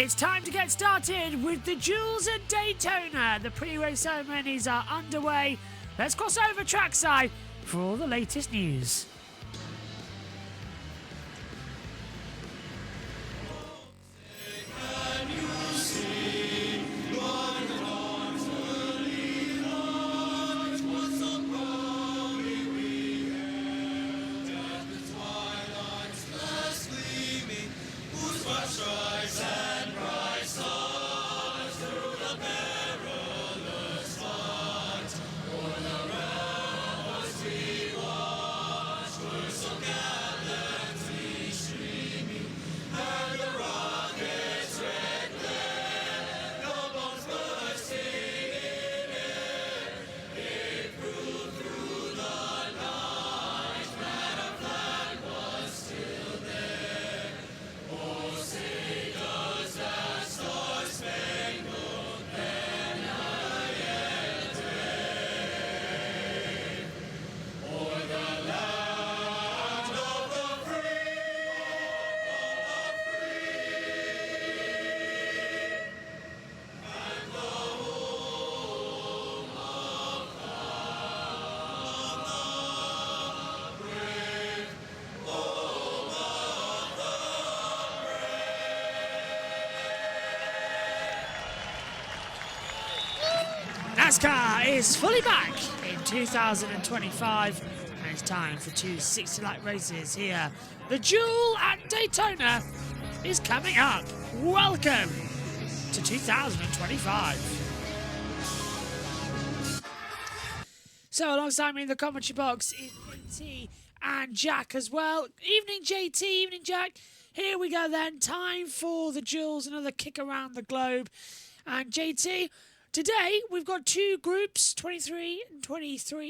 It's time to get started with the Duels at Daytona. The pre-race ceremonies are underway. Let's cross over trackside for all the latest news. NASCAR is fully back in 2025 and it's time for two 60-lap races here. The Duel at Daytona is coming up. Welcome to 2025. So alongside me in the commentary box is JT and Jack as well. Evening JT, evening Jack. Here we go then, time for the Duels, another kick around the globe. And JT, today, we've got two groups, 23 and 24.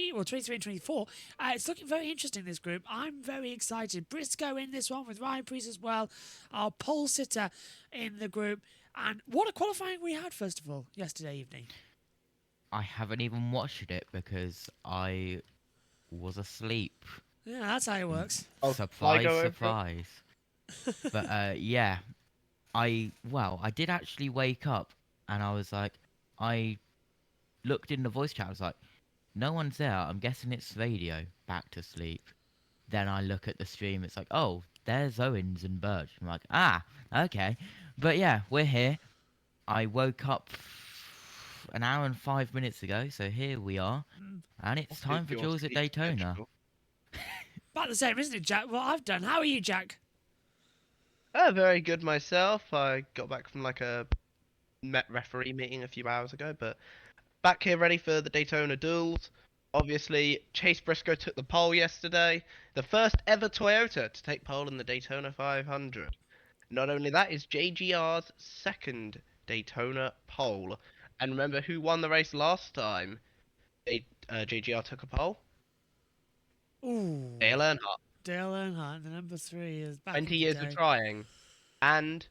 It's looking very interesting, this group. I'm very excited. Briscoe in this one with Ryan Priest as well, our pole sitter in the group. And what a qualifying we had, first of all, yesterday evening. I haven't even watched it because I was asleep. Yeah, that's how it works. Oh, surprise, surprise. But, yeah, I did actually wake up and I was like, I looked in the voice chat, I was like, no one's there, I'm guessing it's radio, back to sleep. Then I look at the stream, it's like, oh, there's Owens and Birch. I'm like, ah, okay. But yeah, we're here. I woke up an hour and 5 minutes ago, so here we are. And it's time for Duels at Daytona. About the same, isn't it, Jack? What I've done. How are you, Jack? Very good myself. I got back from like a referee meeting a few hours ago, but back here ready for the Daytona Duels. Obviously, Chase Briscoe took the pole yesterday, the first ever Toyota to take pole in the Daytona 500. Not only that, is JGR's second Daytona pole. And remember who won the race last time JGR took a pole? Ooh. Dale Earnhardt. Dale Earnhardt, the number 3 is back. 20 years of trying. And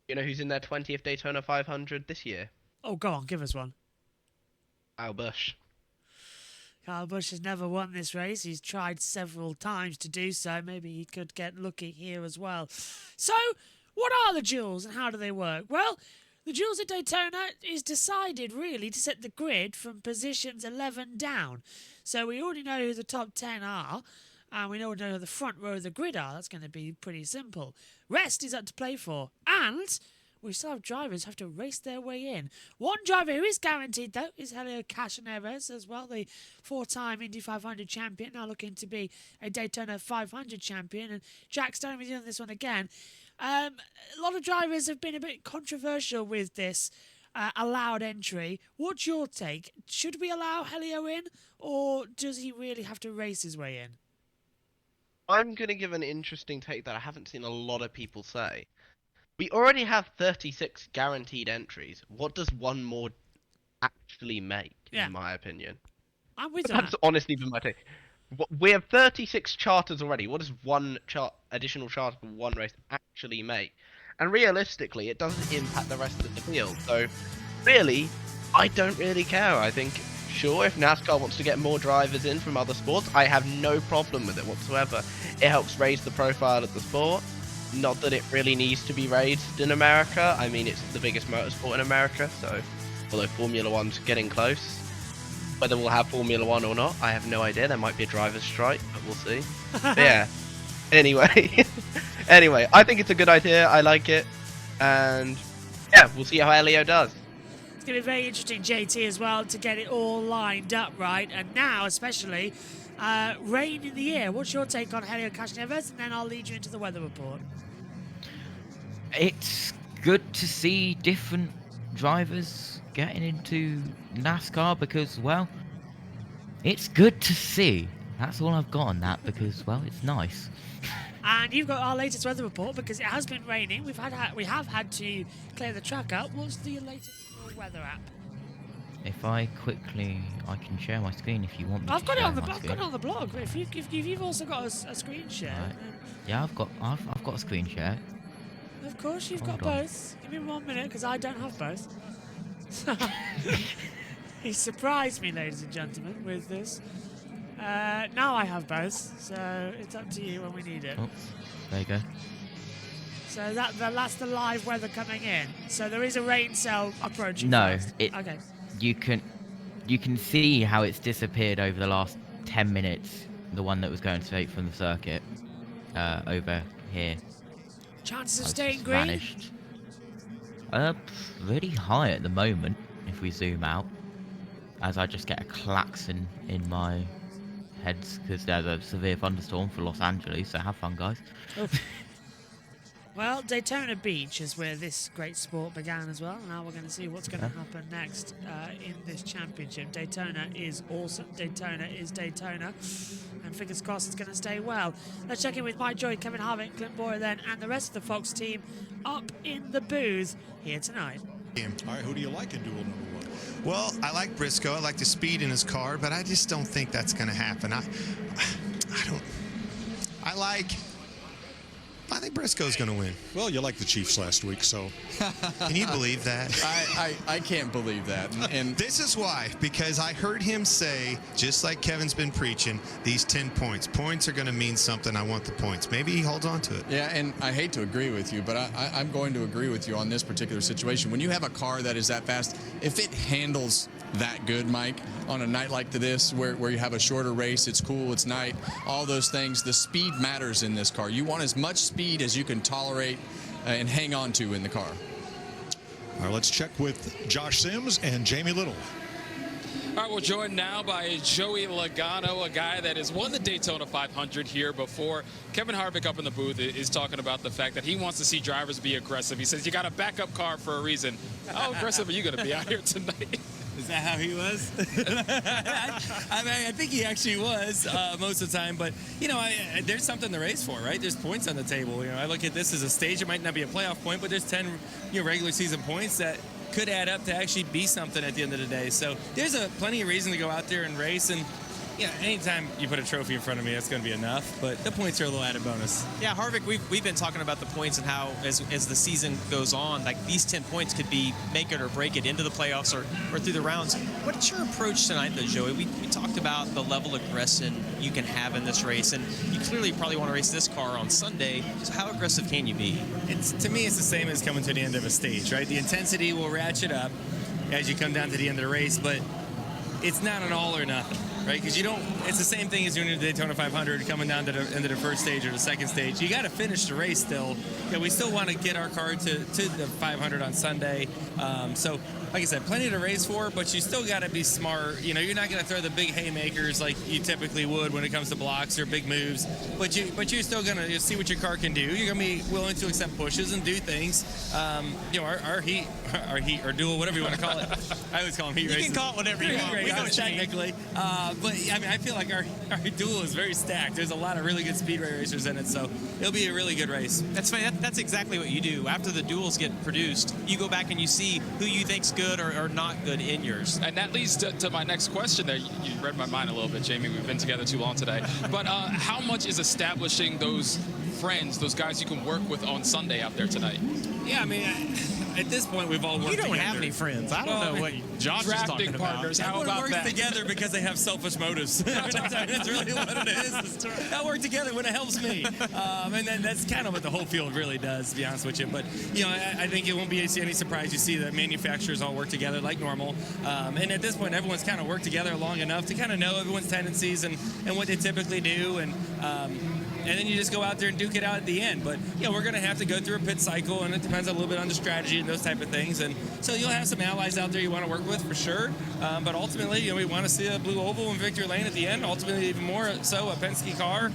you know who's in their 20th Daytona 500 this year? Oh, go on, give us one. Kyle Busch. Kyle Busch has never won this race. He's tried several times to do so. Maybe he could get lucky here as well. So, what are the Duels and how do they work? Well, the Duels at Daytona is decided really to set the grid from positions 11 down. So we already know who the top 10 are. And we already know who the front row of the grid are. That's going to be pretty simple. Rest is up to play for. And we still have drivers who have to race their way in. One driver who is guaranteed, though, is Helio Castroneves as well, the 4-time Indy 500 champion, now looking to be a Daytona 500 champion. And Jack, starting with you on this one again. A lot of drivers have been a bit controversial with this allowed entry. What's your take? Should we allow Helio in, or does he really have to race his way in? I'm going to give an interesting take that I haven't seen a lot of people say. We already have 36 guaranteed entries. What does one more actually make, in my opinion? I'm with That's honestly been my take. We have 36 charters already. What does one additional charter for one race actually make? And realistically, it doesn't impact the rest of the field. So, really, I don't really care. I think, sure, if NASCAR wants to get more drivers in from other sports, I have no problem with it whatsoever. It helps raise the profile of the sport. Not that it really needs to be raced in America. I mean, it's the biggest motorsport in America, so although Formula One's getting close. Whether we'll have Formula One or not, I have no idea. There might be a driver's strike, but we'll see. But yeah. Anyway, I think it's a good idea. I like it, and yeah, we'll see how Elio does. It's going to be very interesting, JT, as well, to get it all lined up right. And now, especially, rain in the air. What's your take on Helio Castroneves? And then I'll lead you into the weather report. It's good to see different drivers getting into NASCAR because, well, it's good to see. That's all I've got on that because, well, it's nice. And you've got our latest weather report because it has been raining. We have had to clear the track up. What's the latest weather app? If I can share my screen if you want me. I've got it on the blog. If you've also got a screen share. Right. Yeah, I've got a screen share. Of course, you've got both. Give me 1 minute because I don't have both. He surprised me, ladies and gentlemen, with this. Now I have both, so it's up to you when we need it. Oh, there you go. So that's the live weather coming in. So there is a rain cell approaching. No, okay. You can see how it's disappeared over the last 10 minutes. The one that was going straight from the circuit over here. Chances of staying green? Vanished. Really high at the moment. If we zoom out, as I just get a klaxon in my heads because there's a severe thunderstorm for Los Angeles. So have fun, guys. Oh. Well, Daytona Beach is where this great sport began as well. Now we're going to see what's going to happen next in this championship. Daytona is awesome. Daytona is Daytona. And fingers crossed it's going to stay well. Let's check in with Mike Joy, Kevin Harvick, Clint Boyer then, and the rest of the Fox team up in the booth here tonight. All right, who do you like in duel number one? Well, I like Briscoe. I like the speed in his car, but I just don't think that's going to happen. I think Briscoe's going to win. Well, you liked the Chiefs last week, so. Can you believe that? I can't believe that. And this is why, because I heard him say, just like Kevin's been preaching, these 10 points. Points are going to mean something. I want the points. Maybe he holds on to it. Yeah, and I hate to agree with you, but I'm going to agree with you on this particular situation. When you have a car that is that fast, if it handles that good, Mike, on a night like this where you have a shorter race, it's cool, it's night, all those things, the speed matters in this car. You want as much speed as you can tolerate and hang on to in the car. All right, let's check with Josh Sims and Jamie Little. All right, we're joined now by Joey Logano, a guy that has won the Daytona 500 here before. Kevin Harvick up in the booth is talking about the fact that he wants to see drivers be aggressive. He says, you got a backup car for a reason. How aggressive are you going to be out here tonight? Is that how he was? I mean, I think he actually was most of the time. But, you know, there's something to race for, right? There's points on the table. You know, I look at this as a stage. It might not be a playoff point, but there's 10 regular season points that could add up to actually be something at the end of the day. So there's plenty of reason to go out there and race. And, yeah, anytime you put a trophy in front of me, that's going to be enough. But the points are a little added bonus. Yeah, Harvick, we've been talking about the points and how as the season goes on, like these 10 points could be make it or break it into the playoffs or through the rounds. What's your approach tonight, though, Joey? We talked about the level of aggression you can have in this race, and you clearly probably want to race this car on Sunday. So how aggressive can you be? To me, it's the same as coming to the end of a stage, right? The intensity will ratchet up as you come down to the end of the race, but it's not an all or nothing. Right, because it's the same thing as doing the Daytona 500, coming down to the end of the first stage or the second stage. You got to finish the race still. Yeah, we still want to get our car to the 500 on Sunday. So, like I said, plenty to race for, but you still got to be smart. You know, you're not going to throw the big haymakers like you typically would when it comes to blocks or big moves. But you're still going to see what your car can do. You're going to be willing to accept pushes and do things. Our duel, whatever you want to call it. I always call them heat races. You can call it whatever you want. We know what technically. But I mean, I feel like our duel is very stacked. There's a lot of really good speedway racers in it, so it'll be a really good race. That's funny. That's exactly what you do. After the duels get produced, you go back and you see who you think's good or not good in yours. And that leads to my next question there. You read my mind a little bit, Jamie. We've been together too long today. But how much is establishing those friends, those guys you can work with on Sunday out there tonight? Yeah, I mean, at this point, we've all worked You don't together. have any friends. I don't know what Josh is talking Drafting about. partners. How Everyone about works that? together because they have selfish motives. That's really what it is. I work together when it helps me. And then that's kind of what the whole field really does, to be honest with you. But, you know, I think it won't be any surprise you see that manufacturers all work together like normal. And at this point, everyone's kind of worked together long enough to kind of know everyone's tendencies and what they typically do. And then you just go out there and duke it out at the end. But, you know, we're going to have to go through a pit cycle, and it depends a little bit on the strategy and those type of things. And so you'll have some allies out there you want to work with for sure. But ultimately, you know, we want to see a blue oval in victory lane at the end. Ultimately, even more so a Penske car.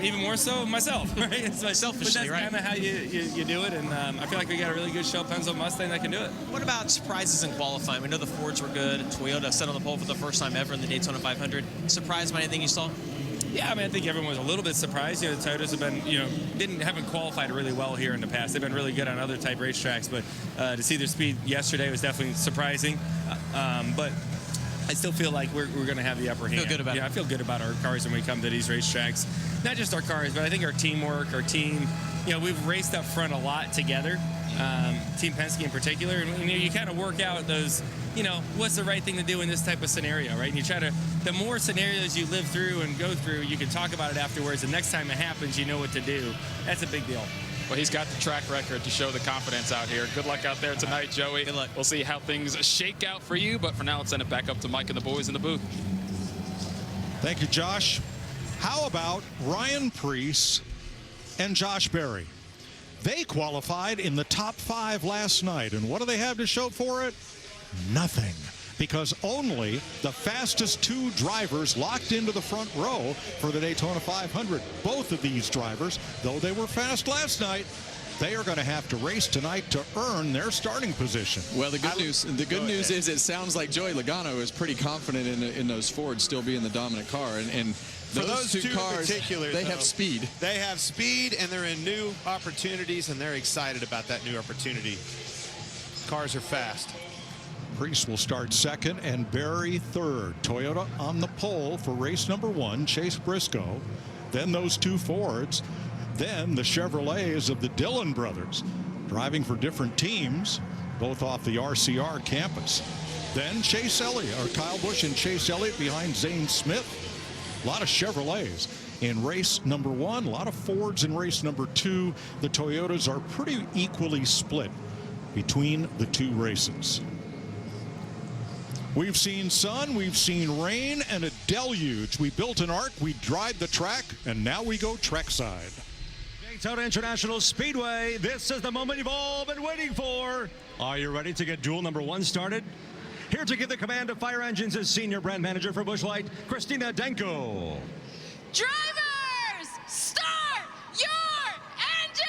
Even more so myself, right? So Selfishly, but that's right? kind of how you do it. And I feel like we got a really good Shell Penzo Mustang that can do it. What about surprises in qualifying? We know the Fords were good. Toyota set on the pole for the first time ever in the Daytona 500. Surprised by anything you saw? Yeah, I mean, I think everyone was a little bit surprised. You know, the Toyotas have been, you know, haven't qualified really well here in the past. They've been really good on other type racetracks, but to see their speed yesterday was definitely surprising. But I still feel like we're going to have the upper hand. Feel good about it. Yeah, I feel good about our cars when we come to these racetracks. Not just our cars, but I think our teamwork, our team. You know, we've raced up front a lot together. Team Penske in particular, and you know, you kind of work out those, you know, what's the right thing to do in this type of scenario, right? And you try to, the more scenarios you live through and go through, you can talk about it afterwards. The next time it happens, you know what to do. That's a big deal. Well, he's got the track record to show the confidence out here. Good luck out there tonight, Joey. Good luck. We'll see how things shake out for you, but for now, let's send it back up to Mike and the boys in the booth. Thank you, Josh. How about Ryan Preece and Josh Berry? They qualified in the top 5 last night, and what do they have to show for it? Nothing, because only the fastest 2 drivers locked into the front row for the Daytona 500. Both of these drivers, though they were fast last night, they are going to have to race tonight to earn their starting position. Well, the good news is it sounds like Joey Logano is pretty confident in those Fords still being the dominant car, and For those two cars, in particular, they though, have speed. They have speed, and they're in new opportunities, and they're excited about that new opportunity. Cars are fast. Preece will start second and Berry third. Toyota on the pole for race number 1, Chase Briscoe. Then those 2 Fords. Then the Chevrolets of the Dillon brothers, driving for different teams, both off the RCR campus. Then Chase Elliott, or Kyle Busch and Chase Elliott behind Zane Smith. A lot of Chevrolets in race number 1, a lot of Fords in race number 2. The Toyotas are pretty equally split between the 2 races. We've seen sun, we've seen rain, and a deluge. We built an arc, we dried the track, and now we go trackside. Daytona International Speedway, this is the moment you've all been waiting for. Are you ready to get duel number 1 started? Here to give the command of fire engines is Senior Brand Manager for Busch Light, Christina Denko. Drivers, start your engines!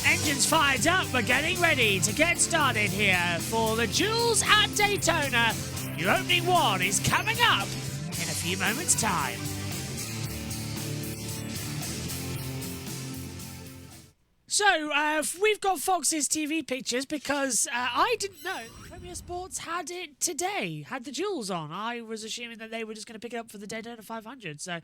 Engines fired up. We're getting ready to get started here for the Duels at Daytona. Your opening 1 is coming up in a few moments' time. So, we've got Fox's TV pictures because I didn't know Premier Sports had it today, had the Duels on. I was assuming that they were just going to pick it up for the Daytona 500. So,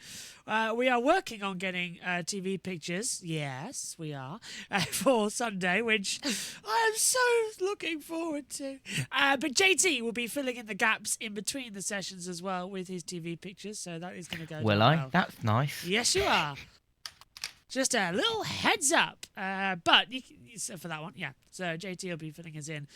we are working on getting TV pictures. Yes, we are, for Sunday, which I am so looking forward to. But JT will be filling in the gaps in between the sessions as well with his TV pictures. So, that is going to go Will down I? well. That's nice. Yes, you are. Just a little heads up, but so for that one, yeah. So JT will be filling us in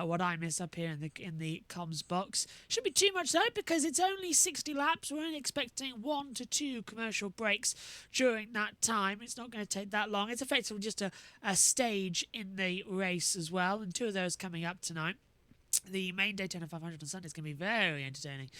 what I miss up here in the comms box. Shouldn't be too much though, because it's only 60 laps. We're only expecting 1 to 2 commercial breaks during that time. It's not going to take that long. It's effectively just a stage in the race as well, and 2 of those coming up tonight. The main Daytona 500 on Sunday is going to be very entertaining,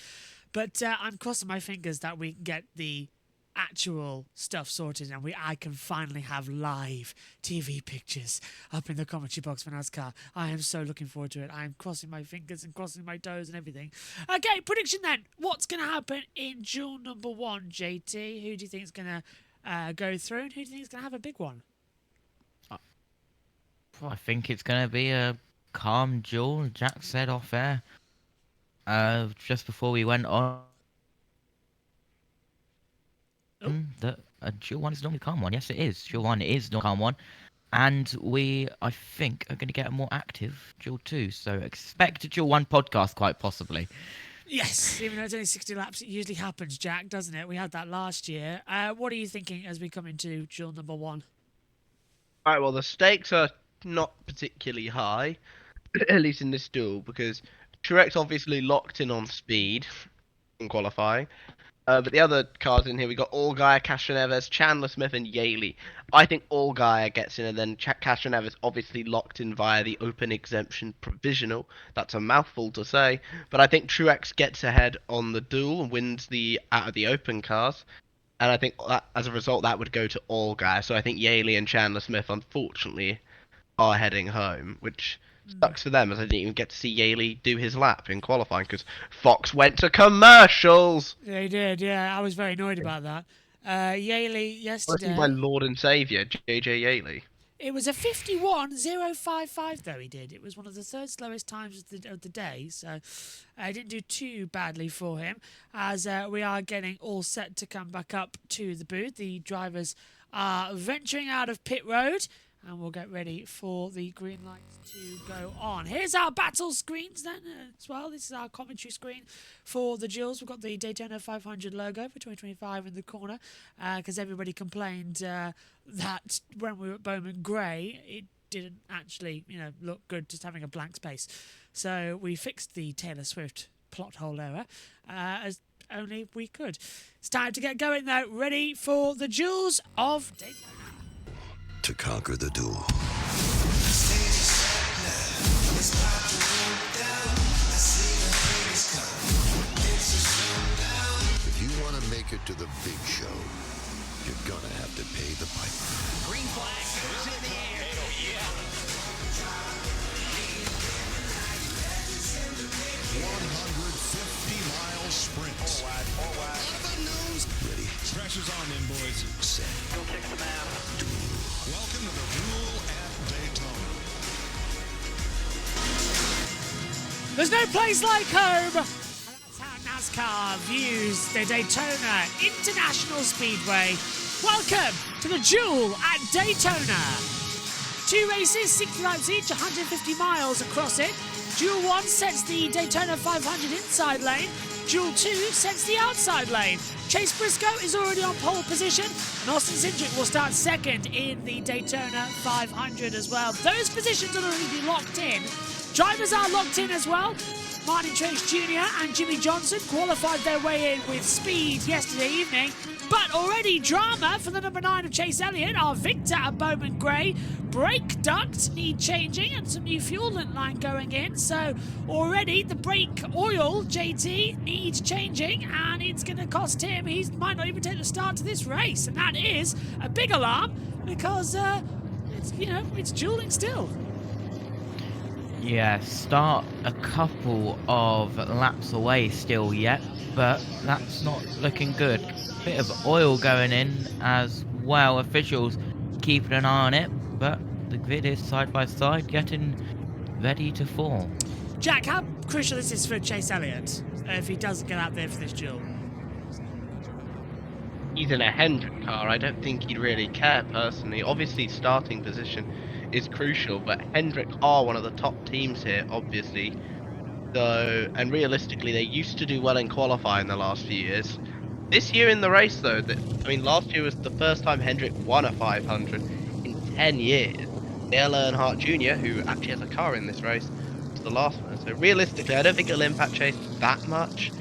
but I'm crossing my fingers that we can get the actual stuff sorted and I can finally have live TV pictures up in the commentary box for NASCAR. I am so looking forward to it. I am crossing my fingers and crossing my toes and everything. Okay, prediction then. What's going to happen in duel number 1, JT? Who do you think is going to go through, and who do you think is going to have a big one? I think it's going to be a calm duel. Jack said off air just before we went on that a duel 1 is normally a calm one. Yes, it is. Duel 1 is not a calm one. And we, I think, are going to get a more active Duel 2. So expect a Duel 1 podcast, quite possibly. Yes, even though it's only 60 laps, it usually happens, Jack, doesn't it? We had that last year. What are you thinking as we come into Duel number 1? All right, well, the stakes are not particularly high, at least in this duel, because Truex obviously locked in on speed in qualifying. But the other cars in here, we got Allgaier, Castroneves, Chandler Smith, and Yaley. I think Allgaier gets in, and then Castroneves obviously locked in via the open exemption provisional. That's a mouthful to say, but I think Truex gets ahead on the duel and wins out of the open cars. And I think that, as a result, that would go to Allgaier. So I think Yaley and Chandler Smith, unfortunately, are heading home, which sucks for them, as I didn't even get to see Yaley do his lap in qualifying because Fox went to commercials. Yeah, he did. Yeah, I was very annoyed about that. Yaley yesterday. My lord and saviour, JJ Yaley. It was a 51.055 though he did. It was one of the third slowest times of the day, so I didn't do too badly for him. As we are getting all set to come back up to the booth, the drivers are venturing out of pit road. And we'll get ready for the green lights to go on. Here's our battle screens then as well. This is our commentary screen for the duels. We've got the Daytona 500 logo for 2025 in the corner because everybody complained that when we were at Bowman Grey, it didn't actually, look good just having a blank space. So we fixed the Taylor Swift plot hole error as only we could. It's time to get going though. Ready for the duels of Daytona. To conquer the duel. If you want to make it to the big show, you're gonna have to pay the piper. Green flag goes in the air. Oh, yeah. 150-mile sprints. Forward. Ready? Pressure's on them, boys. Set. Go kick the map. Welcome to the duel at Daytona. There's no place like home. And that's how NASCAR views the Daytona International Speedway. Welcome to the duel at Daytona. 2 races, 60 laps each, 150 miles across it. Duel 1 sets the Daytona 500 inside lane. Duel 2 sets the outside lane. Chase Briscoe is already on pole position, and Austin Cindric will start second in the Daytona 500 as well. Those positions will already be locked in. Drivers are locked in as well. Martin Truex Jr. and Jimmy Johnson qualified their way in with speed yesterday evening. But already drama for the number 9 of Chase Elliott, our Victor at Bowman Grey. Brake duct need changing and some new fuel line going in. So already the brake oil, JT, needs changing, and it's going to cost him. He might not even take the start to this race. And that is a big alarm because, it's dueling still. Yeah, start a couple of laps away still yet, but that's not looking good. Bit of oil going in as well. Officials keeping an eye on it, but the grid is side by side, getting ready to form. Jack, how crucial this is for Chase Elliott if he doesn't get out there for this duel? He's in a Hendrick car. I don't think he'd really care personally. Obviously, starting position is crucial, but Hendrick are one of the top teams here, obviously. So, and realistically, they used to do well in qualifying the last few years. This year in the race, though, last year was the first time Hendrick won a 500 in 10 years. Dale Earnhardt Jr., who actually has a car in this race, was the last one. So realistically, I don't think it'll impact Chase that much.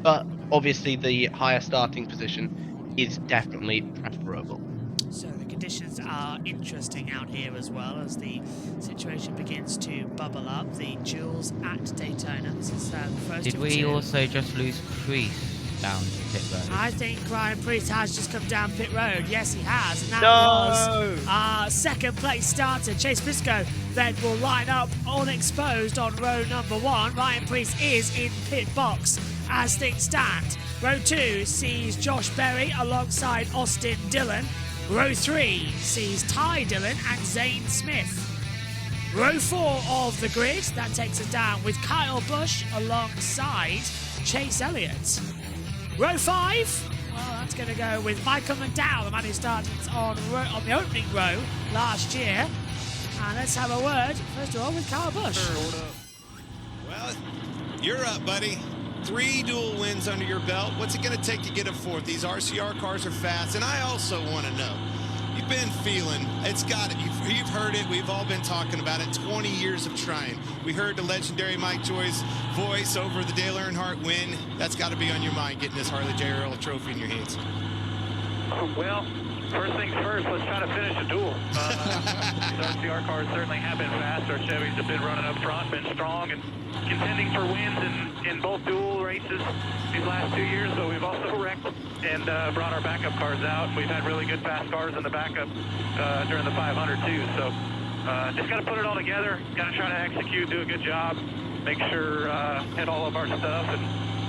But obviously, the higher starting position is definitely preferable. So the conditions are interesting out here as well as the situation begins to bubble up. The duels at Daytona. This is the first. Did we also just lose Priest down pit road? I think Ryan Priest has just come down pit road. Yes, he has. And that was our second place starter. Chase Briscoe then will line up unexposed on row number 1. Ryan Priest is in pit box as things stand. Row 2 sees Josh Berry alongside Austin Dillon. Row 3 sees Ty Dillon and Zane Smith. Row 4 of the grid, that takes us down with Kyle Busch alongside Chase Elliott. Row 5, well, that's going to go with Michael McDowell, the man who started on the opening row last year. And let's have a word, first of all, with Kyle Busch. Well, you're up, buddy. 3 dual wins under your belt. What's it going to take to get a 4th? These RCR cars are fast, and I also want to know, you've been feeling, it's got it. You've heard it. We've all been talking about it. 20 years of trying. We heard the legendary Mike Joy's voice over the Dale Earnhardt win. That's got to be on your mind, getting this Harley J. Earl trophy in your hands. Well, first things first, let's try to finish the duel. These RCR cars certainly have been fast. Our Chevys have been running up front, been strong, and contending for wins in both duel races these last 2 years, but we've also wrecked and brought our backup cars out. We've had really good fast cars in the backup during the 500 too, so just got to put it all together, got to try to execute, do a good job, make sure hit all of our stuff and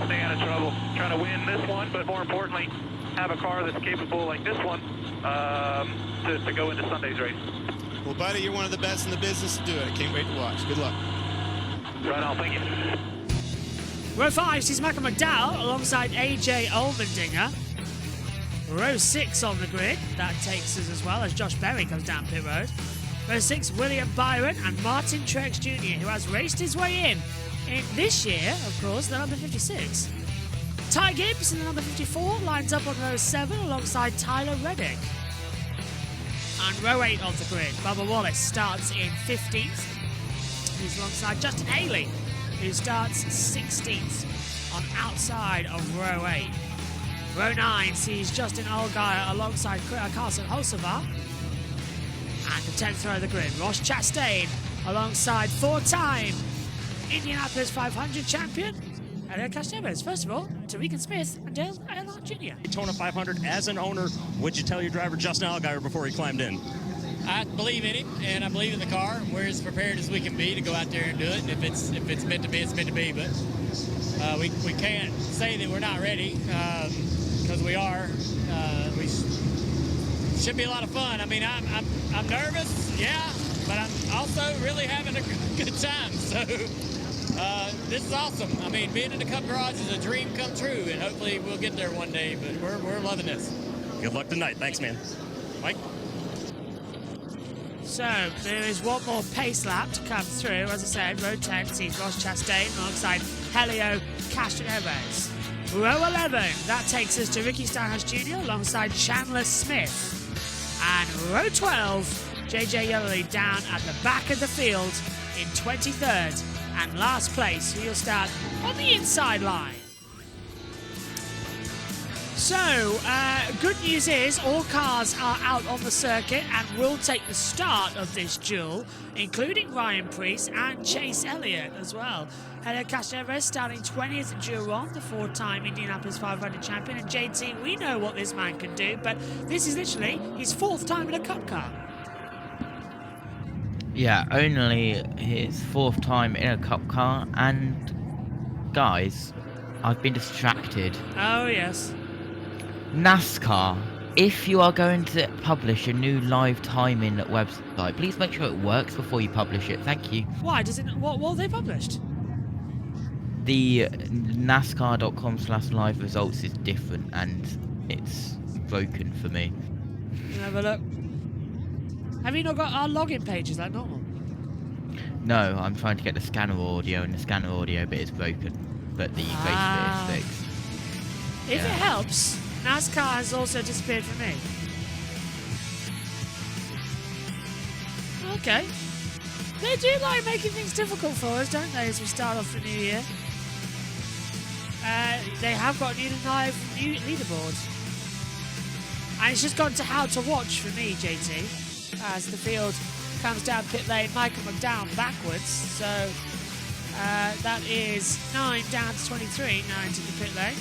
stay out of trouble. Trying to win this one, but more importantly, have a car that's capable like this one to go into Sunday's race. Well, buddy, you're one of the best in the business to do it. I can't wait to watch. Good luck. Right on, thank you. Row 5 sees Michael McDowell alongside AJ Allmendinger. Row 6 on the grid, that takes us as well as Josh Berry comes down pit road. Row 6, William Byron and Martin Truex Jr., who has raced his way in this year, of course, the number 56. Ty Gibbs in the number 54 lines up on row 7 alongside Tyler Reddick. And row 8 of the grid, Bubba Wallace starts in 15th. He's alongside Justin Haley, who starts 16th on outside of row 8. Row 9 sees Justin Allgaier alongside Carson Holzhauer. And the 10th row of the grid, Ross Chastain alongside 4-time Indianapolis 500 champion Helio Castroneves. First of all, Tariq Smith and Dale Earnhardt Jr. Daytona 500, as an owner, would you tell your driver Justin Allgaier before he climbed in? I believe in him, and I believe in the car. We're as prepared as we can be to go out there and do it. And if it's meant to be, it's meant to be. But we can't say that we're not ready, because we are. We should be a lot of fun. I mean, I'm nervous, yeah, but I'm also really having a good time. So this is awesome. I mean, being in the Cup Garage is a dream come true, and hopefully we'll get there one day. But we're loving this. Good luck tonight. Thanks, man. Mike. So, there is one more pace lap to come through. As I said, row 10 sees Ross Chastain alongside Helio Castroneves. Row 11, that takes us to Ricky Stenhouse Jr. alongside Chandler Smith. And row 12, JJ Yellerly down at the back of the field in 23rd. And last place, he'll start on the inside line. So, good news is all cars are out on the circuit and will take the start of this duel, including Ryan Preece and Chase Elliott as well. Helio Castroneves starting 20th at Duel 1, the 4-time Indianapolis 500 champion. And JT, we know what this man can do, but this is literally his 4th time in a Cup car. Yeah, only his 4th time in a Cup car, and guys, I've been distracted. Oh, yes. NASCAR, if you are going to publish a new live timing website, please make sure it works before you publish it. Thank you. Why? Does it? What have they published? The NASCAR.com/live results is different, and it's broken for me. Have a look. Have you not got our login pages like normal? No, I'm trying to get the scanner audio, and the scanner audio bit is broken, but the race bit is fixed. If it helps, NASCAR has also disappeared from me. Okay. They do like making things difficult for us, don't they, as we start off the new year? They have got a new leaderboard. And it's just gone to how to watch for me, JT, as the field comes down pit lane, Michael McDowell backwards. So that is 9 down to 23, 9 to the pit lane.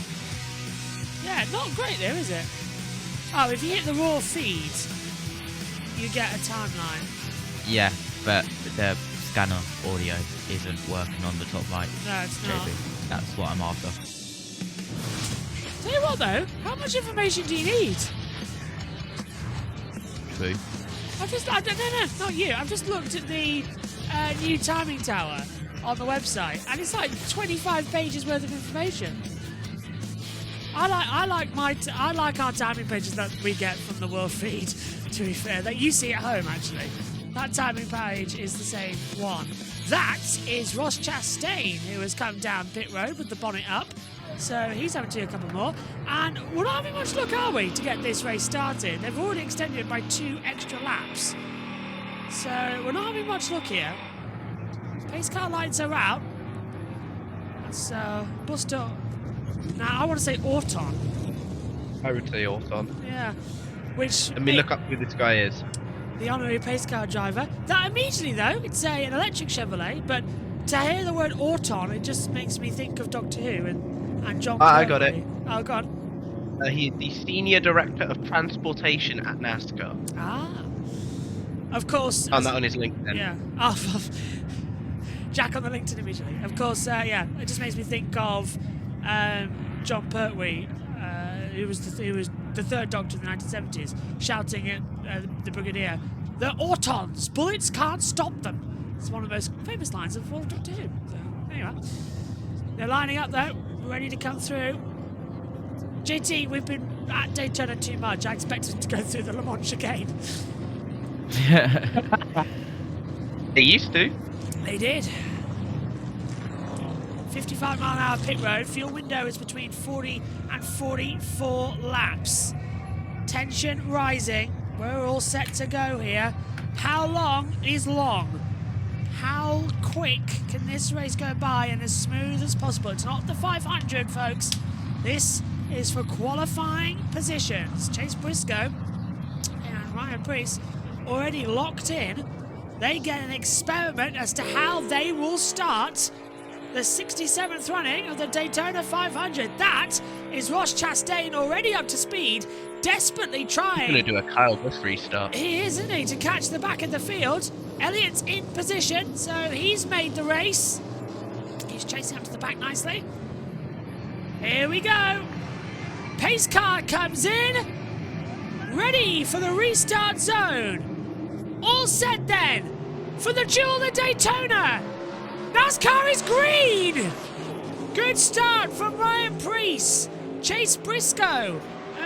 Yeah, not great there, is it? Oh, if you hit the raw feed, you get a timeline. Yeah, but the scanner audio isn't working on the top right. No, it's not. JB. That's what I'm after. Tell you what, though, how much information do you need? True. No, not you. I've just looked at the new timing tower on the website, and it's like 25 pages worth of information. I like our timing pages that we get from the World Feed. To be fair, that you see at home actually. That timing page is the same one. That is Ross Chastain, who has come down pit road with the bonnet up. So he's having to do a couple more. And we're not having much luck, are we, to get this race started? They've already extended it by 2 extra laps. So we're not having much luck here. Pace car lights are out. That's Buster. Now I want to say Orton. I would say Orton. Yeah. Which. Let me look up who this guy is. The honorary pace car driver. That immediately, though, it's an electric Chevrolet, but to hear the word Orton, it just makes me think of Doctor Who and John. I got it. Oh, God. He's the Senior Director of Transportation at NASCAR. Ah. Of course. Found that on his LinkedIn. Yeah. Oh, Jack on the LinkedIn immediately. Of course, yeah. It just makes me think of John Pertwee, who was the third Doctor in the 1970s, shouting at the Brigadier, "The Ortons! Bullets can't stop them!" It's one of the most famous lines of all of Doctor Who. So, anyway. They're lining up, though, ready to come through. JT, we've been at Daytona too much. I expected to go through the Le Mans chicane. They used to. They did. 55-mile-an-hour pit road. Fuel window is between 40 and 44 laps. Tension rising. We're all set to go here. How long is long? How quick can this race go by and as smooth as possible? It's not the 500, folks. This is for qualifying positions. Chase Briscoe and Ryan Preece already locked in. They get an experiment as to how they will start the 67th running of the Daytona 500. That is Ross Chastain already up to speed, desperately trying. He's going to do a Kyle Busch restart. He is, isn't he, to catch the back of the field. Elliott's in position, so he's made the race. He's chasing up to the back nicely. Here we go. Pace car comes in. Ready for the restart zone. All set then for the Duel of Daytona. NASCAR is green. Good start from Ryan Preece. Chase Briscoe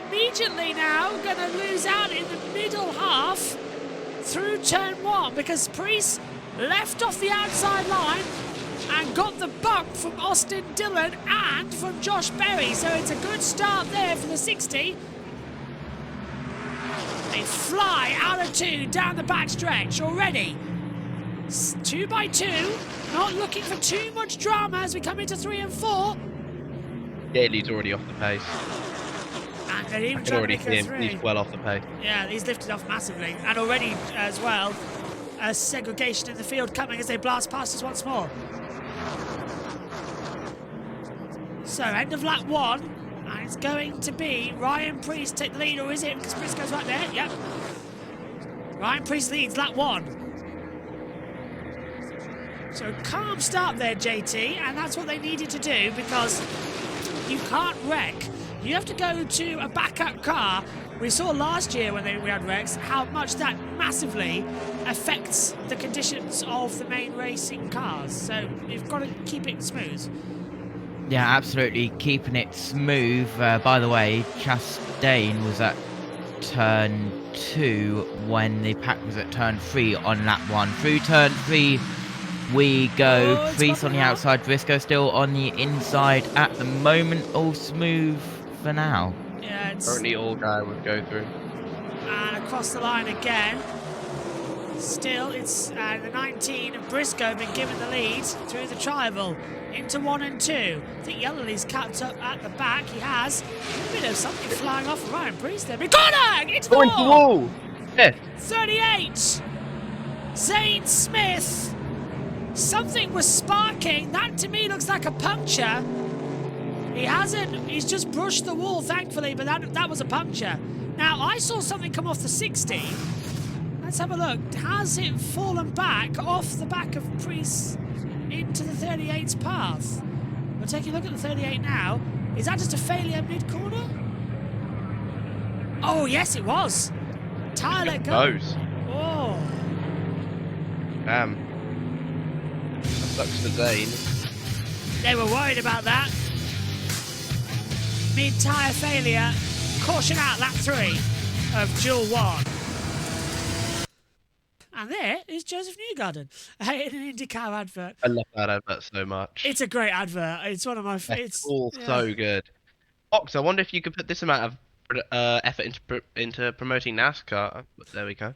immediately now going to lose out in the middle half through turn 1 because Preece left off the outside line and got the bump from Austin Dillon and from Josh Berry. So it's a good start there for the 60. They fly out of 2 down the backstretch already. 2 by 2, not looking for too much drama as we come into 3 and 4. Daly's already off the pace. And they're even I can trying already to see make him. a 3. He's well off the pace. Yeah, he's lifted off massively. And already as well, a segregation in the field coming as they blast past us once more. So, end of lap 1. And it's going to be Ryan Preece take the lead, or is it? Because Briscoe's right there. Yep. Ryan Preece leads lap 1. So calm start there, JT, and that's what they needed to do because you can't wreck. You have to go to a backup car. We saw last year when we had wrecks how much that massively affects the conditions of the main racing cars. So you've got to keep it smooth. Yeah, absolutely, keeping it smooth. By the way, Chastain was at turn 2 when the pack was at turn 3 on lap 1. Through turn 3 we go. Preece on the outside, Briscoe still on the inside at the moment. All smooth for now. Yeah, it's... Currently all guy would go through. And across the line again. Still, it's the 19 of Briscoe been given the lead through the tribal into 1 and 2. I think Yellowly's capped up at the back. He has a bit of something flying off of Ryan Preece there. Corner! Into the wall! Yeah. 38! Zane Smith. Something was sparking. That to me looks like a puncture. He hasn't. He's just brushed the wall, thankfully, but that was a puncture. Now, I saw something come off the 60. Let's have a look. Has it fallen back off the back of Preece into the 38's path? We're taking a look at the 38 now. Is that just a failure mid-corner? Oh, yes, it was. Tyler goes. Oh. Sucks for Zane. They were worried about that. Mid-tyre failure. Caution out lap 3 of Duel 1. And there is Joseph Newgarden in an IndyCar advert. I love that advert so much. It's a great advert. It's one of my favorites. It's all so good. Fox, I wonder if you could put this amount of effort into promoting NASCAR. There we go.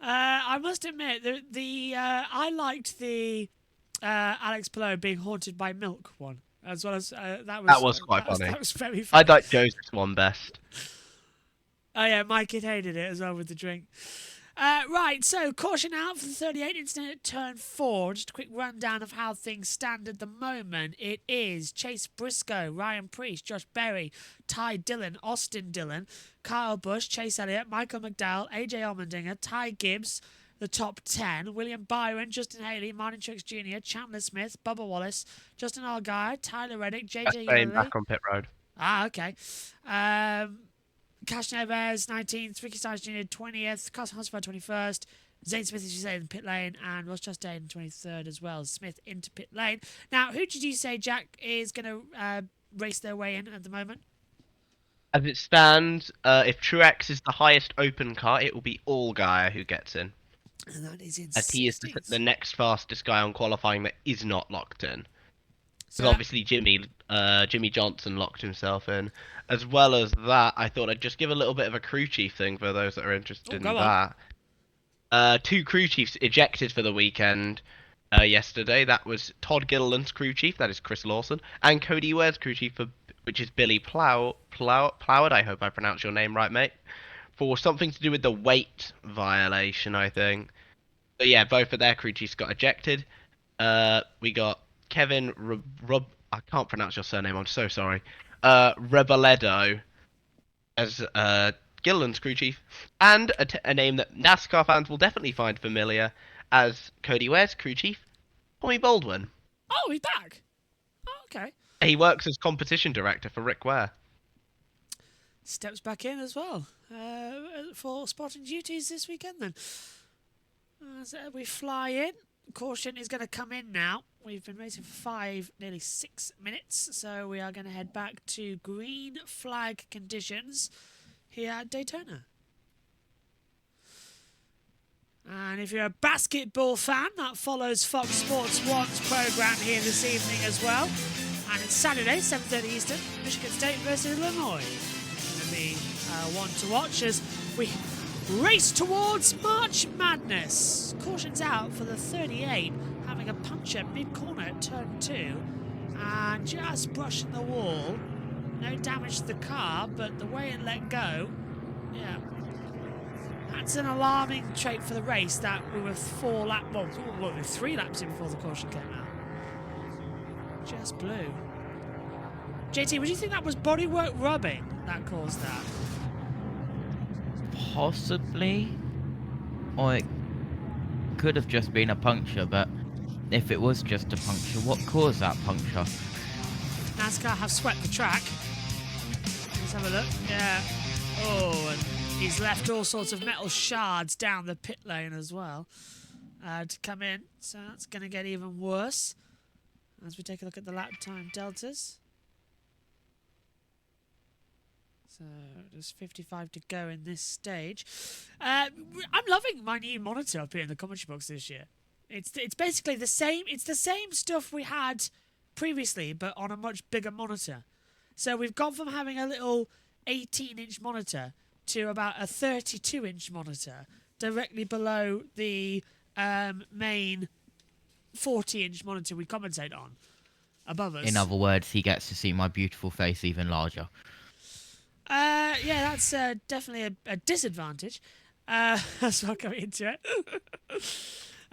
I must admit, I liked the Alex Palou being haunted by milk one, as well as that was quite funny. That was very funny. I like Joseph's one best. Oh yeah, Mike had hated it as well with the drink. Right, so caution out for the 38 incident at turn 4. Just a quick rundown of how things stand at the moment. It is Chase Briscoe, Ryan Preece, Josh Berry, Ty Dillon, Austin Dillon, Kyle Busch, Chase Elliott, Michael McDowell, AJ Allmendinger, Ty Gibbs, the top 10, William Byron, Justin Haley, Martin Truex Jr., Chandler Smith, Bubba Wallace, Justin Allgaier, Tyler Reddick, JJ Yeley. Back on pit road. Ah, okay. Cash Neves, 19th, Ricky Styles Jr., 20th, Carson Hosford, 21st, Zane Smith, as you say, in pit lane, and Ross Chastain, 23rd as well. Smith into pit lane. Now, who did you say, Jack, is going to race their way in at the moment? As it stands, if Truex is the highest open car, it will be Allgaier who gets in. And that is in as he is the next fastest guy on qualifying that is not locked in. So Because obviously Jimmy Johnson locked himself in. As well as that, I thought I'd just give a little bit of a crew chief thing for those that are interested in that. 2 crew chiefs ejected for the weekend yesterday. That was Todd Gilliland's crew chief, that is Chris Lawson, and Cody Ware's crew chief, which is Billy Ploward. I hope I pronounced your name right, mate. For something to do with the weight violation, I think. But yeah, both of their crew chiefs got ejected. We got Kevin I can't pronounce your surname, I'm so sorry. Reboledo as Gilliland's crew chief, and a name that NASCAR fans will definitely find familiar as Cody Ware's crew chief, Tommy Baldwin. Oh, he's back. Oh, okay. He works as competition director for Rick Ware. Steps back in as well for spotting duties this weekend then. So we fly in. Caution is going to come in now. We've been racing for nearly 6 minutes, so we are going to head back to green flag conditions here at Daytona. And if you're a basketball fan, that follows Fox Sports 1's programme here this evening as well. And it's Saturday, 7:30 Eastern, Michigan State versus Illinois. It's going to be one to watch as we race towards March Madness. Caution's out for the 38, having a puncture mid-corner at turn 2 and just brushing the wall. No damage to the car, but the way it let go, yeah. That's an alarming trait for the race that we were 3 laps in before the caution came out. Just blew. JT, would you think that was bodywork rubbing that caused that? Possibly. Or it could have just been a puncture, but if it was just a puncture, what caused that puncture? NASCAR have swept the track. Let's have a look. Yeah. Oh, and he's left all sorts of metal shards down the pit lane as well to come in. So that's going to get even worse as we take a look at the lap time deltas. So there's 55 to go in this stage. I'm loving my new monitor up here in the commentary box this year. It's basically the same. It's the same stuff we had previously, but on a much bigger monitor. So we've gone from having a little 18-inch monitor to about a 32-inch monitor directly below the main 40-inch monitor we commentate on above us. In other words, he gets to see my beautiful face even larger. Yeah, that's definitely a disadvantage. That's not going into it.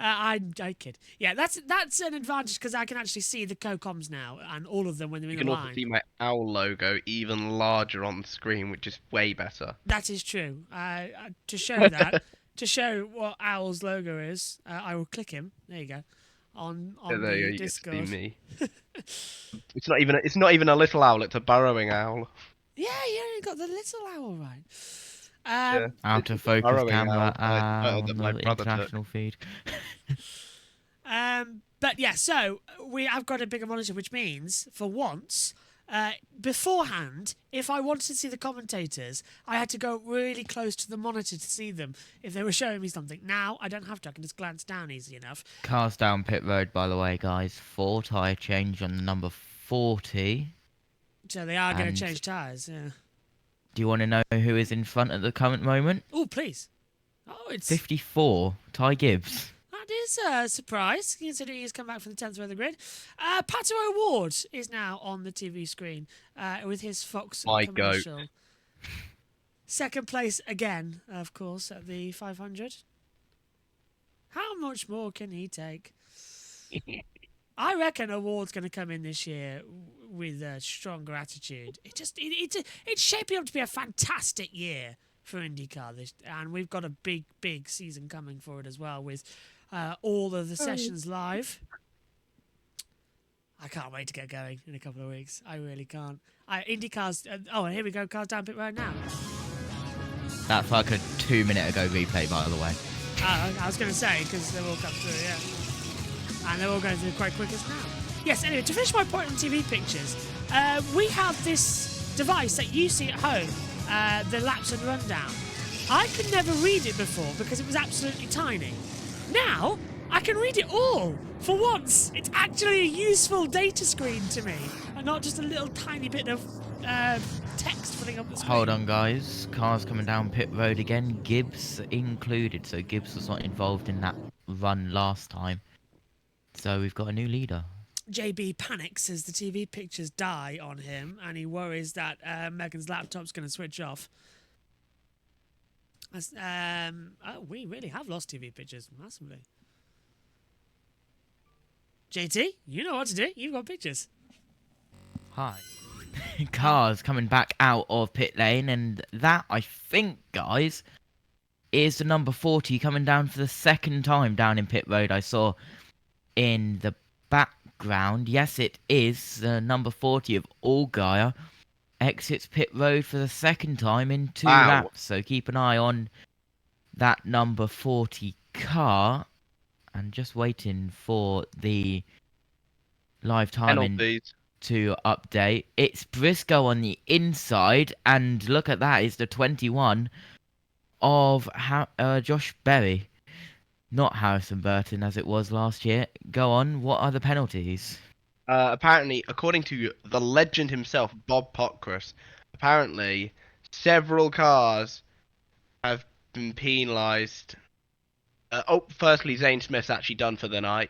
I kid. Yeah, that's an advantage because I can actually see the co-coms now and all of them when they're in the line. You can also see my owl logo even larger on the screen, which is way better. That is true. To show that, to show what Owl's logo is, I will click him. There you go. On the Discord. You me. It's not even a little owl. It's a burrowing owl. Yeah, you got the little owl right. Out of focus camera that my on the brother international took. feed. But yeah, so I've got a bigger monitor, which means for once, beforehand, if I wanted to see the commentators, I had to go really close to the monitor to see them if they were showing me something. Now I don't have to; I can just glance down easy enough. Cars down pit road, by the way, guys. 4 tyre change on the number 40. So they are going to change tyres. Yeah. Do you want to know who is in front at the current moment? Oh, please. Oh, it's 54. Ty Gibbs. That is a surprise, considering he's come back from the 10th row of the grid. Pato O'Ward is now on the TV screen with his Fox commercial. Goat. Second place again, of course, at the 500. How much more can he take? I reckon O'Ward's going to come in this year with a stronger attitude. It's shaping up to be a fantastic year for IndyCar, and we've got a big season coming for it as well, with all of the sessions live. I can't wait to get going in a couple of weeks. I really can't. IndyCar's... and here we go, cars down pit road now. That's like a 2-minute ago replay, by the way. I was going to say, because they've all come through, yeah. And they're all going through quite quick as now. Yes, anyway, to finish my point on TV pictures, we have this device that you see at home, the laps and rundown. I could never read it before because it was absolutely tiny. Now, I can read it all. For once, it's actually a useful data screen to me, and not just a little tiny bit of text filling up the screen. Hold on, guys. Cars coming down pit road again. Gibbs included, so Gibbs was not involved in that run last time. So we've got a new leader. JB panics as the TV pictures die on him, and he worries that Megan's laptop's going to switch off. We really have lost TV pictures massively. JT, you know what to do. You've got pictures. Hi. Cars coming back out of pit lane, and that, I think, guys, is the number 40 coming down for the second time down in pit road. I saw in the background. Yes, it is the number 40 of Allgaier. Exits pit road for the second time in 2 laps. So keep an eye on that number 40 car. And just waiting for the live timing to update. It's Briscoe on the inside. And look at that. It's the 21 of Josh Berry. Not Harrison Burton as it was last year. Go on. What are the penalties? Apparently, according to the legend himself, Bob Pockcross, apparently several cars have been penalised. Firstly, Zane Smith's actually done for the night.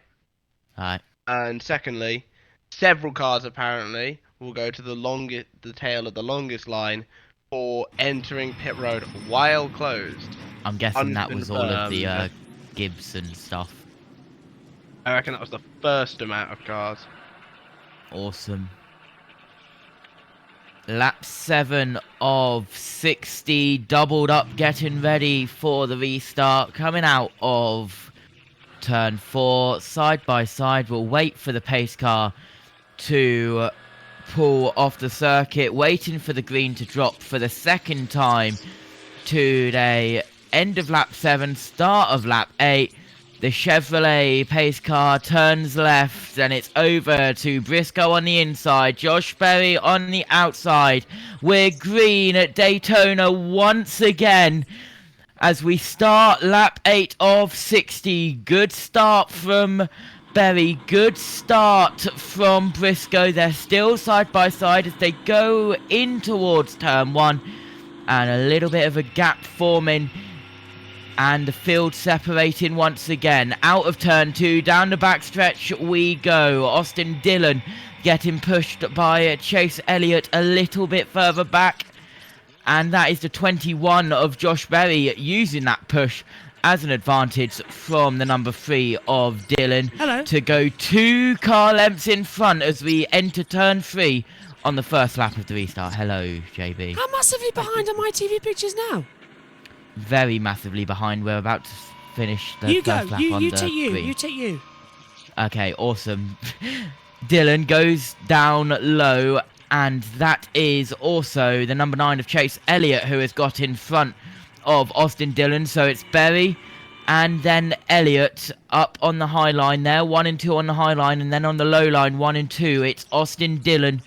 Right. And secondly, several cars apparently will go to the tail of the longest line for entering pit road while closed. I'm guessing that was all of the Gibbs and stuff. I reckon that was the first amount of cars. Awesome. Lap 7 of 60, doubled up, getting ready for the restart. Coming out of turn 4, side by side. We'll wait for the pace car to pull off the circuit. Waiting for the green to drop for the second time today. End of lap 7, start of lap 8. The Chevrolet pace car turns left, and it's over to Briscoe on the inside. Josh Berry on the outside. We're green at Daytona once again as we start lap 8 of 60. Good start from Berry. Good start from Briscoe. They're still side by side as they go in towards turn 1. And a little bit of a gap forming. And the field separating once again. Out of turn 2, down the backstretch we go. Austin Dillon getting pushed by Chase Elliott a little bit further back. And that is the 21 of Josh Berry using that push as an advantage from the number 3 of Dillon. Hello. To go 2 car lengths in front as we enter turn 3 on the first lap of the restart. Hello, JB. How massively behind are my TV pictures now? Very massively behind. We're about to finish the first lap on the green. You take you. Okay, awesome. Dillon goes down low, and that is also the number 9 of Chase Elliott who has got in front of Austin Dillon. So it's Berry And then Elliott up on the high line there, 1 and 2 on the high line, and then on the low line, 1 and 2, it's Austin Dillon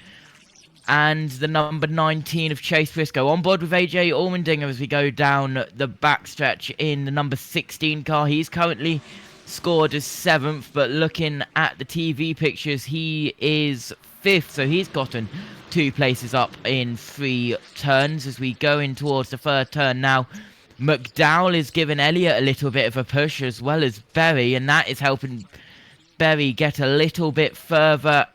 and the number 19 of Chase Briscoe. On board with AJ Allmendinger as we go down the backstretch in the number 16 car. He's currently scored as 7th, but looking at the TV pictures, he is 5th, so he's gotten 2 places up in 3 turns as we go in towards the 3rd turn now. McDowell is giving Elliott a little bit of a push as well as Berry, and that is helping Berry get a little bit further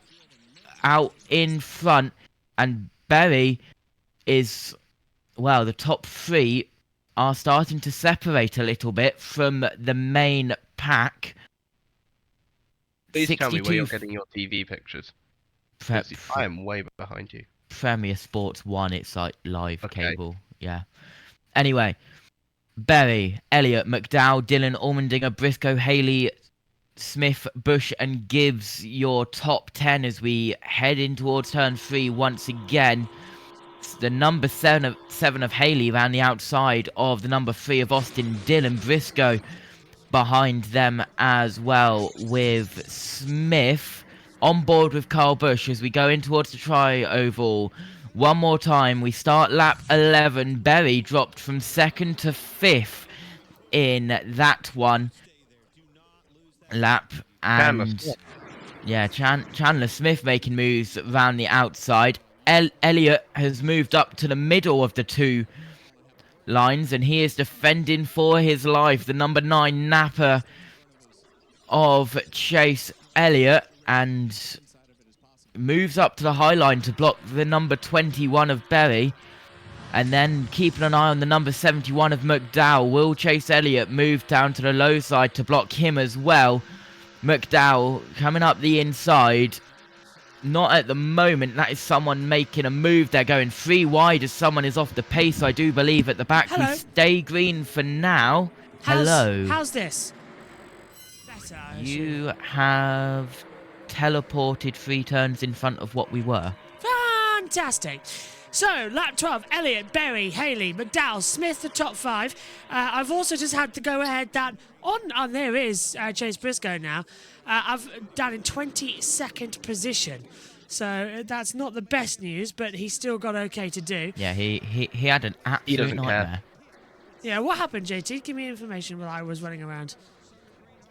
out in front. And Berry is, well, the top 3 are starting to separate a little bit from the main pack. Please tell me where you're getting your TV pictures. I am way behind you. Premier Sports 1, it's like live cable, yeah. Anyway, Berry, Elliott, McDowell, Dillon, Allmendinger, Briscoe, Haley, Smith, Bush and Gibbs, your top 10 as we head in towards turn 3 once again. It's the number 7 of Haley around the outside of the number 3 of Austin Dillon. Briscoe behind them as well with Smith. On board with Carl Busch as we go in towards the tri-oval. One more time, we start lap 11. Berry dropped from 2nd to 5th in that one lap. And yeah, Chandler Smith making moves around the outside. Elliott has moved up to the middle of the 2 lines, and he is defending for his life. The number 9 Napa of Chase Elliott, and moves up to the high line to block the number 21 of Berry, and then keeping an eye on the number 71 of McDowell. Will Chase Elliott move down to the low side to block him as well? McDowell coming up the inside. Not at the moment. That is someone making a move. They're going 3 wide as someone is off the pace, I do believe, at the back. Hello. We stay green for now. Hello. How's this? Better. You have teleported 3 turns in front of what we were. Fantastic. So, lap 12, Elliott, Berry, Haley, McDowell, Smith, the top 5. I've also just had to go ahead that on there is Chase Briscoe now. I've done in 22nd position. So, that's not the best news, but he's still got okay to do. Yeah, he had an absolute nightmare. Yeah, what happened, JT? Give me information while I was running around.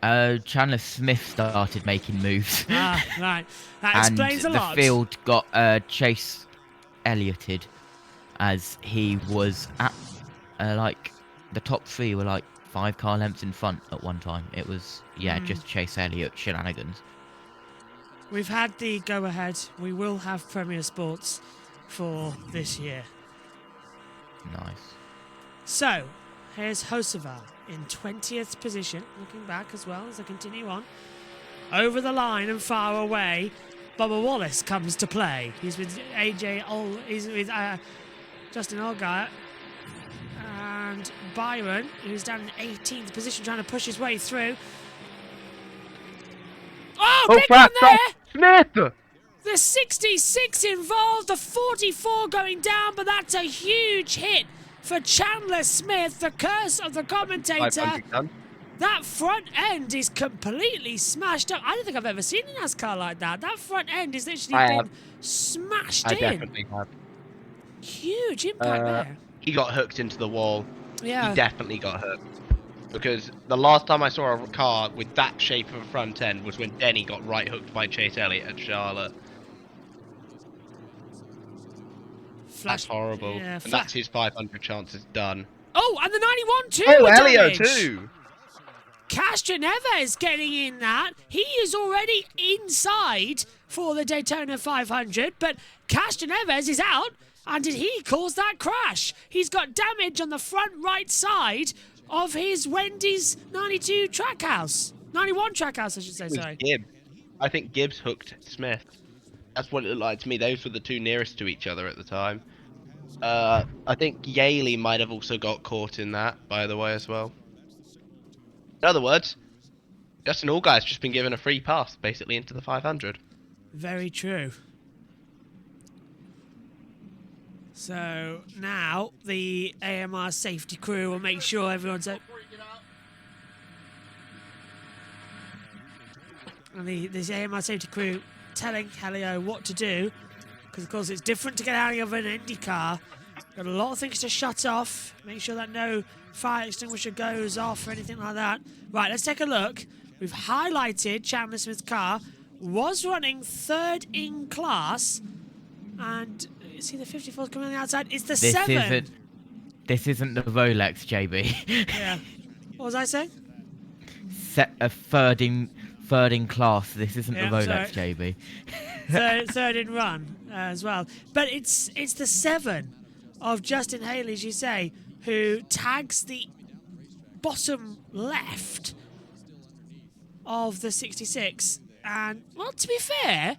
Chandler Smith started making moves. Right. That explains a lot. And the field got Chase Ellioted as he was at, like, the top 3 were like 5 car lengths in front at one time. It was, just Chase Elliott shenanigans. We've had the go-ahead. We will have Premier Sports for this year. Nice. So, here's Hocevar in 20th position, looking back as well as I continue on. Over the line and far away, Bubba Wallace comes to play. He's with he's with Justin Allgaier and Byron, who's down in 18th position, trying to push his way through. Oh, big one there! Smith! The 66 involved, the 44 going down, but that's a huge hit for Chandler Smith, the curse of the commentator. That front end is completely smashed up. I don't think I've ever seen a NASCAR like that. That front end is literally been smashed in. I definitely have. Huge impact there. He got hooked into the wall. Yeah. He definitely got hooked. Because the last time I saw a car with that shape of a front end was when Denny got right hooked by Chase Elliott at Charlotte. That's horrible. Yeah, and that's his 500 chances done. Oh, and the 91 too! Oh, Elio too! Castro Neves getting in that. He is already inside for the Daytona 500, but Castro Neves is out. And did he cause that crash? He's got damage on the front right side of his Wendy's 92 Trackhouse. 91 Trackhouse, I should say, sorry. Gibbs. I think Gibbs hooked Smith. That's what it looked like to me. Those were the 2 nearest to each other at the time. I think Yaley might have also got caught in that, by the way, as well. In other words, Justin Allgaier's just been given a free pass, basically, into the 500. Very true. So So now the AMR safety crew will make sure everyone's out. And the AMI safety crew telling Helio what to do. Because, of course, it's different to get out of an Indy car. Got a lot of things to shut off. Make sure that no fire extinguisher goes off or anything like that. Right, let's take a look. We've highlighted Chandler Smith's car. Was running 3rd in class. And you see the 54's coming on the outside. It's the 7. This isn't the Rolex, JB. Yeah. What was I saying? Set a third in class. This isn't the Rolex, sorry. JB. third in run as well. But it's the 7 of Justin Haley, as you say, who tags the bottom left of the 66. And, well, to be fair,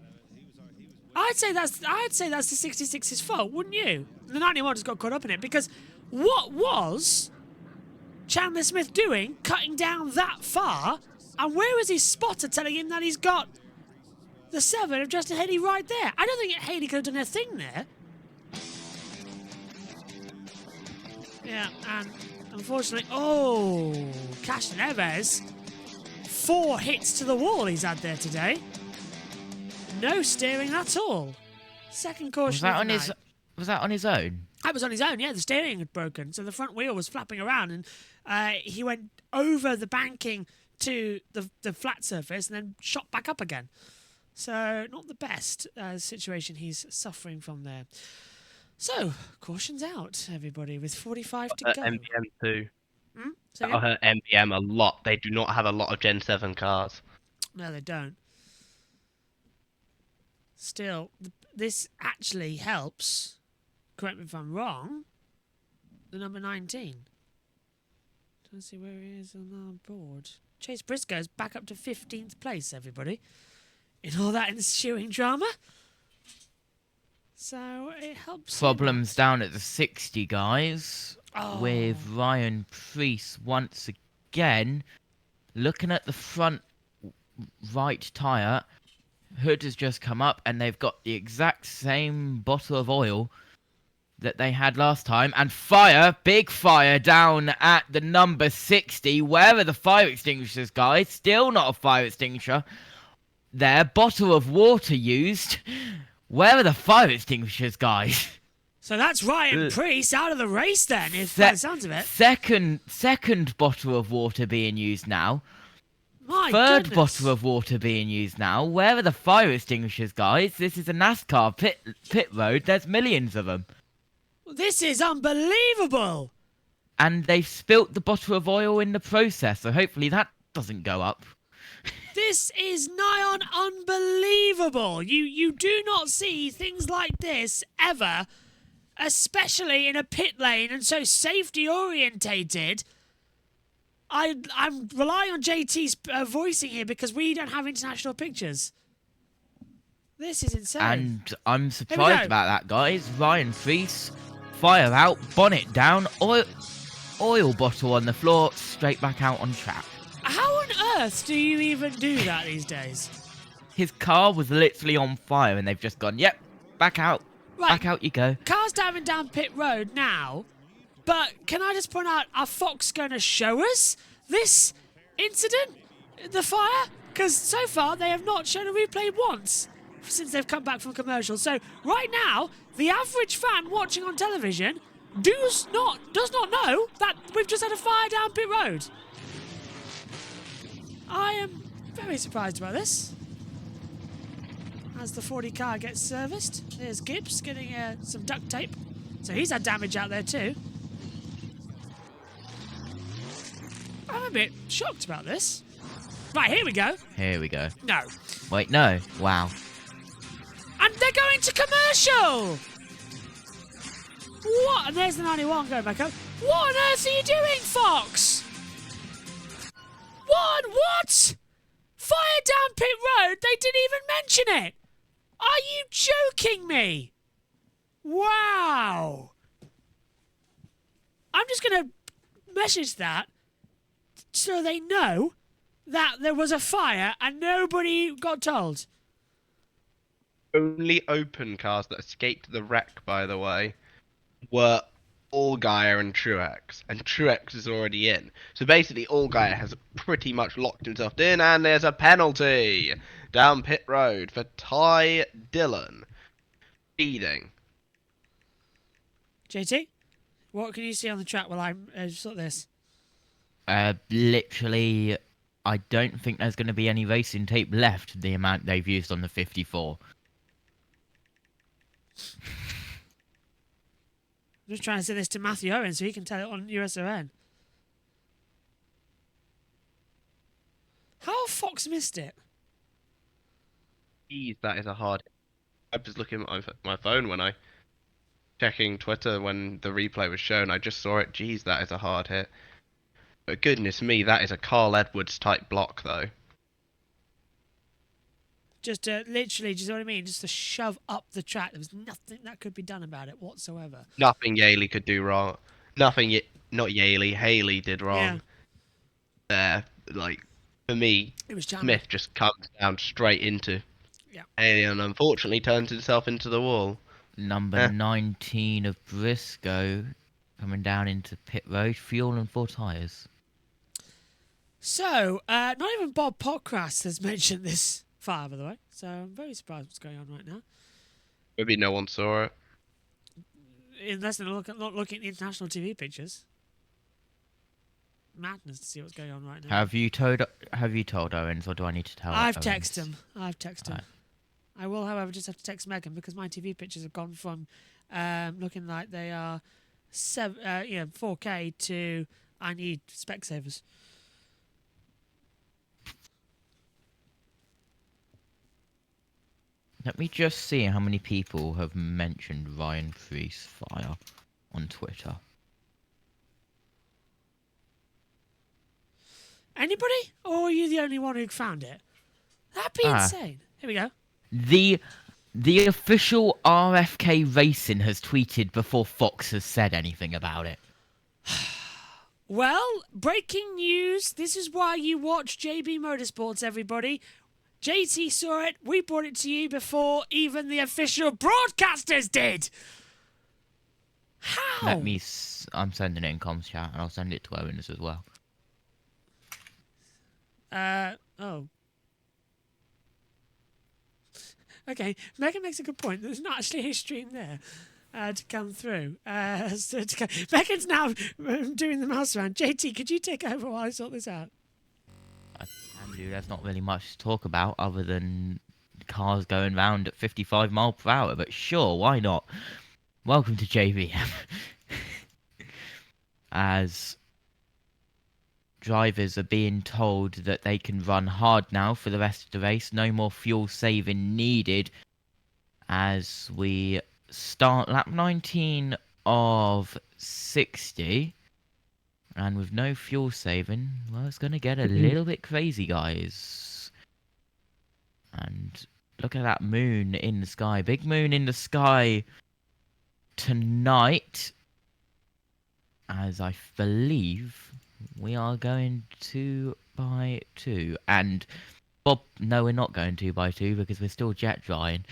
I'd say that's the 66's fault, wouldn't you? The 91 just got caught up in it, because what was Chandler Smith doing cutting down that far? And where was his spotter telling him that he's got the 7 of Justin Haley right there? I don't think Haley could have done a thing there. Yeah, and unfortunately, Cash Neves, 4 hits to the wall he's had there today. No steering at all. Second caution. Was that on his own? That was on his own, yeah. The steering had broken, so the front wheel was flapping around, and he went over the banking to the flat surface and then shot back up again. So, not the best situation he's suffering from there. So, caution's out, everybody, with 45 to go. MBM too. That'll hurt MBM a lot. They do not have a lot of Gen 7 cars. No, they don't. Still, this actually helps, correct me if I'm wrong, the number 19. Trying to see where he is on our board. Chase Briscoe's back up to 15th place, everybody, in all that ensuing drama. So it helps. Problems down at the 60, guys, with Ryan Preece once again. Looking at the front right tyre, hood has just come up and they've got the exact same bottle of oil that they had last time. And fire, big fire down at the number 60. Where are the fire extinguishers, guys? Still not a fire extinguisher. There, bottle of water used. Where are the fire extinguishers, guys? So that's Ryan Preece out of the race then, if by the sounds of it. Second bottle of water being used now. My Third goodness. bottle of water being used now. Where are the fire extinguishers, guys? This is a NASCAR pit road. There's millions of them. This is unbelievable. And they've spilt the bottle of oil in the process, so hopefully that doesn't go up. This is nigh on unbelievable. You do not see things like this ever, especially in a pit lane and so safety orientated. I'm relying on JT's voicing here because we don't have international pictures. This is insane. And I'm surprised about that, guys. Ryan Preece, fire out, bonnet down, oil bottle on the floor, straight back out on track. How on earth do you even do that these days? His car was literally on fire and they've just gone, yep, back out. Right. Back out you go. Car's driving down pit road now, but can I just point out, are Fox going to show us this incident, the fire? Because so far they have not shown a replay once since they've come back from commercial. So right now, the average fan watching on television does not know that we've just had a fire down pit road. I am very surprised about this. As the 40 car gets serviced, there's Gibbs getting some duct tape. So he's had damage out there too. I'm a bit shocked about this. Right, here we go. Here we go. No. Wait, no. Wow. And they're going to commercial! What? And there's the 91 going back up. What on earth are you doing, Fox? What? Fire down pit road? They didn't even mention it. Are you joking me? Wow. I'm just going to message that so they know that there was a fire and nobody got told. Only open cars that escaped the wreck, by the way, were Allgaier and Truex is already in. So basically, Allgaier has pretty much locked himself in, and there's a penalty down pit road for Ty Dillon. Speeding. JT, what can you see on the track while I sort this? Literally, I don't think there's going to be any racing tape left, the amount they've used on the 54. I'm just trying to say this to Matthew Owen so he can tell it on USON. How Fox missed it? Jeez, that is a hard. I was looking at my phone when I checking Twitter when the replay was shown. I just saw it. Jeez, that is a hard hit. But goodness me, that is a Carl Edwards type block though. Just literally, just know what I mean? Just to shove up the track. There was nothing that could be done about it whatsoever. Nothing Yaley could do wrong. Nothing, not Yaley, Haley did wrong. There, like, for me, it was Smith just comes down straight into Yeah. Haley and unfortunately turns himself into the wall. Number 19 of Briscoe coming down into pit road, fuel and 4 tyres. So, not even Bob Pockrass has mentioned this far, by the way. So I'm very surprised what's going on right now. Maybe no one saw it. Unless they're not looking at the international TV pictures. Madness to see what's going on right now. Have you told Owens, or do I need to tell I've Owens? texted him. Right. I will, however, just have to text Megan because my TV pictures have gone from looking like they are 4K to I need Specsavers. Let me just see how many people have mentioned Ryan Priest fire on Twitter. Anybody? Or are you the only one who found it? That'd be insane. Here we go. The official RFK Racing has tweeted before Fox has said anything about it. Well, breaking news. This is why you watch JB Motorsports, everybody. JT saw it. We brought it to you before even the official broadcasters did. How? I'm sending it in comms chat, and I'll send it to Owens as well. Oh. Okay, Megan makes a good point. There's not actually a stream there to come through. Megan's now doing the mouse around. JT, could you take over while I sort this out? There's not really much to talk about other than cars going round at 55 miles per hour, but sure, why not? Welcome to JBM. As drivers are being told that they can run hard now for the rest of the race, no more fuel saving needed, as we start lap 19 of 60. And with no fuel saving, well, it's going to get a little bit crazy, guys. And look at that moon in the sky. Big moon in the sky tonight. As I believe we are going 2x2. And Bob, no, we're not going 2x2 because we're still jet drying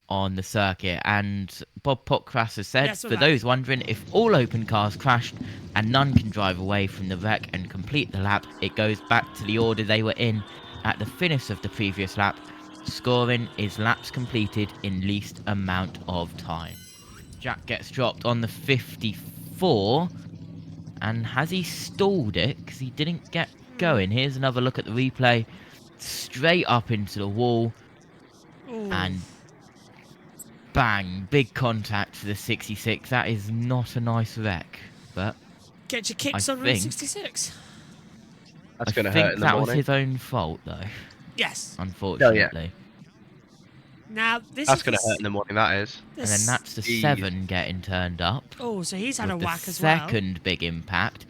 on the circuit. And Bob Pockrass has said, for those wondering, if all open cars crashed and none can drive away from the wreck and complete the lap, it goes back to the order they were in at the finish of the previous lap. Scoring is laps completed in least amount of time. Jack gets dropped on the 54. And has he stalled it? Because he didn't get going. Here's another look at the replay. Straight up into the wall. Ooh. And bang, big contact for the 66. That is not a nice wreck, but get your kicks on Route 66. That's going to hurt in the morning. That was his own fault, though. Yes. Unfortunately. Now that's going to hurt in the morning. That is. And then that's the 7 getting turned up. Oh, so he's had a whack as well. well. Second big impact,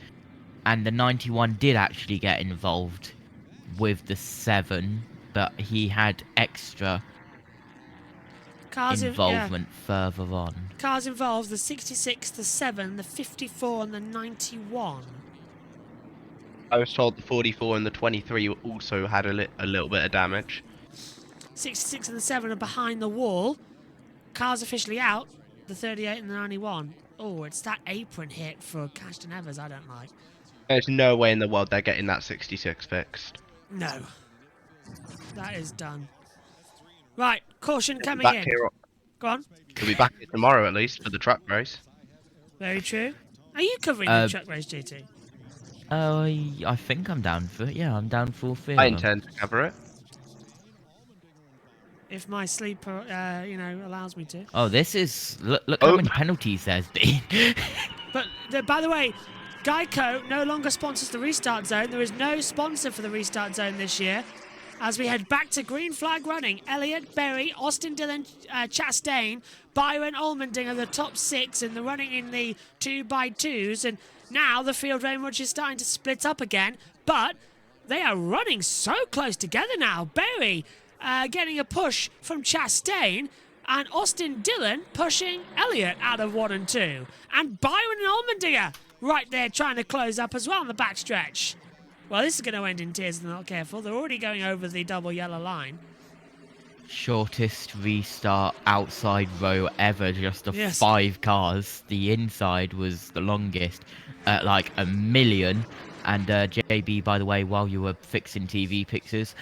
and the 91 did actually get involved with the 7, but he had extra involvement further on. Cars involved: the 66, the 7, the 54, and the 91. I was told the 44 and the 23 also had a little bit of damage. 66 and the 7 are behind the wall. Cars officially out. The 38 and the 91. Oh, it's that apron hit for Cashton Evers I don't like. There's no way in the world they're getting that 66 fixed. No. That is done. Right, caution coming Back in. here, Go on. we'll be back here tomorrow at least for the truck race. Very true. Are you covering the truck race, GT? I think I'm down for it. Yeah, I'm down for all three. I intend to cover it. If my sleep, allows me to. Oh, this is... Look how many penalties there's been. But, by the way, Geico no longer sponsors the restart zone. There is no sponsor for the restart zone this year. As we head back to green flag running, Elliott, Berry, Austin Dillon, Chastain, Byron, Allmending are the top 6 in the running in the 2x2s. And now the field very much is starting to split up again. But they are running so close together now. Berry getting a push from Chastain. And Austin Dillon pushing Elliott out of 1 and 2. And Byron and Allmendinger right there trying to close up as well on the backstretch. Well, this is going to end in tears if they're not careful. They're already going over the double yellow line. Shortest restart outside row ever, just of 5 cars. The inside was the longest, at like 1 million. And JB, by the way, while you were fixing TV pictures,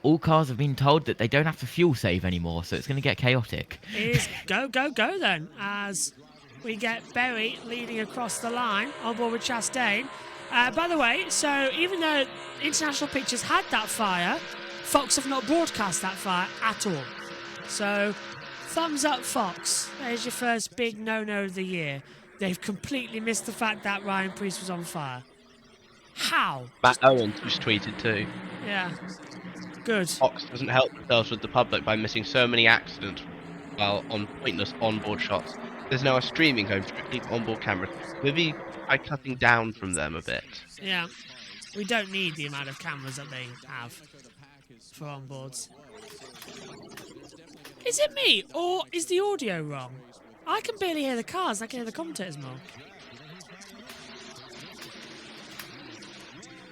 all cars have been told that they don't have to fuel save anymore, so it's going to get chaotic. It is go, go, go then, as we get Berry leading across the line on board with Chastain. By the way, so even though International Pictures had that fire, Fox have not broadcast that fire at all. So, thumbs up Fox. There's your first big no-no of the year. They've completely missed the fact that Ryan Preece was on fire. How? Matt Owens just tweeted too. Yeah. Good. Fox doesn't help themselves with the public by missing so many accidents while on pointless onboard shots. There's now a streaming home strictly for onboard cameras. Maybe by cutting down from them a bit. Yeah. We don't need the amount of cameras that they have for onboards. Is it me, or is the audio wrong? I can barely hear the cars, I can hear the commentators more.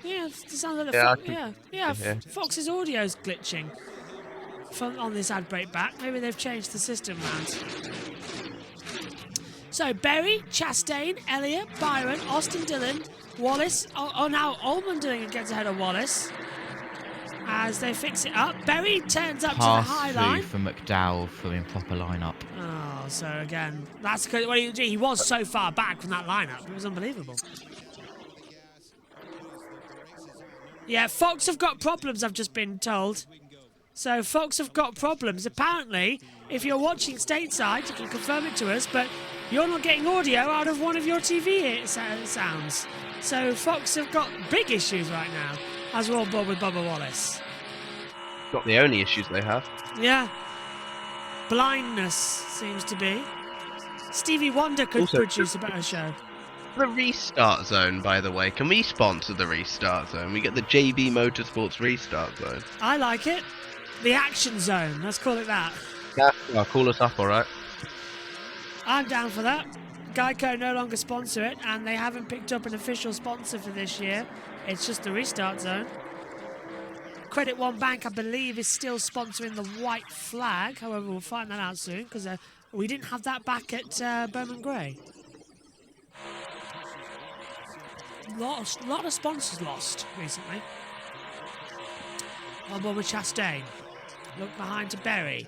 Yeah, it sounds like the Fox's audio's glitching on this ad break back. Maybe they've changed the system round. So Berry, Chastain, Elliott, Byron, Austin Dillon, Wallace. Oh, now Allmendinger gets ahead of Wallace as they fix it up. Berry turns up to the high line. For McDowell for improper lineup. Oh, so again, that's because he was so far back from that lineup. It was unbelievable. Yeah, Fox have got problems, I've just been told. So Fox have got problems. Apparently, if you're watching stateside, you can confirm it to us, but you're not getting audio out of one of your TV sounds. So Fox have got big issues right now, as we're on board with Bubba Wallace. Not the only issues they have. Yeah. Blindness seems to be. Stevie Wonder could Also, produce a better show. The restart zone, by the way, can we sponsor the restart zone? We get the JBMotorsports restart zone. I like it. The action zone, let's call it that. Yeah, call us up, alright? I'm down for that. Geico no longer sponsor it, and they haven't picked up an official sponsor for this year. It's just the restart zone. Credit One Bank, I believe, is still sponsoring the white flag. However, we'll find that out soon, because we didn't have that back at Bowman Gray. Lot of sponsors lost recently. On board with Chastain. Look behind to Berry.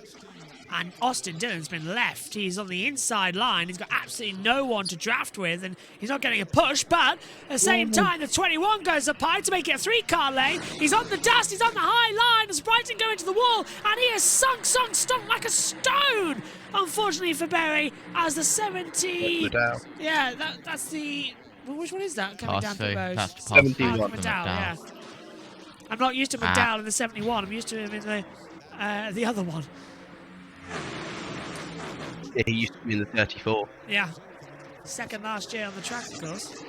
And Austin Dillon's been left. He's on the inside line. He's got absolutely no one to draft with, and he's not getting a push. But at the same time, the 21 goes up high to make it a 3-car lane. He's on the dust. He's on the high line. As Brighton go into the wall, and he is sunk like a stone. Unfortunately for Berry, as the 70. Yeah, that's the. Which one is that coming down the road? 71. McDowell, yeah. I'm not used to McDowell in the 71. I'm used to him in the other one. Yeah, he used to be in the 34. Yeah. Second last year on the track, of course.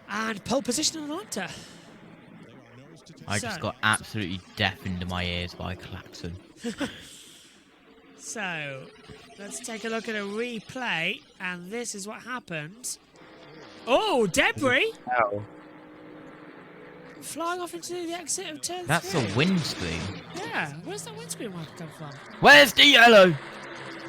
And pole position in Atlanta. I just got absolutely deafened in my ears by klaxon. So, let's take a look at a replay, and this is what happened. Oh, debris! Ow. Flying off into the exit of turn 3. That's a windscreen. Yeah, where's that windscreen wiper come from? Where's the yellow?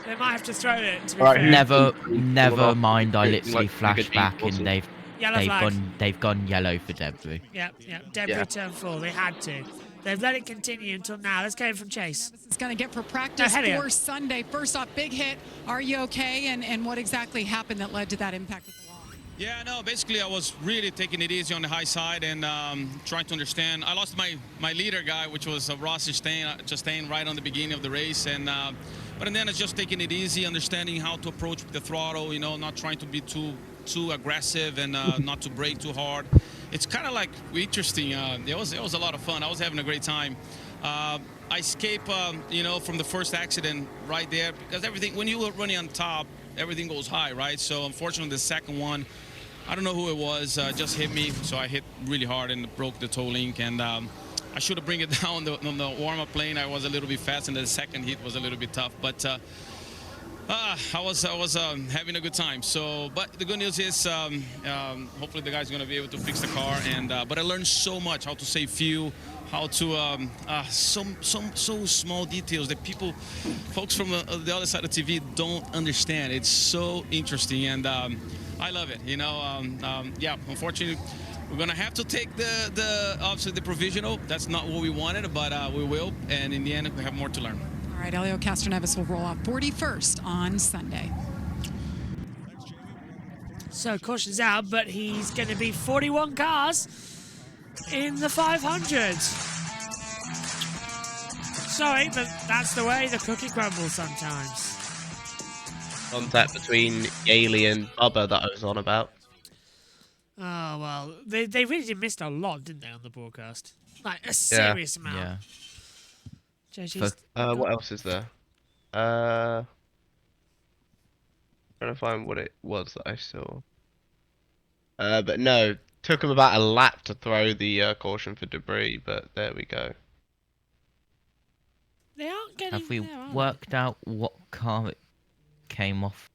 They might have to throw it. To be Right, fair. Never mind. I literally like, flashed back and Yellow flag. they've gone yellow for debris. Yep. Debris turn 4. They had to. They've let it continue until now. Let's go from Chase. It's going to get for practice for Sunday. First off, big hit. Are you okay? And what exactly happened that led to that impact with the wall? Yeah, no, basically I was really taking it easy on the high side and trying to understand. I lost my leader guy, which was Ross Chastain right on the beginning of the race. And but then it's just taking it easy, understanding how to approach the throttle, not trying to be too aggressive and not to brake too hard. It's kind of like interesting. It was a lot of fun. I was having a great time. I escaped, from the first accident right there because everything, when you were running on top, everything goes high, right? So unfortunately, the second one, I don't know who it was, just hit me. So I hit really hard and broke the toe link. And I should have bring it down on the warm-up lane. I was a little bit fast, and the second hit was a little bit tough. But I was having a good time. So, but the good news is, hopefully the guy's gonna be able to fix the car. And but I learned so much, how to save fuel, how to so small details that folks from the other side of TV don't understand. It's so interesting, and I love it. Yeah. Unfortunately, we're gonna have to take obviously the provisional. That's not what we wanted, but we will. And in the end, we have more to learn. All right, Elio Castroneves will roll off 41st on Sunday. So caution's out, but he's going to be 41 cars in the 500. Sorry, but that's the way the cookie crumbles sometimes. Contact between Yaley and Bubba that I was on about. Oh, well, they really missed a lot, didn't they, on the broadcast? Like, a serious amount. Yeah. What else is there? Trying to find what it was that I saw. But no, took him about a lap to throw the caution for debris, but there we go. They aren't getting Have we there, are worked out what car it came off?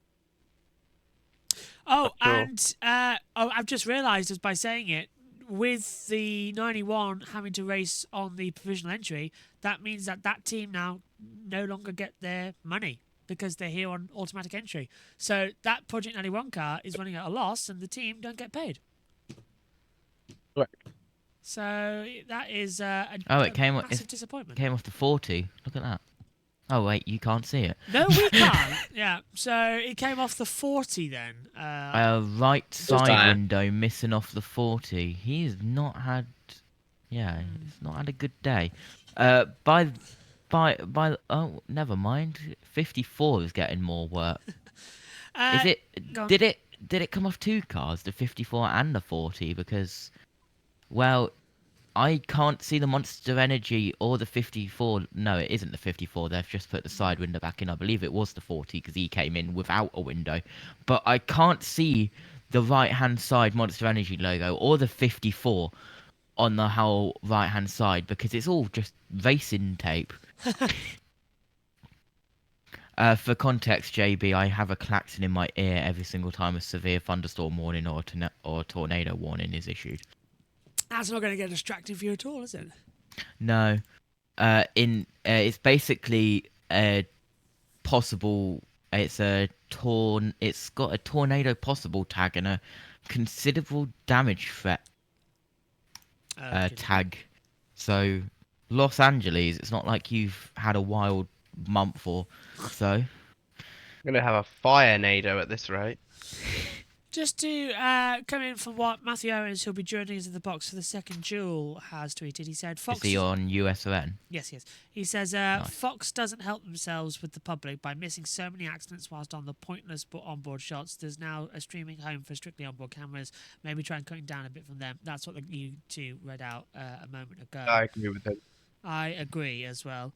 Oh, and I've just realised as by saying it, with the 91 having to race on the provisional entry, that means that team now no longer get their money because they're here on automatic entry. So that Project 91 car is running at a loss and the team don't get paid. Right. So that is a massive disappointment. It came off the 40. Look at that. Oh, wait, you can't see it. No, we can't. Yeah, so it came off the 40 then. Right side window missing off the 40. He's not had... Yeah, he's not had a good day. Oh, never mind. 54 is getting more work. Did it come off 2 cars, the 54 and the 40? Because, well, I can't see the Monster Energy or the 54. No, it isn't the 54. They've just put the side window back in. I believe it was the 40 because he came in without a window. But I can't see the right-hand side Monster Energy logo or the 54 on the whole right-hand side because it's all just racing tape. For context, JB, I have a klaxon in my ear every single time a severe thunderstorm warning or tornado warning is issued. That's not going to get distracting for you at all, is it? No. It's basically a possible... It's got a tornado possible tag and a considerable damage threat tag. So, Los Angeles, it's not like you've had a wild month or so. I'm going to have a fire-nado at this rate. Just to come in from what Matthew Owens, who'll be joining us in the box for the second duel, has tweeted. He said, Fox... Is he on USON? Yes. He says, Nice. Fox doesn't help themselves with the public by missing so many accidents whilst on the pointless but onboard shots. There's now a streaming home for strictly onboard cameras. Maybe try and cutting down a bit from them. That's what you two read out a moment ago. I agree with him. I agree as well.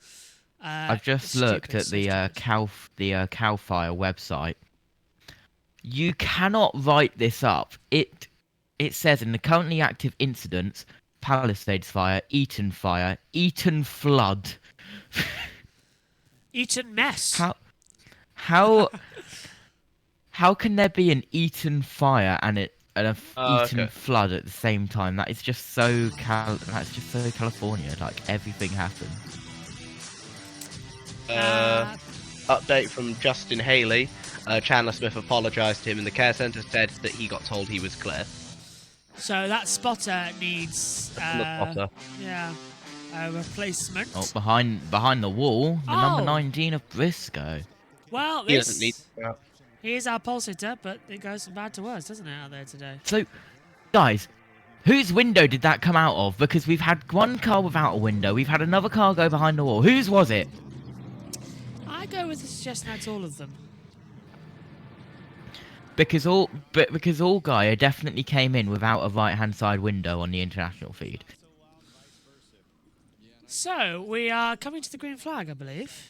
I've just looked at the Cal Fire website. You cannot write this up. It says in the currently active incidents, Palisades Fire, Eaton Flood. Eaton Mess. How can there be an Eaton Fire and a Eaton Flood at the same time? That is just so California. Like everything happens. update from Justin Haley. Chandler Smith apologised to him, and the care centre said that he got told he was clear. So that spotter needs spotter. Yeah, a replacement. Oh, behind the wall, the number 19 of Briscoe. Well, he doesn't need to. He is our pulse hitter, but it goes from bad to worse, doesn't it, out there today? So, guys, whose window did that come out of? Because we've had one car without a window, we've had another car go behind the wall. Whose was it? I go with the suggestion that's all of them. Because all Gaia definitely came in without a right-hand side window on the international feed. So, we are coming to the green flag, I believe.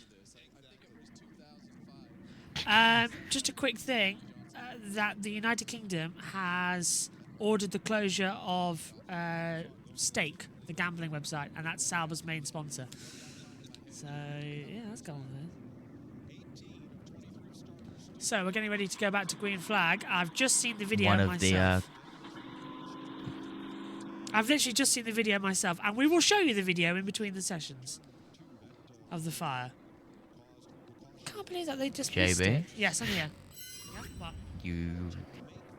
Just a quick thing, that the United Kingdom has ordered the closure of Stake, the gambling website, and that's Sauber's main sponsor. So, yeah, that's going on there. So, we're getting ready to go back to green flag. I've just seen the video myself. I've literally just seen the video myself, and we will show you the video in between the sessions of the fire. Can't believe that they just missed it. Yes, I'm here. Yeah, what?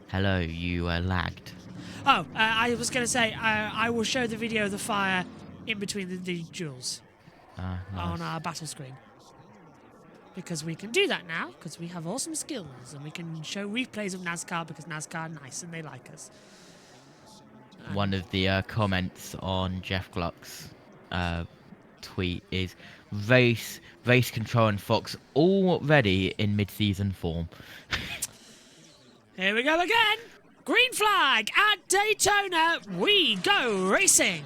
Hello, you lagged. Oh, I was going to say, I will show the video of the fire in between the duels Nice. on our battle screen. Because we can do that now, because we have awesome skills, and we can show replays of NASCAR because NASCAR are nice and they like us. One of the comments on Jeff Gluck's tweet is, race control and Fox already in mid-season form. Here we go again. Green flag at Daytona. We go racing.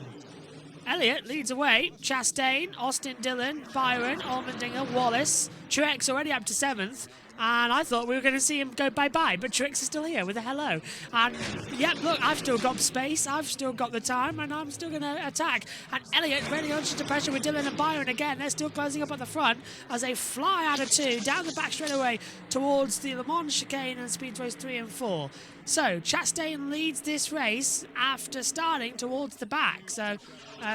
Elliott leads away. Chastain, Austin Dillon, Byron, Allmendinger, Wallace. Truex already up to 7th. And I thought we were going to see him go bye-bye, but Truex is still here with a hello. And, yep, look, I've still got space, I've still got the time, and I'm still going to attack. And Elliott really under pressure with Dillon and Byron again. They're still closing up at the front as they fly out of 2, down the back straightaway towards the Le Mans chicane and speedways 3 and 4. So, Chastain leads this race after starting towards the back. So,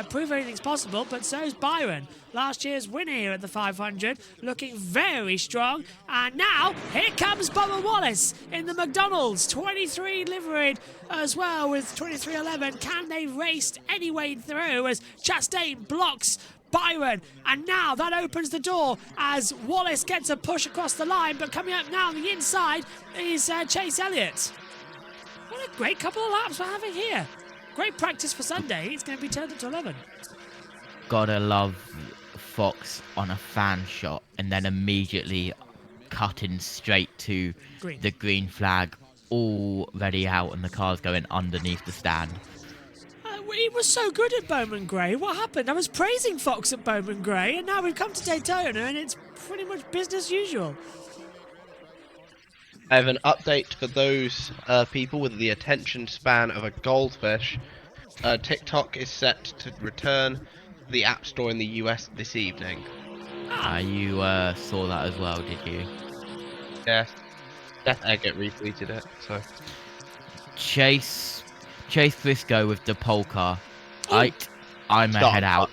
prove anything's possible, but so's Byron. Last year's winner here at the 500, looking very strong. And now, here comes Bubba Wallace in the McDonald's. 23 liveried as well with 2311. Can they race any way through as Chastain blocks Byron? And now that opens the door as Wallace gets a push across the line. But coming up now on the inside is Chase Elliott. What a great couple of laps we're having here. Great practice for Sunday. It's going to be turned up to 11. Gotta love Fox on a fan shot and then immediately cutting straight to the green flag, already out, and the car's going underneath the stand. He was so good at Bowman Gray. What happened? I was praising Fox at Bowman Gray, and now we've come to Daytona, and it's pretty much business usual. I have an update for those people with the attention span of a goldfish. TikTok is set to return the App Store in the US this evening. You saw that as well, did you? Yes. Death Eggert retweeted it, so. Chase Briscoe with the pole car. I'm ahead out.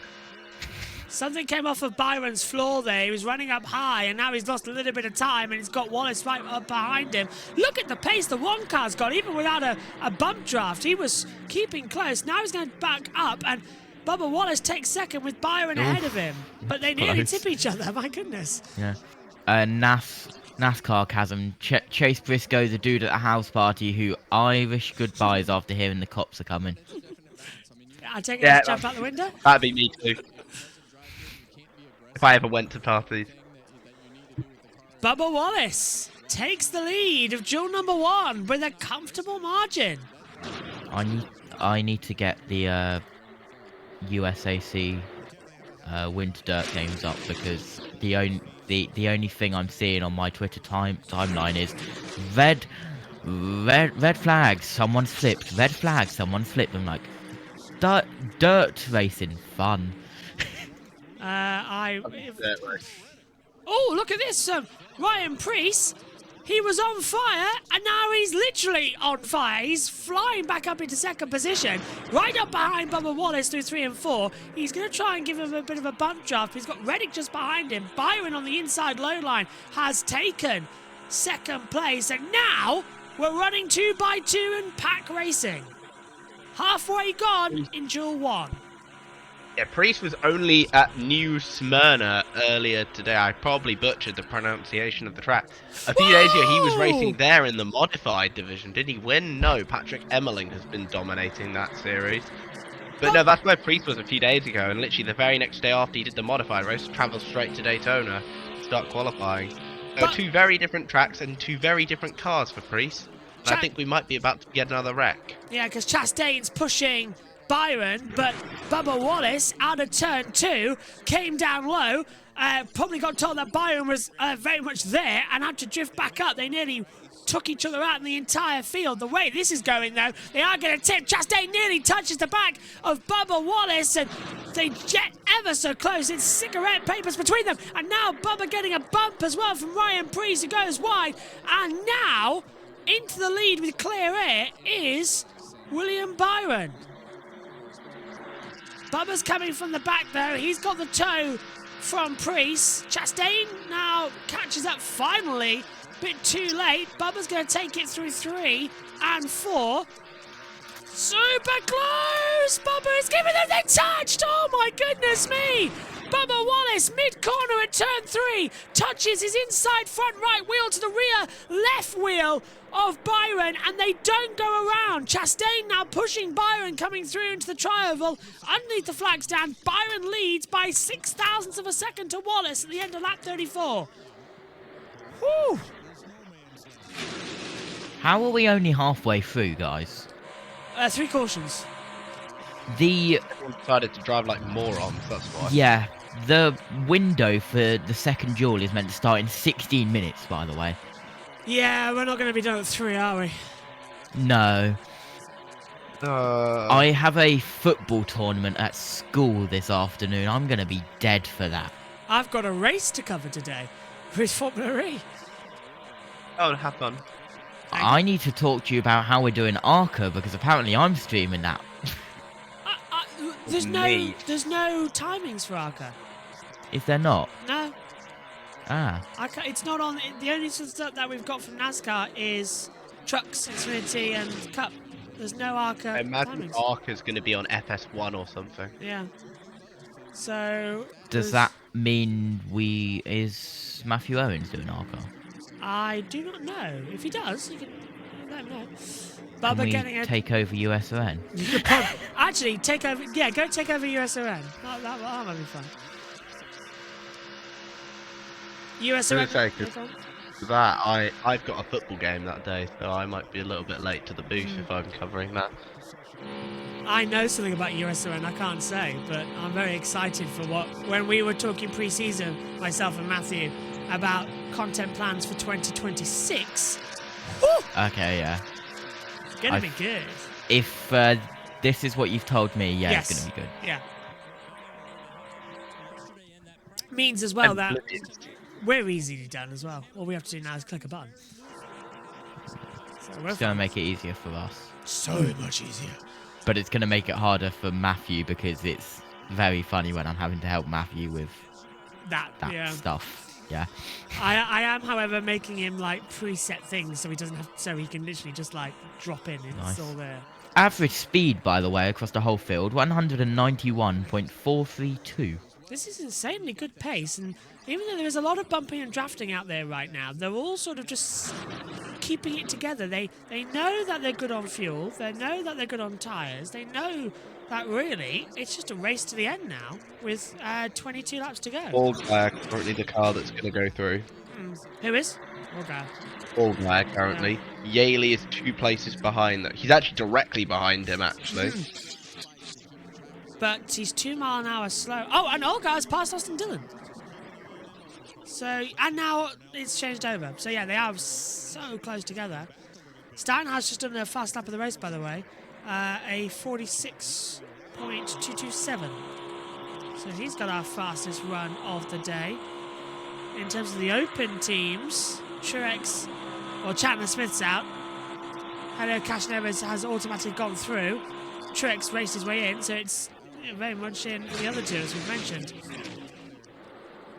Something came off of Byron's floor there. He was running up high, and now he's lost a little bit of time, and he's got Wallace right up behind him. Look at the pace the one car's got, even without a bump draft. He was keeping close. Now he's going to back up, and Bubba Wallace takes second with Byron ahead of him. But they nearly tip each other, my goodness. Yeah. NASCAR chasm. Chase Briscoe, the dude at the house party who Irish goodbyes after hearing the cops are coming. I take it to jump out the window? That'd be me too. If I ever went to parties. Bubba Wallace takes the lead of duel number 1 with a comfortable margin. I need to get the USAC Winter Dirt games up because the only thing I'm seeing on my Twitter timeline is red flags, someone flipped. Red flags, someone flipped. I'm like, dirt racing fun. Oh, look at this! Ryan Preece, He was on fire, and now he's literally on fire. He's flying back up into second position, right up behind Bubba Wallace through 3 and 4. He's going to try and give him a bit of a bump draft. He's got Reddick just behind him. Byron on the inside low line has taken second place, and now we're running 2x2 and pack racing. Halfway gone in Duel 1. Yeah, Priest was only at New Smyrna earlier today. I probably butchered the pronunciation of the track. A few days ago, he was racing there in the modified division. Did he win? No, Patrick Emmerling has been dominating that series. But no, that's where Priest was a few days ago, and literally the very next day after he did the modified race, travelled straight to Daytona to start qualifying. So 2 very different tracks and 2 very different cars for Priest. And I think we might be about to get another wreck. Yeah, because Chastain's pushing Byron, but Bubba Wallace out of turn 2 came down low, probably got told that Byron was very much there and had to drift back up. They nearly took each other out in the entire field. The way this is going, though, they are going to tip. Chastain nearly touches the back of Bubba Wallace, and they jet ever so close. It's cigarette papers between them, and now Bubba getting a bump as well from Ryan Priest, who goes wide, and now into the lead with clear air is William Byron. Bubba's coming from the back, though. He's got the toe from Priest. Chastain now catches up finally. Bit too late. Bubba's going to take it through 3 and 4. Super close! Bubba is giving them the touched! Oh my goodness me! Bubba Wallace, mid-corner at turn 3, touches his inside front right wheel to the rear left wheel of Byron, and they don't go around. Chastain now pushing Byron, coming through into the tri-oval. Underneath the flag stand, Byron leads by 0.06 of a second to Wallace at the end of lap 34. Whew! How are we only halfway through, guys? 3 cautions. Everyone decided to drive like morons, that's why. Yeah, the window for the second duel is meant to start in 16 minutes, by the way. Yeah, we're not going to be done at 3, are we? No. I have a football tournament at school this afternoon. I'm going to be dead for that. I've got a race to cover today with Formula E. Oh, have fun. I need to talk to you about how we're doing ARCA, because apparently I'm streaming that. There's no timings for ARCA. Is there not? No. Ah. It's not on. The only stuff that we've got from NASCAR is Trucks, Xfinity, and Cup. There's no ARCA. I imagine timings. ARCA's going to be on FS1 or something. Yeah. So. Does that mean is Matthew Owens doing ARCA? I do not know. If he does, you can let him know. Can Bubba we getting take over USON? You could actually take over. Yeah, go take over USON. That might be fun. USON. I've got a football game that day, so I might be a little bit late to the booth if I'm covering that. I know something about USON, I can't say, but I'm very excited for when we were talking pre-season, myself and Matthew, about content plans for 2026. Woo! Okay, yeah. It's gonna be good. If this is what you've told me, yeah, yes. It's gonna be good. Yeah. Means as well that we're easily done as well. All we have to do now is click a button. So it's going to make it easier for us. So much easier. But it's going to make it harder for Matthew, because it's very funny when I'm having to help Matthew with that stuff. Yeah. I am, however, making him like preset things so he doesn't have, so he can literally just like drop in and it's all there. Average speed, by the way, across the whole field, 191.432. This is insanely good pace, and even though there's a lot of bumping and drafting out there right now, they're all sort of just keeping it together. They know that they're good on fuel, they know that they're good on tyres, they know that really it's just a race to the end now with 22 laps to go. Allgaier currently the car that's going to go through. Who is? Allgaier currently. Yaley is 2 places behind that. He's actually directly behind him, actually. But he's 2 mile an hour slow. Oh, and Allgaier's passed Austin Dillon. So, and now it's changed over. So yeah, they are so close together. Stanhouse just done a fast lap of the race, by the way. A 46.227. So he's got our fastest run of the day. In terms of the open teams, Truex Well, Chandler Smith's out. Hello, Cashnevers has automatically gone through. Trix raced his way in, so it's very much in the other two, as we've mentioned.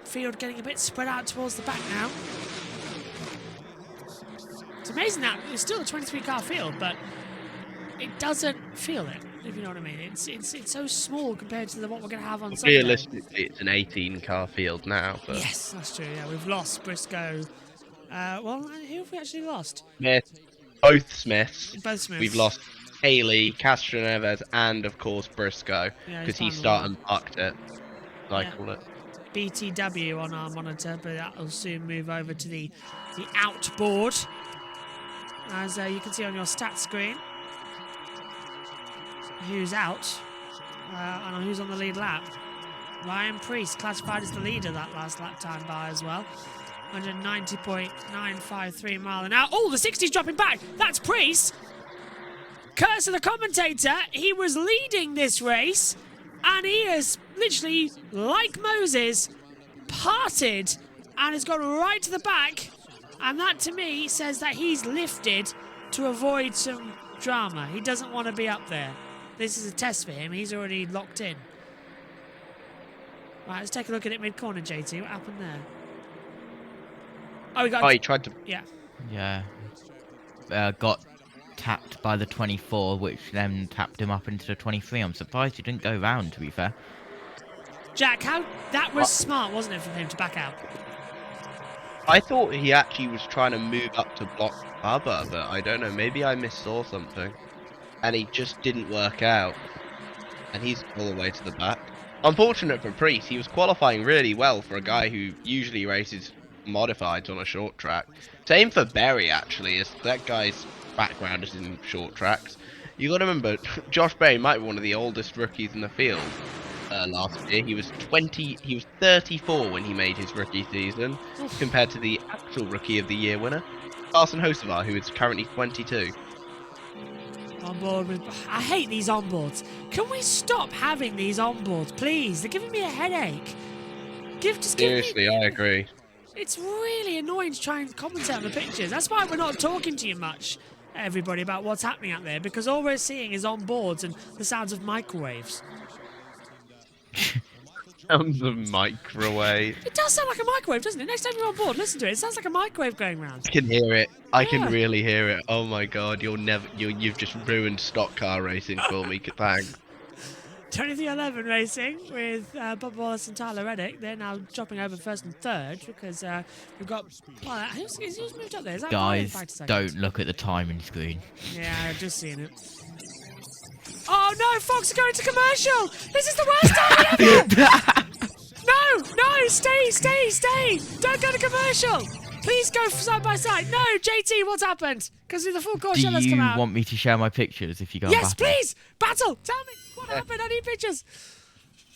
Field getting a bit spread out towards the back now. It's amazing that it's still a 23-car field, but it doesn't feel it, if you know what I mean. It's so small compared to what we're going to have on Sunday. Realistically, it's an 18-car field now. But Yes, that's true. Yeah, we've lost Briscoe. Well, who have we actually lost? Both Smiths. Both Smiths. We've lost Haley, Castroneves, and of course Briscoe, Yeah, because he he's started and parked it. As I Yeah. call it. BTW on our monitor, but that will soon move over to the outboard. As you can see on your stats screen, who's out and who's on the lead lap. Ryan Priest classified as the leader that last lap time by as well. 190.953 mile an hour. Oh, the 60's dropping back. That's Priest. Curse of the commentator, he was leading this race, and he has literally, like Moses, parted and has gone right to the back. And that, to me, says that he's lifted to avoid some drama. He doesn't want to be up there. This is a test for him. He's already locked in. Right, let's take a look at it mid-corner, JT. What happened there? Oh, he tried to... Yeah. Yeah. Got tapped by the 24, which then tapped him up into the 23. I'm surprised he didn't go round, to be fair. Jack, that was smart, wasn't it, for him to back out? I thought he actually was trying to move up to block Bubba, but I don't know, maybe I missaw something. And he just didn't work out. And he's all the way to the back. Unfortunate for Priest, he was qualifying really well for a guy who usually races modifieds on a short track. Same for Berry, actually, as that guy's background is in short tracks. You gotta remember, Josh Berry might be one of the oldest rookies in the field. Last year, he was 34 when he made his rookie season, compared to the actual Rookie of the Year winner, Carson Hocevar, who is currently 22. Onboard with... I hate these onboards. Can we stop having these onboards, please? They're giving me a headache. Seriously, I agree. It's really annoying to try and commentate on the pictures. That's why we're not talking to you much, everybody, about what's happening out there, because all we're seeing is onboards and the sounds of microwaves. Sounds of microwave. It does sound like a microwave, doesn't it? Next time you're on board, listen to it. It sounds like a microwave going round. I can hear it. I Yeah. can really hear it. Oh my god, you've just ruined stock car racing for me. Thanks. 2311 Racing with Bob Wallace and Tyler Reddick. They're now dropping over first and third because we've got... Well, who's moved up there? Is that Guys, Brian? 5 seconds? don't look at the timing screen. Yeah, I've just seen it. Oh no, Fox are going to commercial! This is the worst time ever! No, stay! Don't go to commercial! Please go side by side. No, JT, what's happened? Because the full course Do has come out. you want me to share my pictures if you go Yes, battle? please! Battle! Tell me what happened. I need pictures.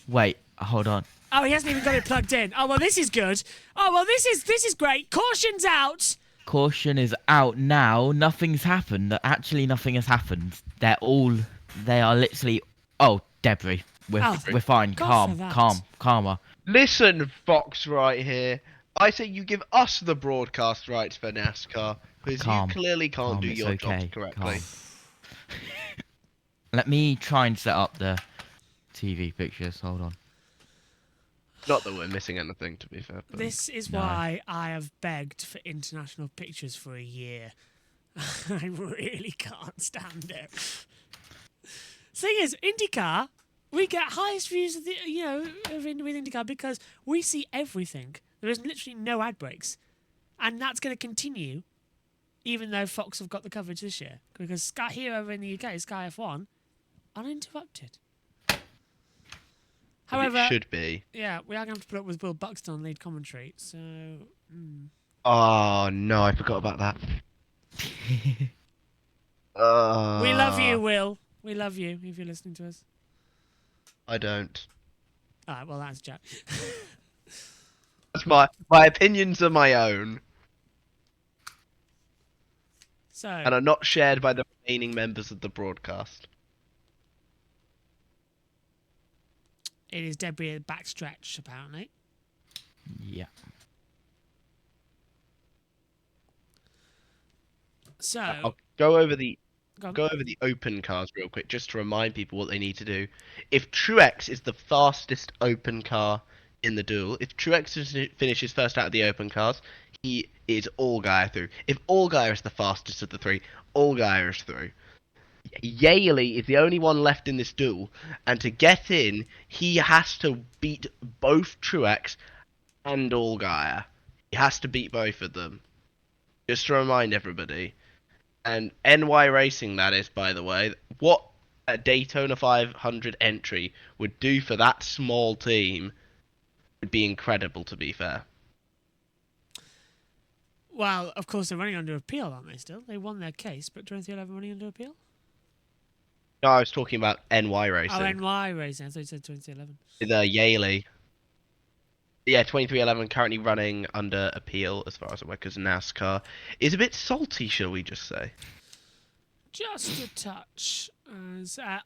Wait, hold on. Oh, he hasn't even got it plugged in. Oh, well, this is good. Oh, well, this is great. Caution's out. Caution is out now. Nothing's happened. Actually, nothing has happened. They are literally... Oh, debris. We're fine. God for that. Calmer. Listen, Fox, right here. I say you give us the broadcast rights for NASCAR because Calm. you clearly can't Calm, do it's your okay. jobs correctly. Let me try and set up the TV pictures. Hold on. Not that we're missing anything, to be fair. But... This is why I have begged for international pictures for a year. I really can't stand it. Thing is, IndyCar, we get highest views of the with IndyCar because we see everything. There is literally no ad breaks, and that's going to continue, even though Fox have got the coverage this year. Because Sky here over in the UK, Sky F1, uninterrupted. However, it should be. Yeah, we are going to have to put up with Will Buxton on lead commentary. So. Oh no, I forgot about that. We love you, Will. We love you if you're listening to us. I don't. Alright, well that's Jack. That's my opinions are my own. So. And are not shared by the remaining members of the broadcast. It is debris at backstretch, apparently. Yeah. So I'll go over the Go on. go over the open cars real quick, just to remind people what they need to do. If Truex is the fastest open car in the duel, if Truex finishes first out of the open cars, he is Allgaier through. If Allgaier is the fastest of the three, Allgaier is through. Yaley is the only one left in this duel, and to get in, he has to beat both Truex and Allgaier. He has to beat both of them. Just to remind everybody. And NY Racing, that is, by the way, what a Daytona 500 entry would do for that small team would be incredible, to be fair. Well, of course, they're running under appeal, aren't they still? They won their case, but 2311 running under appeal? No, I was talking about NY Racing. Oh, NY Racing. I thought you said 2311. The Yaley. Yeah, 2311 currently running under appeal, as far as I'm aware, because NASCAR is a bit salty, shall we just say? Just a touch.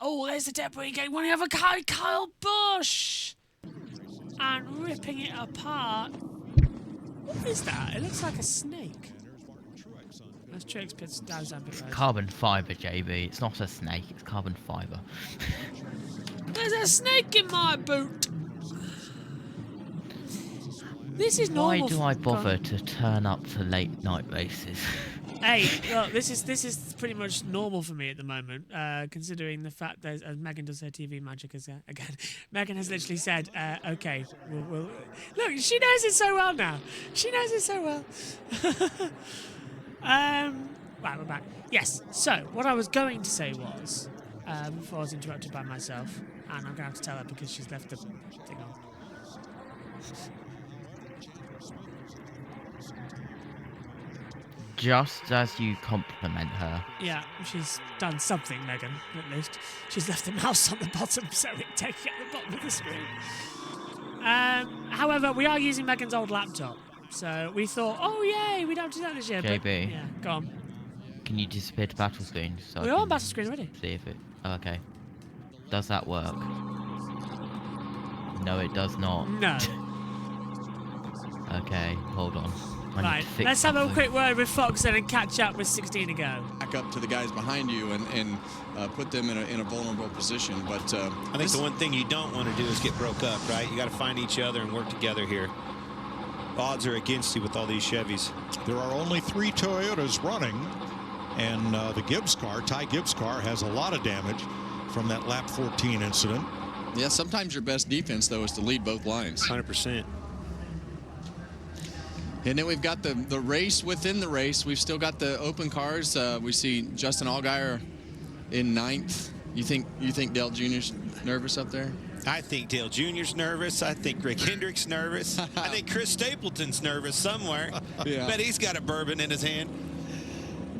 Oh, there's the debris getting one over Kyle Busch! And ripping it apart. What is that? It looks like a snake. That's Truex pits down pit road. Carbon fibre, JB. It's not a snake, it's carbon fibre. There's a snake in my boot! This is normal. Why do I bother to turn up to late night races? Hey, look, this is pretty much normal for me at the moment, considering the fact that, as Megan does her TV magic again, Megan has literally said, okay, we'll... Look, she knows it so well now. She knows it so well. Right, we're back. Yes, so, what I was going to say was, before I was interrupted by myself, and I'm going to have to tell her because she's left the thing on. Just as you compliment her. Yeah, she's done something, Megan, at least. She's left the mouse on the bottom, so it takes it at the bottom of the screen. However, we are using Megan's old laptop, so we thought, oh yay, we don't have to do that this year. JB. But, yeah, go on. Can you disappear to battle screen? So We're on battle screen already. See if it... Oh, okay. Does that work? No, it does not. No. Okay, hold on. Right, let's have a quick word with Fox and catch up with 16 to go. Back up to the guys behind you and put them in a vulnerable position. But I think the one thing you don't want to do is get broke up, right? You got to find each other and work together here. Odds are against you with all these Chevys. There are only 3 Toyotas running, and the Gibbs car, Ty Gibbs car, has a lot of damage from that lap 14 incident. Yeah, sometimes your best defense, though, is to lead both lines. 100%. And then we've got the race within the race. We've still got the open cars. We see Justin Allgaier in 9th. You think Dale Jr.'s nervous up there? I think Dale Jr.'s nervous. I think Rick Hendrick's nervous. I think Chris Stapleton's nervous somewhere. Yeah. Bet he's got a bourbon in his hand.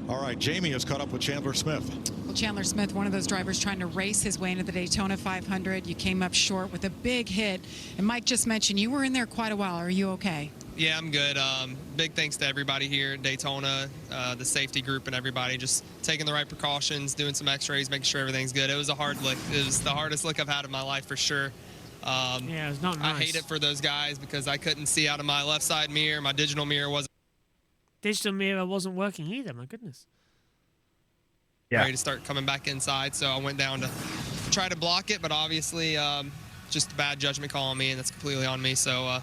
All right, Jamie has caught up with Chandler Smith. Well, Chandler Smith, one of those drivers trying to race his way into the Daytona 500. You came up short with a big hit. And Mike just mentioned you were in there quite a while. Are you okay? Yeah, I'm good. Big thanks to everybody here at Daytona, the safety group and everybody, just taking the right precautions, doing some x-rays, making sure everything's good. It was a hard lick. It was the hardest lick I've had in my life for sure. Yeah, it was not nice. I hate it for those guys because I couldn't see out of my left side mirror. My digital mirror wasn't. Digital mirror wasn't working either, my goodness. Yeah. Ready to start coming back inside, so I went down to try to block it, but obviously just a bad judgment call on me, and that's completely on me. So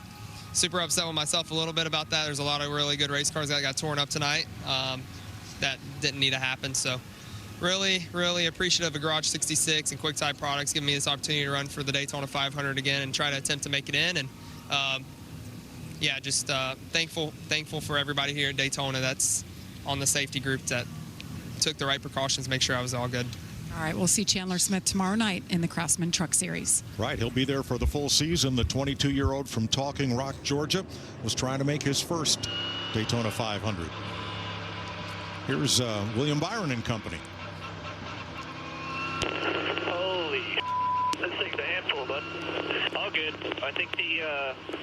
super upset with myself a little bit about that. There's a lot of really good race cars that got torn up tonight that didn't need to happen. So really, really appreciative of Garage 66 and QuickType Products giving me this opportunity to run for the Daytona 500 again and try to attempt to make it in. And yeah, just thankful for everybody here at Daytona that's on the safety group that took the right precautions to make sure I was all good. All right, we'll see Chandler Smith tomorrow night in the Craftsman Truck Series. Right, he'll be there for the full season. The 22-year-old from Talking Rock, Georgia, was trying to make his first Daytona 500. Here's William Byron and company. Holy this thing's a handful, bud. All good. I think the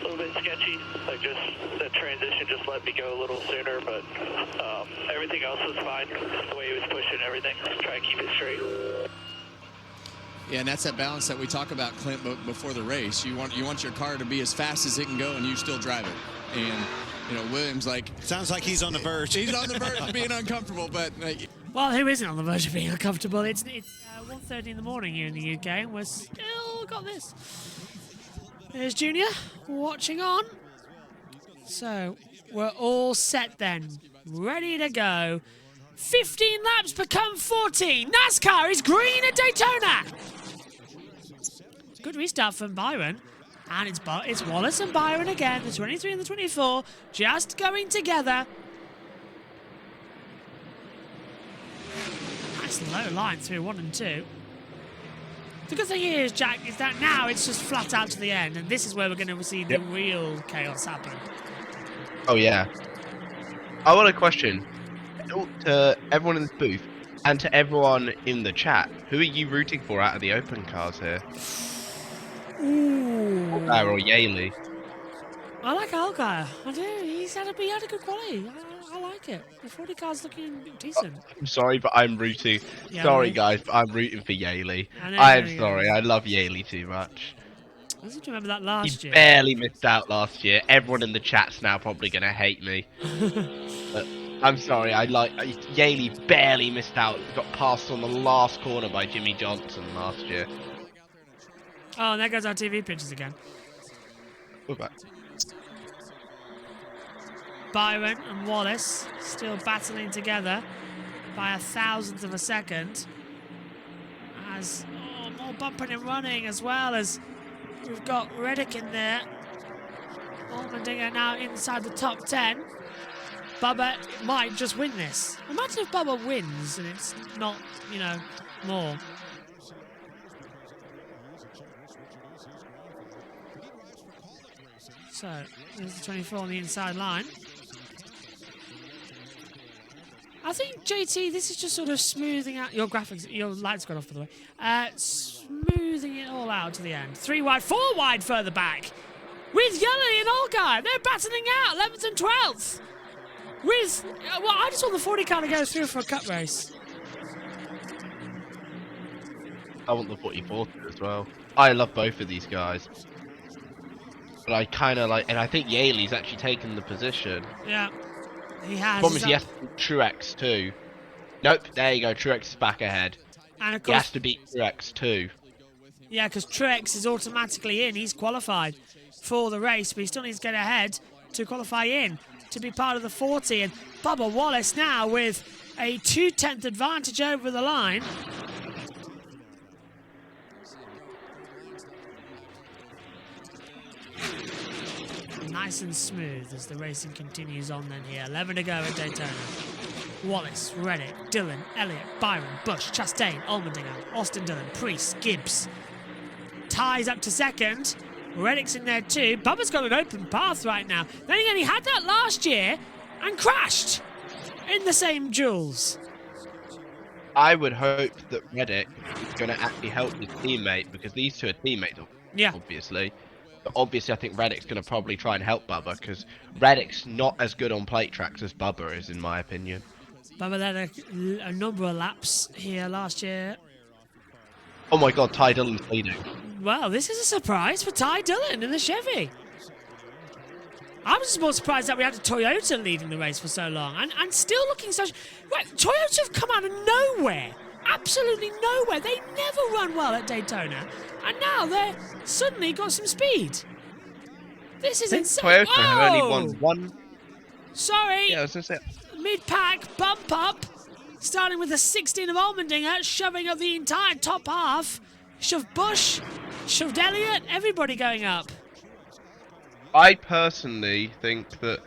little bit sketchy, like just the transition just let me go a little sooner, but everything else was fine. The way he was pushing everything, try to keep it straight. Yeah, and that's that balance that we talk about, Clint, before the race. You want your car to be as fast as it can go, and you still drive it. And Williams, sounds like he's on the verge. He's on the verge of being uncomfortable, but well, who isn't on the verge of being uncomfortable? It's 1:30 in the morning here in the UK, and we're still got this. There's Junior watching on. So we're all set then, ready to go. 15 laps become 14. NASCAR is green at Daytona. Good restart from Byron. And it's Wallace and Byron again, the 23 and the 24, just going together. Nice low line through 1 and 2. The good thing here is, Jack, is that now it's just flat out to the end, and this is where we're going to see the real chaos happen. Oh, yeah. I want a question to everyone in this booth and to everyone in the chat. Who are you rooting for out of the open cars here? Ooh. Allgaier or Yaley? I like Allgaier. I do. He had a good quality. I like it. The 40 car's looking decent. I'm sorry, but I'm rooting. Yeah, sorry, right. guys, but I'm rooting for Yaley. I am sorry. I love Yaley too much. I seem to remember that last year. He barely missed out last year. Everyone in the chat's now probably going to hate me. But I'm sorry. Yaley barely missed out. Got passed on the last corner by Jimmy Johnson last year. Oh, and there goes our TV pictures again. We're back. Byron and Wallace still battling together by 1,000th of a second. As more bumping and running, as well as we've got Reddick in there. Allmendinger now inside the top 10. Bubba might just win this. Imagine if Bubba wins and it's not, more. So, there's the 24 on the inside line. I think, JT, this is just sort of smoothing out... Your graphics, your lights got off, by the way. Smoothing it all out to the end. 3 wide, 4 wide further back. With Yelly and Allgaier. They're battling out, 11th and 12th. With... well, I just saw the 40 car to go through for a cup race. I want the 44 as well. I love both of these guys. But I kind of like... And I think Yaley's actually taken the position. Yeah. He has. Problem is he has to beat Truex too. Nope, there you go. Truex is back ahead. And of he course, has to beat Truex too. Yeah, because Truex is automatically in. He's qualified for the race, but he still needs to get ahead to qualify in to be part of the 40. And Bubba Wallace now with a 2/10 advantage over the line. Nice and smooth as the racing continues on then here. 11 to go at Daytona. Wallace, Reddick, Dillon, Elliott, Byron, Bush, Chastain, Allmendinger, Austin Dillon, Priest, Gibbs. Ties up to second. Reddick's in there too. Bubba's got an open path right now. Then again, he had that last year and crashed in the same Duels. I would hope that Reddick is going to actually help his teammate because these two are teammates, obviously. But obviously, I think Reddick's going to probably try and help Bubba because Reddick's not as good on plate tracks as Bubba is, in my opinion. Bubba led a number of laps here last year. Oh my God, Ty Dillon's leading. Well, this is a surprise for Ty Dillon in the Chevy. I was more surprised that we had a Toyota leading the race for so long and still looking so... Right, Toyota have come out of nowhere. Absolutely nowhere. They never run well at Daytona. And now they're suddenly got some speed. This is insane. Toyota have only won one. Sorry. Yeah, I was going to say... Mid-pack, bump up. Starting with the 16 of Allmendinger, shoving up the entire top half. Shoved Bush, shoved Elliott, everybody going up. I personally think that,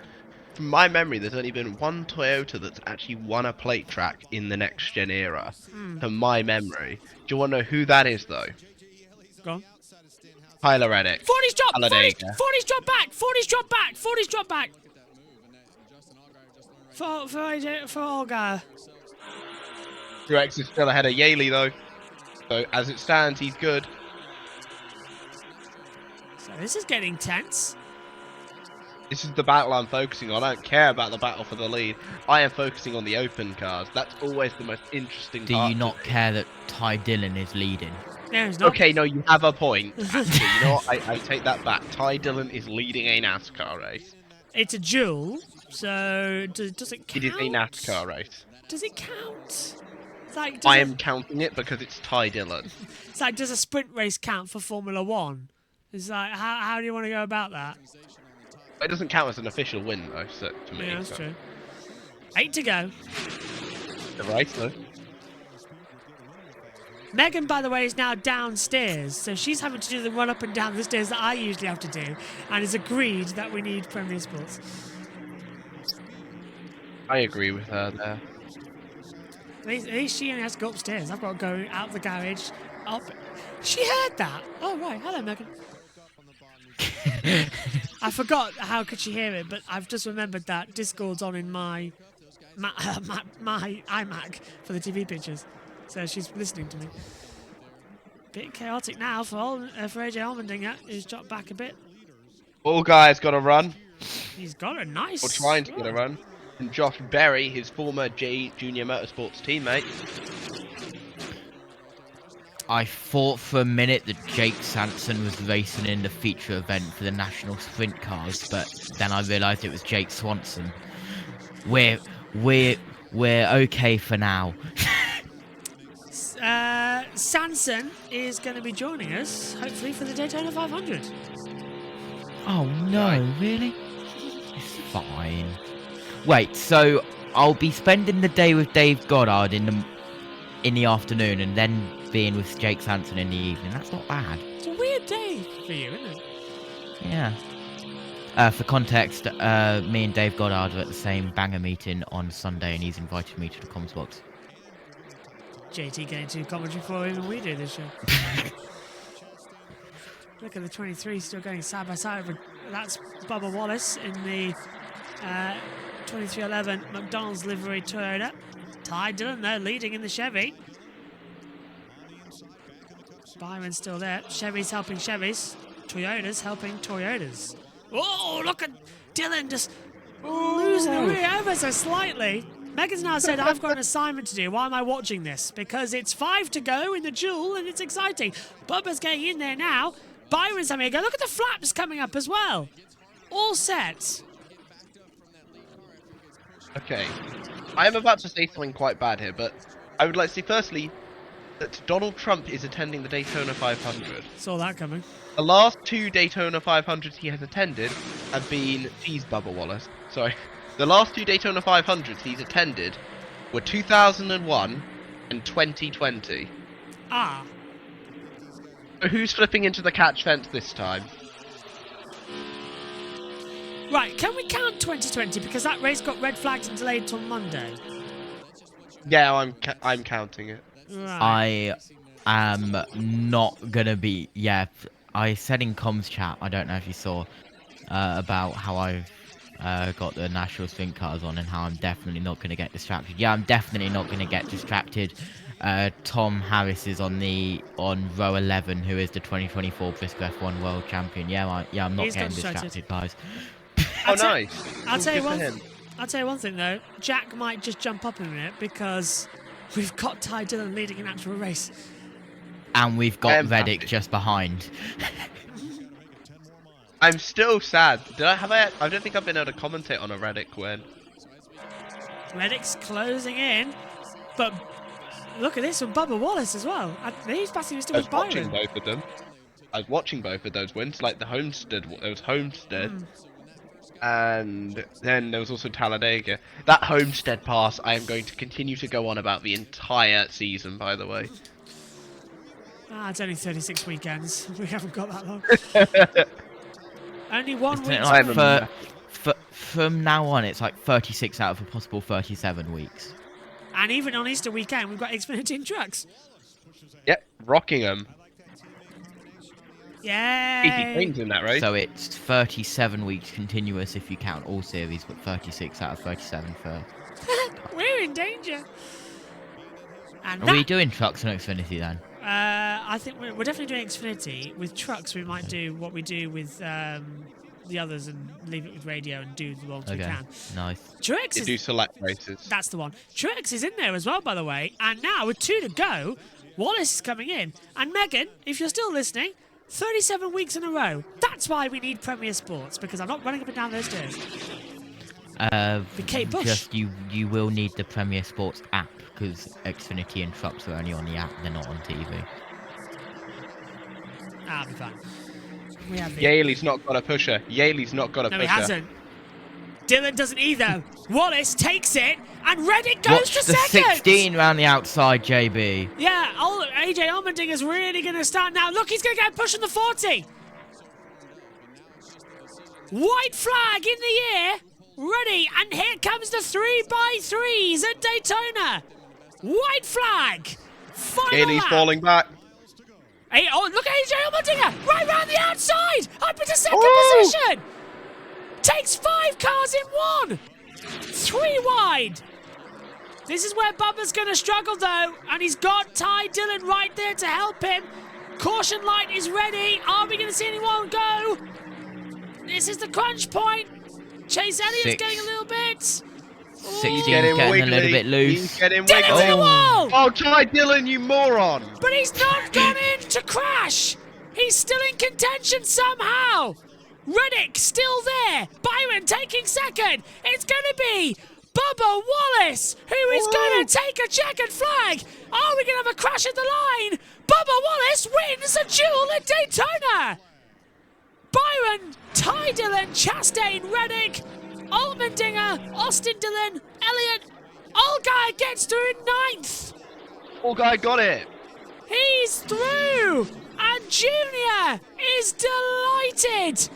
from my memory, there's only been one Toyota that's actually won a plate track in the next-gen era. From my memory. Do you want to know who that is, though? Go on. Tyler Reddick. 40's drop! 40's drop back! 40's drop back! 40's drop back! For Allgaier. Truex is still ahead of Yaley, though. So, as it stands, he's good. So, this is getting tense. This is the battle I'm focusing on. I don't care about the battle for the lead. I am focusing on the open cars. That's always the most interesting part. Do you not care that Ty Dillon is leading? No, he's not. Okay, no, you have a point. Actually, you know what? I take that back. Ty Dillon is leading a NASCAR race. It's a duel, so does it count? It is a NASCAR race. Does it count? It's like, I am counting it because it's Ty Dillon. It's like, does a sprint race count for Formula 1? It's like, how do you want to go about that? It doesn't count as an official win, though, so, to me. Yeah, that's true. 8 to go. The race, though. Megan, by the way, is now downstairs, so she's having to do the run up and down the stairs that I usually have to do, and has agreed that we need Premier Sports. I agree with her there. At least she only has to go upstairs. I've got to go out the garage, up. She heard that. Oh, right. Hello, Megan. I forgot how could she hear it, but I've just remembered that Discord's on in my iMac for the TV pictures. So she's listening to me. Bit chaotic now for AJ Allmendinger, who's dropped back a bit. All guys got a run. He's got a nice... Or trying to get a run. And Josh Berry, his former JBMotorsports teammate. I thought for a minute that Jake Sanson was racing in the feature event for the National Sprint Cars, but then I realised it was Jake Swanson. We're okay for now. Sanson is going to be joining us, hopefully, for the Daytona 500. Oh no, really? It's fine. Wait, so I'll be spending the day with Dave Goddard in the afternoon, and then being with Jake Sanson in the evening. That's not bad. It's a weird day for you, isn't it? Yeah. For context, me and Dave Goddard are at the same banger meeting on Sunday, and he's invited me to the comms box. JT getting to commentary for even we do this show. Look at the 23 still going side by side. That's Bubba Wallace in the 2311 McDonald's livery Toyota. Ty Dillon though leading in the Chevy. Byron's still there. Chevy's helping Chevys. Toyota's helping Toyotas. Oh, look at Dillon just losing the way ever so slightly. Megan's now said, I've got an assignment to do. Why am I watching this? Because it's 5 to go in the duel and it's exciting. Bubba's getting in there now. Byron's having a go. Look at the flaps coming up as well. All set. Okay. I am about to say something quite bad here, but I would like to say firstly that Donald Trump is attending the Daytona 500. Saw that coming. The last 2 Daytona 500s he has attended have been... He's Bubba Wallace. Sorry. The last 2 Daytona 500s he's attended were 2001 and 2020. Ah. So who's flipping into the catch fence this time? Right, can we count 2020 because that race got red flagged and delayed till Monday? Yeah, I'm counting it. Right. I am not gonna be... Yeah, I said in comms chat, I don't know if you saw, about how I've got the National Sprint Cars on and how I'm definitely not going to get distracted. Yeah, I'm definitely not going to get distracted. Tom Harris is on row 11, who is the 2024 Briscoe F1 World Champion. Yeah, I'm not getting distracted, guys. Oh, nice. I'll tell you one thing though. Jack might just jump up in a minute because we've got Ty Dillon leading an actual race. And we've got Reddick just behind. I'm still sad. I don't think I've been able to commentate on a Reddick win. Reddick's closing in, but look at this from Bubba Wallace as well. He's passing still with Byron. I was watching both of them. I was watching both of those wins, like the Homestead. There was Homestead, and then there was also Talladega. That Homestead pass, I am going to continue to go on about the entire season. By the way. It's only 36 weekends. We haven't got that long. Only 1 week. From now on, it's like 36 out of a possible 37 weeks. And even on Easter weekend, we've got Xfinity in trucks. Yep, Rockingham. Yay! Easy Queen's in that race. So it's 37 weeks continuous if you count all series, but 36 out of 37 for... We're in danger. And Are we doing trucks on Xfinity then? I think we're definitely doing Xfinity. With trucks, we might do what we do with the others and leave it with radio and do the ones we can. Nice. Truex do select races. That's the one. Truex is in there as well, by the way. And now with 2 to go, Wallace is coming in. And Megan, if you're still listening, 37 weeks in a row. That's why we need Premier Sports, because I'm not running up and down those stairs. Kate Bush. Just you will need the Premier Sports app, because Xfinity and trucks are only on the app, they're not on TV. I'll be fine. We have Yaley's not got a pusher. Yaley's not got a pusher. No, he hasn't. Dylan doesn't either. Wallace takes it, and Reddick goes Watch for the second. 16 round the outside, JB. Yeah, AJ Allmendinger's really going to start now. Look, he's going to get a push on the 40. White flag in the air. Ready, and here comes the 3x3s at Daytona. White flag. Final Yaley's lap. falling back. Hey, oh, look at AJ Allmendinger. Right round the outside. Up into second position. Takes 5 cars in one. 3 wide. This is where Bubba's going to struggle, though. And he's got Ty Dillon right there to help him. Caution light is ready. Are we going to see anyone go? This is the crunch point. Chase Elliott's getting a little bit. 16's getting a little bit loose. He's getting Dillon's wiggly. in the wall. Oh, Ty Dillon, you moron. But he's not gone in to crash. He's still in contention somehow. Reddick still there. Byron taking second. It's going to be Bubba Wallace, who is going to take a checkered flag. Are we going to have a crash at the line? Bubba Wallace wins a duel at Daytona. Byron, Ty Dillon, Chastain, Reddick, Allmendinger, Austin Dillon, Elliott. Allgaier gets through in 9th. Allgaier got it. He's through. And Junior is delighted.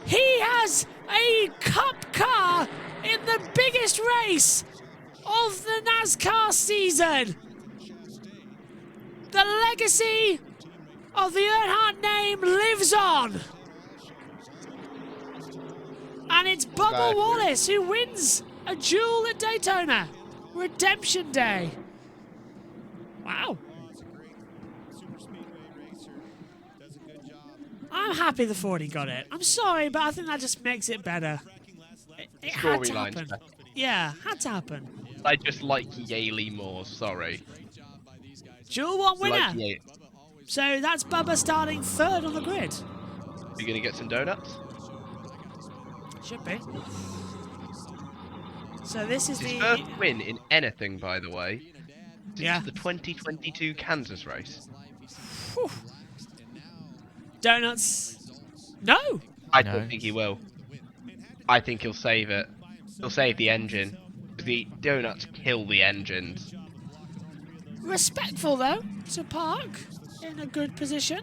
He has a cup car in the biggest race of the NASCAR season. The legacy of the Earnhardt name lives on. And it's Bubba Wallace who wins a duel at Daytona. Redemption Day. Wow. I'm happy the 40 got it. I'm sorry, but I think that just makes it better. It had to happen. Yeah, had to happen. I just like Yaley more, sorry. Duel 1 winner. Like So that's Bubba starting 3rd on the grid. You gonna get some donuts? Should be. So this is His the first win in anything, by the way. Yeah. The 2022 Kansas race. Whew. Donuts. No. I don't think he will. I think he'll save it. He'll save the engine. The donuts kill the engines. Respectful though to park in a good position.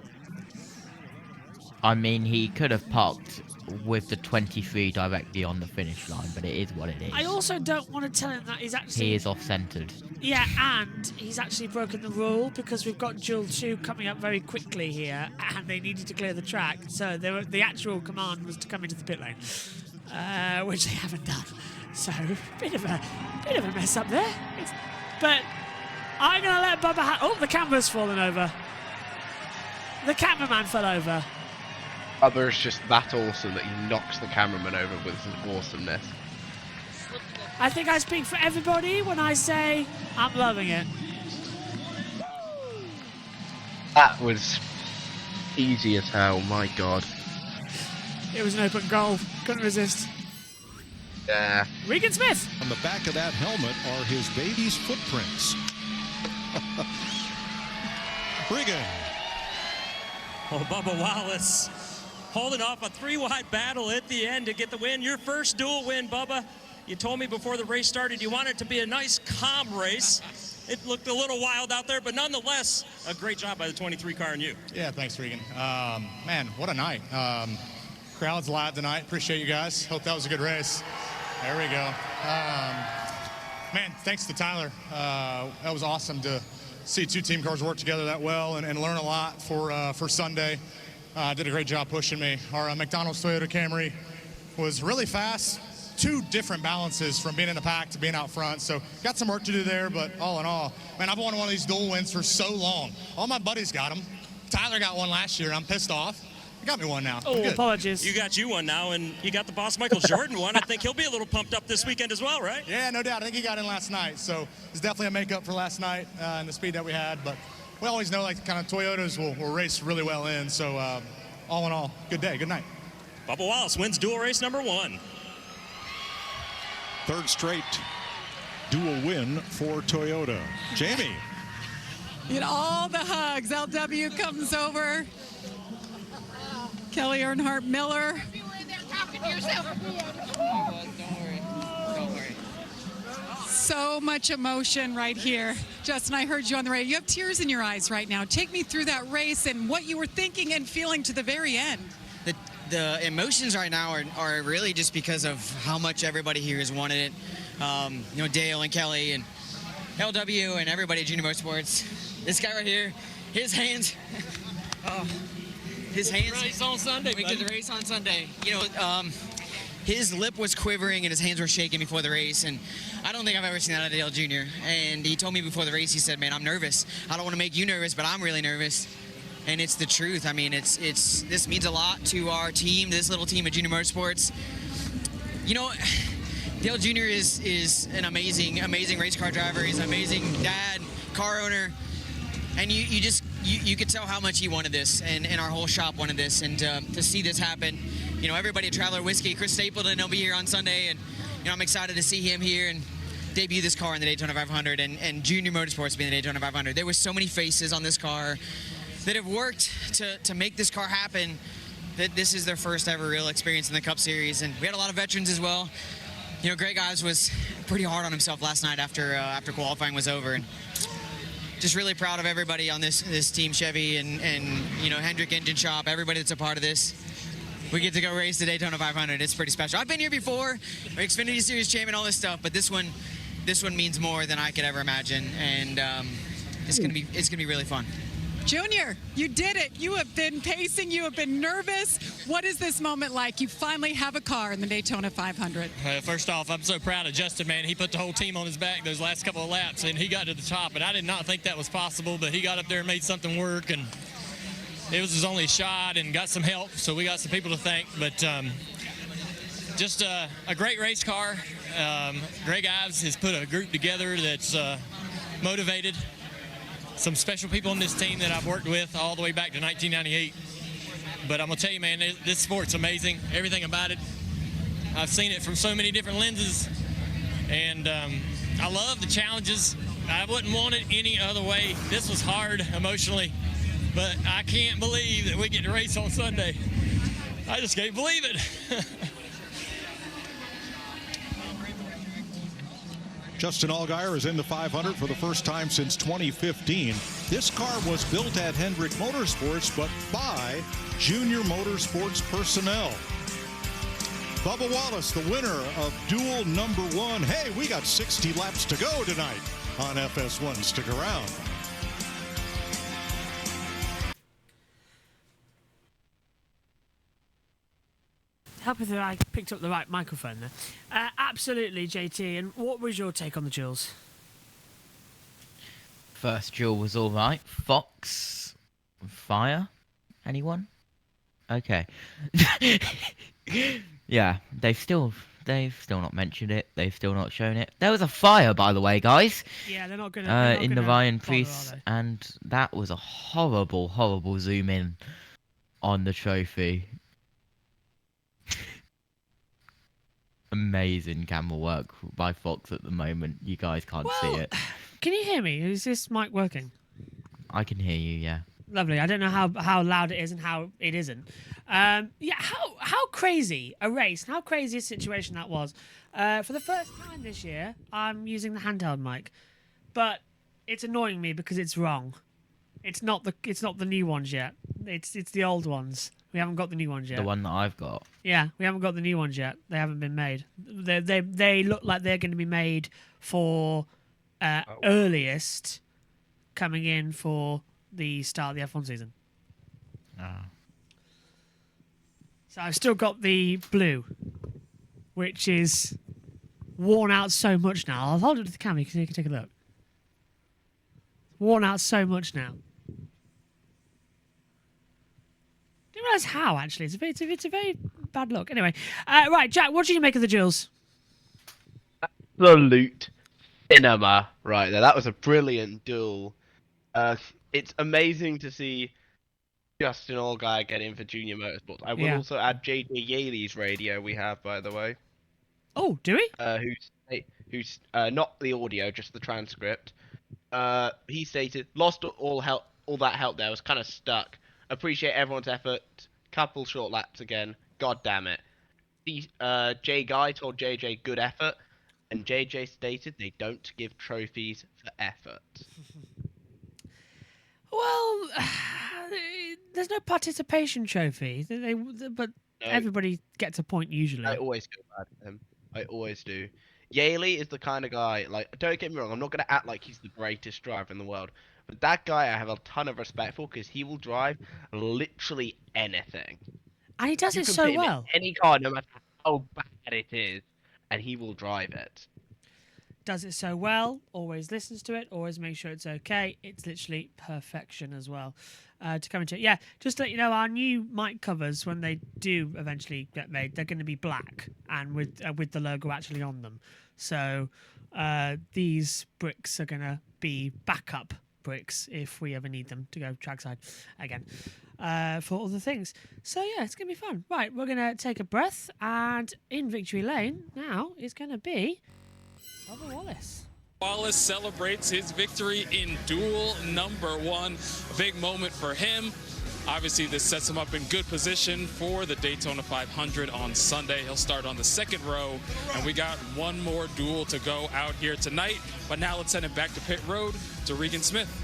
I mean, he could have parked with the 23 directly on the finish line, but it is what it is. I also don't want to tell him that he's actually... He is off-centered. Yeah, and he's actually broken the rule because we've got Duel 2 coming up very quickly here, and they needed to clear the track. So the actual command was to come into the pit lane, which they haven't done. So bit of a mess up there. But I'm gonna let Bubba. Oh, the camera's fallen over. The cameraman fell over. Bubba's just that awesome that he knocks the cameraman over with his awesomeness. I think I speak for everybody when I say I'm loving it. That was easy as hell, my god. It was an open goal. Couldn't resist. Yeah. Regan Smith. On the back of that helmet are his baby's footprints. Regan. Oh, Bubba Wallace holding off a 3-wide battle at the end to get the win. Your first dual win, Bubba. You told me before the race started you wanted it to be a nice, calm race. It looked a little wild out there, but nonetheless, a great job by the 23 car and you. Yeah, thanks, Regan. Man, what a night. Crowd's live tonight. Appreciate you guys. Hope that was a good race. There we go. Man, thanks to Tyler. That was awesome to see 2 team cars work together that well and learn a lot for Sunday. Did a great job pushing me. Our McDonald's Toyota Camry was really fast. 2 different balances from being in the pack to being out front. So got some work to do there, but all in all, man, I've wanted one of these dual wins for so long. All my buddies got them. Tyler got one last year. I'm pissed off. You got me one now. Oh, apologies. You got you one now, and you got the boss Michael Jordan one. I think he'll be a little pumped up this weekend as well, right? Yeah, no doubt. I think he got in last night. So it's definitely a makeup for last night and the speed that we had. But we always know like kind of Toyotas will race really well in. So all in all, good day, good night. Bubba Wallace wins dual race number 1. Third straight dual win for Toyota. Jamie. Get all the hugs. LW comes over. Kelly Earnhardt Miller. So much emotion right here. Justin, I heard you on the radio. You have tears in your eyes right now. Take me through that race and what you were thinking and feeling to the very end. The emotions right now are really just because of how much everybody here has wanted it. You know, Dale and Kelly and LW and everybody at Junior Motorsports. This guy right here, his hands. His hands. Race on Sunday. We did the race on Sunday. You know, his lip was quivering and his hands were shaking before the race, and I don't think I've ever seen that out of Dale Jr. And he told me before the race, he said, "Man, I'm nervous. I don't want to make you nervous, but I'm really nervous." And it's the truth. I mean, this means a lot to our team, this little team at Junior Motorsports. You know, Dale Jr. is an amazing race car driver. He's an amazing dad, car owner, and you could tell how much he wanted this, and our whole shop wanted this. And to see this happen, you know, everybody at Traveler Whiskey, Chris Stapleton, he'll be here on Sunday, and you know, I'm excited to see him here and debut this car in the Daytona 500 and Junior Motorsports being the Daytona 500. There were so many faces on this car that have worked to make this car happen, that this is their first ever real experience in the Cup Series. And we had a lot of veterans as well. You know, Greg Ives was pretty hard on himself last night after qualifying was over. And just really proud of everybody on this team, Chevy and you know, Hendrick Engine Shop, everybody that's a part of this. We get to go race the Daytona 500. It's pretty special. I've been here before, Xfinity Series champion, all this stuff, but this one means more than I could ever imagine, and it's gonna be really fun. Junior, you did it. You have been pacing. You have been nervous. What is this moment like? You finally have a car in the Daytona 500. First off, I'm so proud of Justin, man. He put the whole team on his back those last couple of laps, and he got to the top. And I did not think that was possible, but he got up there and made something work. And it was his only shot and got some help, so we got some people to thank. But just a great race car. Greg Ives has put a group together that's motivated. Some special people on this team that I've worked with all the way back to 1998. But I'm going to tell you, man, this sport's amazing. Everything about it. I've seen it from so many different lenses. And I love the challenges. I wouldn't want it any other way. This was hard emotionally. But I can't believe that we get to race on Sunday. I just can't believe it. Justin Allgaier is in the 500 for the first time since 2015. This car was built at Hendrick Motorsports, but by Junior Motorsports personnel. Bubba Wallace, the winner of duel number 1. Hey, we got 60 laps to go tonight on FS1. Stick around. Help if I picked up the right microphone there. Absolutely, JT. And what was your take on the duels? First duel was all right. Fox, Fire, anyone? Okay. Yeah, they've still not mentioned it. They've still not shown it. There was a fire, by the way, guys. Yeah, they're not gonna. In the Ryan Priest, and that was a horrible zoom in on the trophy. Amazing camera work by Fox at the moment. You guys can't see it. Can you hear me? Is this mic working? I can hear you, yeah. Lovely. I don't know how loud it is and how it isn't. Yeah, how crazy a race and how crazy a situation that was. For the first time this year, I'm using the handheld mic, but it's annoying me because it's wrong. It's not the new ones yet. It's the old ones. We haven't got the new ones yet. The one that I've got. Yeah, we haven't got the new ones yet. They haven't been made. They look like they're going to be made for earliest coming in for the start of the F1 season. So I've still got the blue, which is worn out so much now. I'll hold it to the camera so you can take a look. Worn out so much now. I didn't realise how, actually. It's a very bad look. Anyway, right, Jack, what did you make of the duels? Absolute cinema right there. That was a brilliant duel. it's amazing to see Justin Allgaier get in for Junior Motorsports. I will also add JJ Yaley's radio we have, by the way. Oh, do we? Who's not the audio, just the transcript. He stated, lost all that help there, was kind of stuck. Appreciate everyone's effort. Couple short laps again. God damn it. Jay Guy told JJ good effort, and JJ stated they don't give trophies for effort. Well, there's no participation trophy, but everybody gets a point usually. I always go bad at him. I always do. Yaley is the kind of guy, like, don't get me wrong, I'm not going to act like he's the greatest driver in the world, but that guy I have a ton of respect for because he will drive literally anything. And he does it so well. Any car, no matter how bad it is, and he will drive it. Does it so well, always listens to it, always makes sure it's okay. It's literally perfection as well. To come into it. Yeah, just to let you know, our new mic covers, when they do eventually get made, they're going to be black and with the logo actually on them. So these bricks are going to be backup bricks if we ever need them to go trackside again for other things. So yeah, it's going to be fun. Right, we're going to take a breath, and in victory lane now is going to be Bubba Wallace. Wallace celebrates his victory in duel number 1. A big moment for him. Obviously, this sets him up in good position for the Daytona 500 on Sunday. He'll start on the second row, and we got one more duel to go out here tonight. But now let's send it back to pit road to Regan Smith.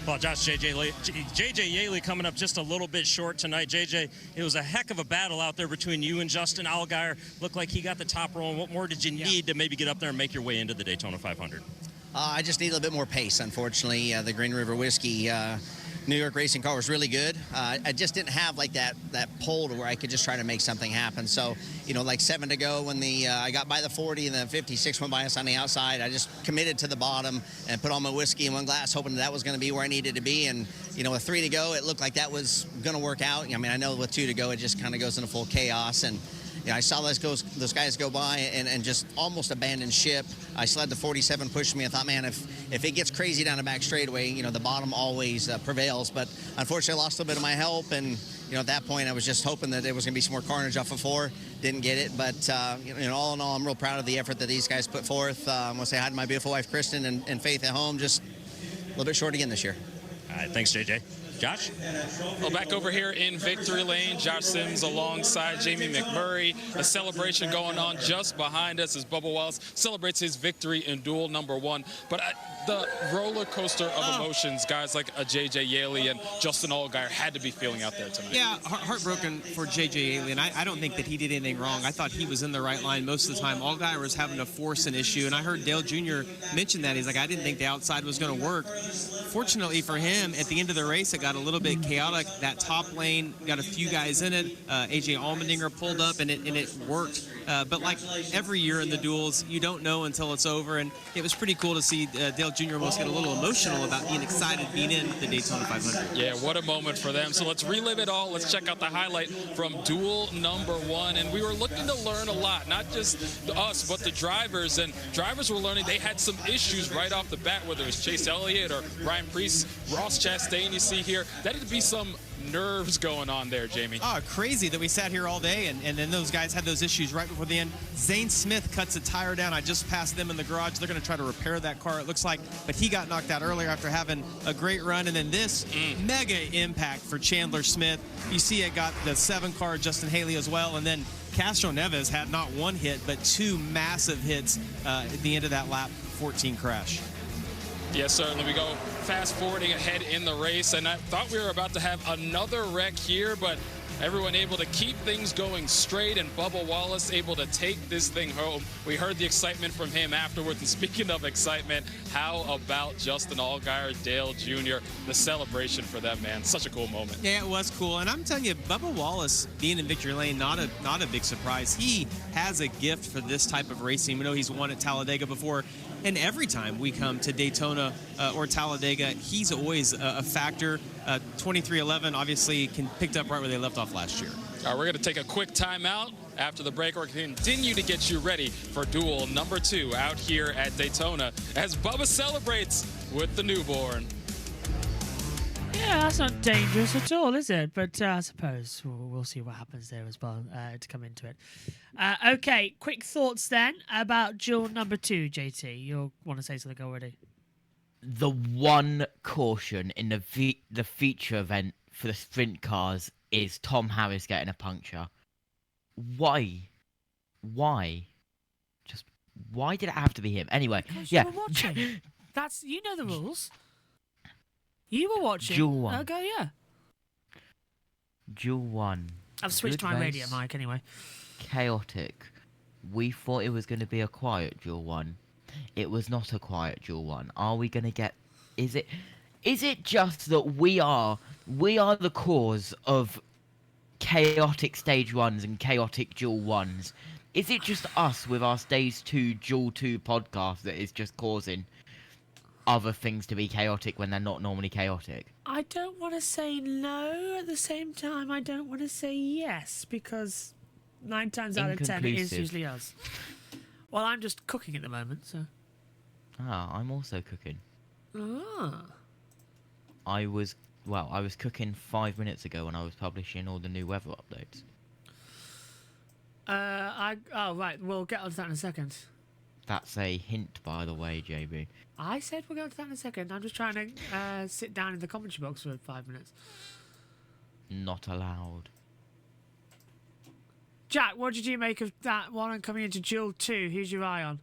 Well, Josh, JJ Yaley coming up just a little bit short tonight. JJ, it was a heck of a battle out there between you and Justin Allgaier. Looked like he got the top roll. What more did you need to maybe get up there and make your way into the Daytona 500? I just need a little bit more pace, unfortunately. The Green River Whiskey New York racing car was really good. I just didn't have like that pull to where I could just try to make something happen. So, you know, like 7 to go when I got by the 40 and the 56 went by us on the outside, I just committed to the bottom and put all my whiskey in one glass, hoping that was going to be where I needed to be. And, you know, with 3 to go, it looked like that was going to work out. I mean, I know with 2 to go, it just kind of goes into full chaos. And, you know, I saw those guys go by and just almost abandon ship. I slid the 47, pushed me. I thought, man, if it gets crazy down the back straightaway, you know, the bottom always prevails. But unfortunately, I lost a little bit of my help. And, you know, at that point, I was just hoping that there was going to be some more carnage off of 4. Didn't get it. But, you know, all in all, I'm real proud of the effort that these guys put forth. I want to say hi to my beautiful wife, Kristen, and Faith at home. Just a little bit short again this year. All right, thanks, JJ. Josh? Well, back over here in victory lane, Josh Sims alongside Jamie McMurray. A celebration going on just behind us as Bubba Wallace celebrates his victory in duel number 1. But the roller coaster of emotions, guys like J.J. Yaley and Justin Allgaier had to be feeling out there tonight. Yeah, heartbroken for J.J. Yaley, and I don't think that he did anything wrong. I thought he was in the right line most of the time. Allgaier was having to force an issue, and I heard Dale Jr. mention that. He's like, I didn't think the outside was going to work. Fortunately for him, at the end of the race, it got a little bit chaotic. That top lane got a few guys in it. A.J. Allmendinger pulled up, and it worked. But like every year in the duels, you don't know until it's over, and it was pretty cool to see Dale Jr. almost get a little emotional about being excited being in the Daytona 500. Yeah, what a moment for them. So let's relive it all. Let's check out the highlight from duel number 1. And we were looking to learn a lot, not just us, but the drivers. And drivers were learning they had some issues right off the bat, whether it was Chase Elliott or Ryan Preece, Ross Chastain you see here. That would be some nerves going on there, Jamie. Oh, crazy that we sat here all day and then those guys had those issues right before the end. Zane Smith cuts a tire down. I just passed them in the garage. They're going to try to repair that car, it looks like, but he got knocked out earlier after having a great run. And then this mega impact for Chandler Smith. You see it got the 7 car, Justin Haley as well, and then Castro Neves had not 1 hit, but 2 massive hits at the end of that lap 14 crash. Yes, certainly. We go fast forwarding ahead in the race, and I thought we were about to have another wreck here, but everyone able to keep things going straight, and Bubba Wallace able to take this thing home. We heard the excitement from him afterwards, and speaking of excitement, how about Justin Allgaier, Dale Jr., the celebration for them, man. Such a cool moment. Yeah, it was cool, and I'm telling you, Bubba Wallace being in victory lane, not a big surprise. He has a gift for this type of racing. We know he's won at Talladega before, and every time we come to Daytona or Talladega, he's always a factor. 2311 obviously picked up right where they left off last year. All right, we're going to take a quick timeout. After the break, we're going to continue to get you ready for duel number 2 out here at Daytona as Bubba celebrates with the newborn. Yeah, that's not dangerous at all, is it? But I suppose we'll see what happens there as well to come into it. Okay, quick thoughts then about duel number 2, JT. You'll want to say something already. The one caution in the feature event for the sprint cars is Tom Harris getting a puncture. Why? Just why did it have to be him? Anyway, Because yeah. you were watching. You know the rules. You were watching. Duel 1. Okay, yeah. Duel 1. I've switched Good my race. radio mic anyway. Chaotic. We thought it was going to be a quiet Duel 1. It was not a quiet Duel 1. Are we going to get... Is it just that we are the cause of chaotic stage 1s and chaotic Duel 1s? Is it just us with our stage 2 Duel 2 podcast that is just causing other things to be chaotic when they're not normally chaotic? I don't want to say no. At the same time, I don't want to say yes, because 9 times out of 10 it is Inconclusive. usually us. Well, I'm just cooking at the moment, so... Ah, I'm also cooking. Ah. I was cooking 5 minutes ago when I was publishing all the new weather updates. Oh, right. We'll get onto that in a second. That's a hint, by the way, JB. I said we'll get onto that in a second. I'm just trying to sit down in the commentary box for 5 minutes. Not allowed. Jack, what did you make of that one and coming into Duel 2? Who's your eye on?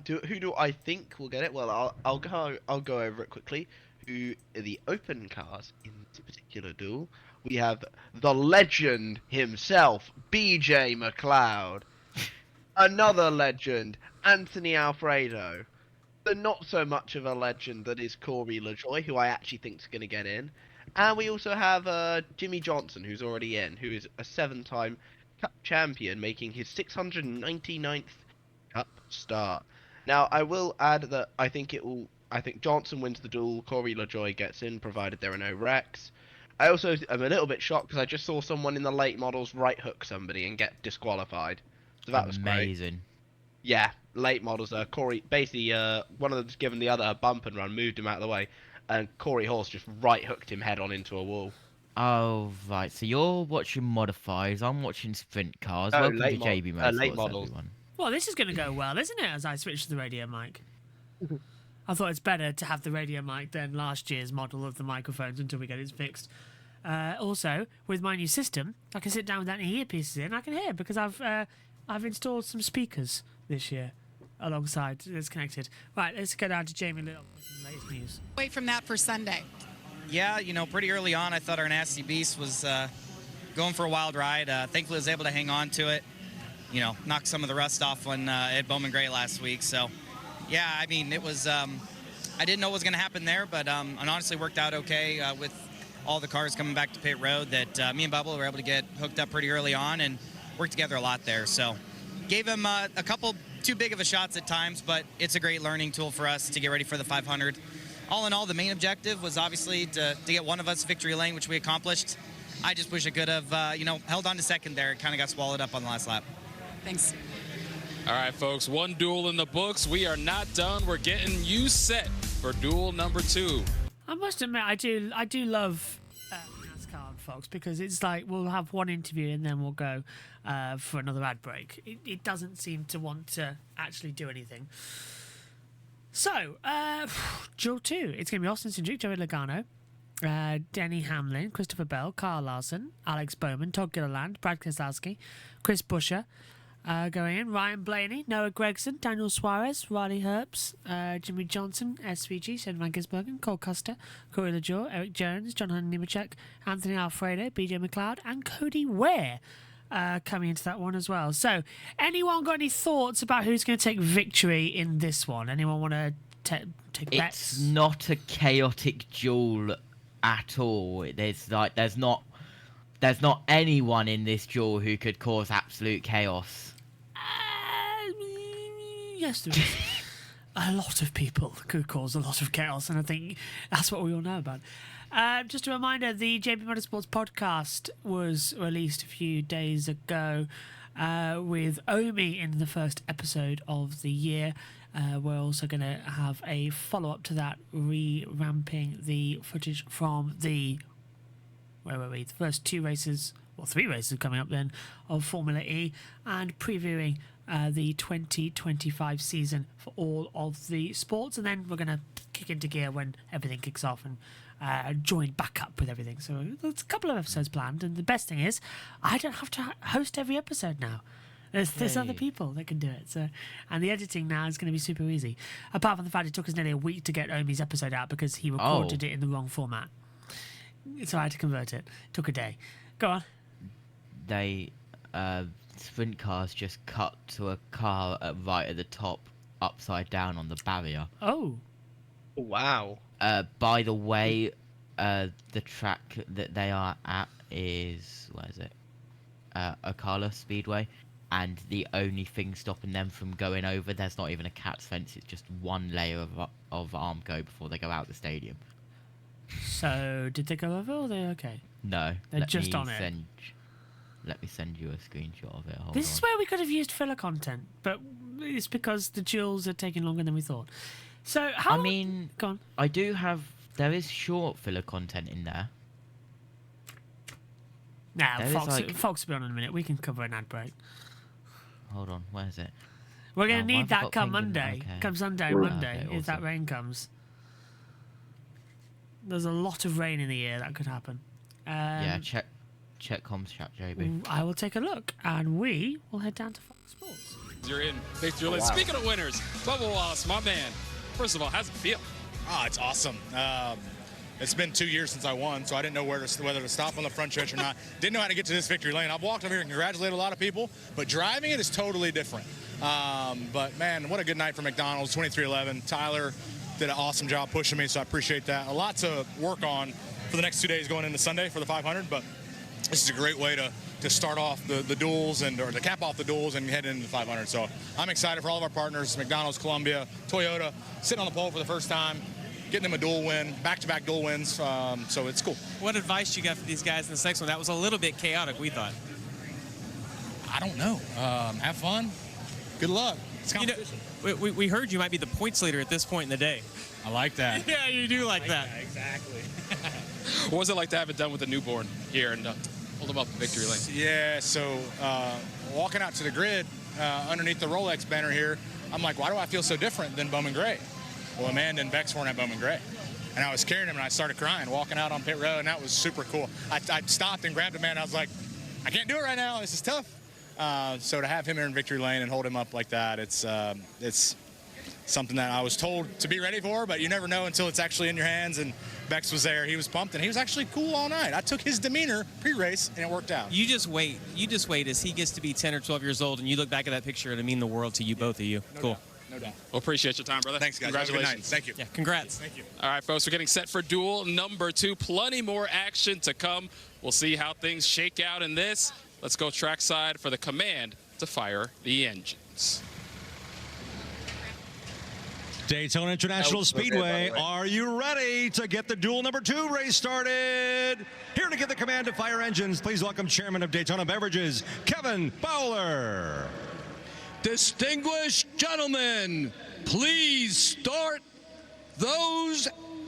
Who do I think will get it? Well, I'll go over it quickly. Who are the open cars in this particular duel? We have the legend himself, BJ McLeod. Another legend, Anthony Alfredo. The not so much of a legend that is Corey LaJoie, who I actually think is going to get in. And we also have Jimmy Johnson, who's already in, who is a 7-time Cup champion, making his 699th Cup start. Now, I will add that I think Johnson wins the duel, Corey LaJoie gets in, provided there are no wrecks. I also am a little bit shocked because I just saw someone in the late models right hook somebody and get disqualified. So that was amazing. Great. Yeah, late models. Corey basically one of them given the other a bump and run, moved him out of the way, and Corey Horse just right hooked him head on into a wall. Oh, right. So you're watching modifies. I'm watching sprint cars. Welcome to JB Motorsports, late models. everyone. Well, this is going to go well, isn't it, as I switch to the radio mic? I thought it's better to have the radio mic than last year's model of the microphones until we get it fixed. Also, with my new system, I can sit down without any earpieces in. I can hear because I've installed some speakers this year alongside. It's connected. Right, let's go down to Jamie Little for some latest news. Wait from that for Sunday. Yeah, pretty early on, I thought our Nasty Beast was going for a wild ride. Thankfully, I was able to hang on to it. Knock some of the rust off when at Bowman Gray last week. So, yeah, I mean, it was. I didn't know what was going to happen there, but it honestly worked out okay with all the cars coming back to pit road. That me and Bubba were able to get hooked up pretty early on and work together a lot there. So, gave him a couple too big of a shots at times, but it's a great learning tool for us to get ready for the 500. All in all, the main objective was obviously to get one of us victory lane, which we accomplished. I just wish I could have, held on to second there. It kind of got swallowed up on the last lap. Thanks. All right, folks, one duel in the books. We are not done. We're getting you set for duel number 2. I must admit, I do love NASCAR, folks, because it's like we'll have one interview and then we'll go for another ad break. It doesn't seem to want to actually do anything. So, Duel 2. It's going to be Austin Cindric, Joey Logano, Denny Hamlin, Christopher Bell, Kyle Larson, Alex Bowman, Todd Gilliland, Brad Keselowski, Chris Buescher going in, Ryan Blaney, Noah Gregson, Daniel Suarez, Riley Herbst, Jimmy Johnson, SVG, Sven Van Gisbergen, Cole Custer, Corey LaJoie, Eric Jones, John Hunter Nemechek, Anthony Alfredo, BJ McLeod, and Cody Ware. Coming into that one as well. So, anyone got any thoughts about who's going to take victory in this one? Anyone want to take bets? It's not a chaotic duel at all. There's not anyone in this duel who could cause absolute chaos. Yes, there is. A lot of people could cause a lot of chaos, and I think that's what we all know about. Just a reminder, the JB Motorsports podcast was released a few days ago. with Omi in the first episode of the year. We're also going to have a follow-up to that, re-ramping the footage from the the first 2 races, or 3 races coming up then, of Formula E, and previewing the 2025 season for all of the sports. And then we're going to kick into gear when everything kicks off and join back up with everything. So there's a couple of episodes planned, and the best thing is I don't have to host every episode now. There's other people that can do it. So, and the editing now is going to be super easy. Apart from the fact it took us nearly a week to get Omi's episode out because he recorded it in the wrong format. So I had to convert it. Took a day. Go on. They sprint cars just cut to a car right at the top, upside down on the barrier. Oh. Wow. By the way, the track that they are at is, where is it? Ocala Speedway. And the only thing stopping them from going over, there's not even a cat's fence, it's just one layer of Armco before they go out the stadium. So, did they go over or are they okay? No. They're just on it. Let me send you a screenshot of it. Hold This on. is where we could have used filler content, but it's because the duels are taking longer than we thought. So, how... I mean, go on. I do have... There is short filler content in there. Nah, There is, Fox will be on in a minute. We can cover an ad break. Hold on, where is it? We're going to why need have I that got come Penguin? Monday. Okay. Come Sunday, Monday, if that rain comes. There's a lot of rain in the air that could happen. Yeah, check comms chat, JB. I will take a look, and we will head down to Fox Sports. You're in Victory Lane. Wow. Speaking of winners, Bubba Wallace, my man. First of all, how's it feel? Oh, it's awesome. It's been 2 years since I won, so I didn't know whether to stop on the front stretch or not. Didn't know how to get to this victory lane. I've walked over here and congratulated a lot of people, but driving it is totally different. But, man, what a good night for McDonald's, 23-11. Tyler did an awesome job pushing me, so I appreciate that. A lot to work on for the next 2 days going into Sunday for the 500, but this is a great way to start off the duels or to cap off the duels and head into the 500. So I'm excited for all of our partners, McDonald's, Columbia, Toyota, sitting on the pole for the first time, getting them a dual win, back-to-back dual wins, so it's cool. What advice you got for these guys in the next one? That was a little bit chaotic, we thought. I don't know. Have fun. Good luck. It's competition. We heard you might be the points leader at this point in the day. I like that. Yeah, you do like that. Yeah, exactly. What was it like to have it done with a newborn here and hold him up the victory lane? Yeah, so walking out to the grid underneath the Rolex banner here, I'm like, why do I feel so different than Bowman Gray? Well, Amanda and Bex weren't at Bowman Gray. And I was carrying him, and I started crying, walking out on pit road, and that was super cool. I stopped and grabbed him, and I was like, I can't do it right now. This is tough. So to have him here in victory lane and hold him up like that, it's something that I was told to be ready for, but you never know until it's actually in your hands. And Bex was there. He was pumped, and he was actually cool all night. I took his demeanor pre-race, and it worked out. You just wait. You just wait as he gets to be 10 or 12 years old, and you look back at that picture, it'll mean the world to you, both of you. No cool. doubt. No doubt. Well, appreciate your time, brother. Thanks, guys. Congratulations. Thank you. Yeah, congrats. Thank you. All right, folks, we're getting set for duel number 2. Plenty more action to come. We'll see how things shake out in this. Let's go trackside for the command to fire the engines. Daytona International Speedway, are you ready to get the duel number 2 race started? Here to give the command to fire engines, please welcome Chairman of Daytona Beverages, Kevin Bowler. Distinguished gentlemen, please start those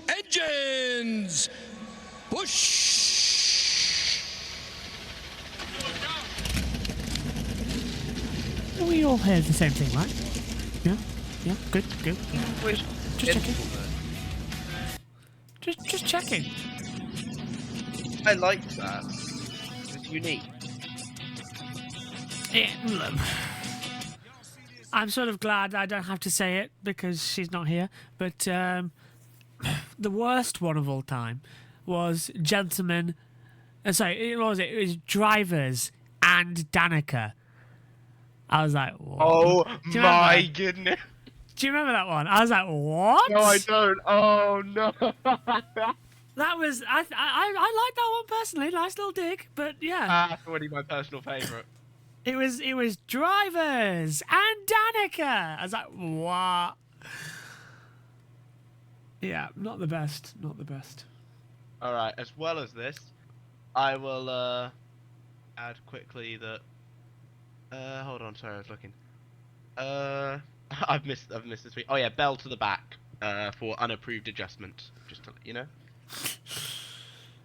engines. Push. We all heard the same thing, right? Yeah? Yeah? Good, good. Just checking. Just checking. I like that. It's unique. Yeah, look. I'm sort of glad I don't have to say it because she's not here. But the worst one of all time was gentlemen. Sorry, what was it? It was drivers and Danica. I was like, what? Oh my goodness. Do you remember that one? I was like, what? No, I don't. Oh no. That was I like that one personally. Nice little dig, but yeah. That's already my personal favourite. It was drivers and Danica. I was like, what? Yeah, not the best. Not the best. All right. As well as this, I will add quickly that Hold on, sorry, I was looking. I've missed this week. Oh yeah, bell to the back for unapproved adjustments. Just to let you know.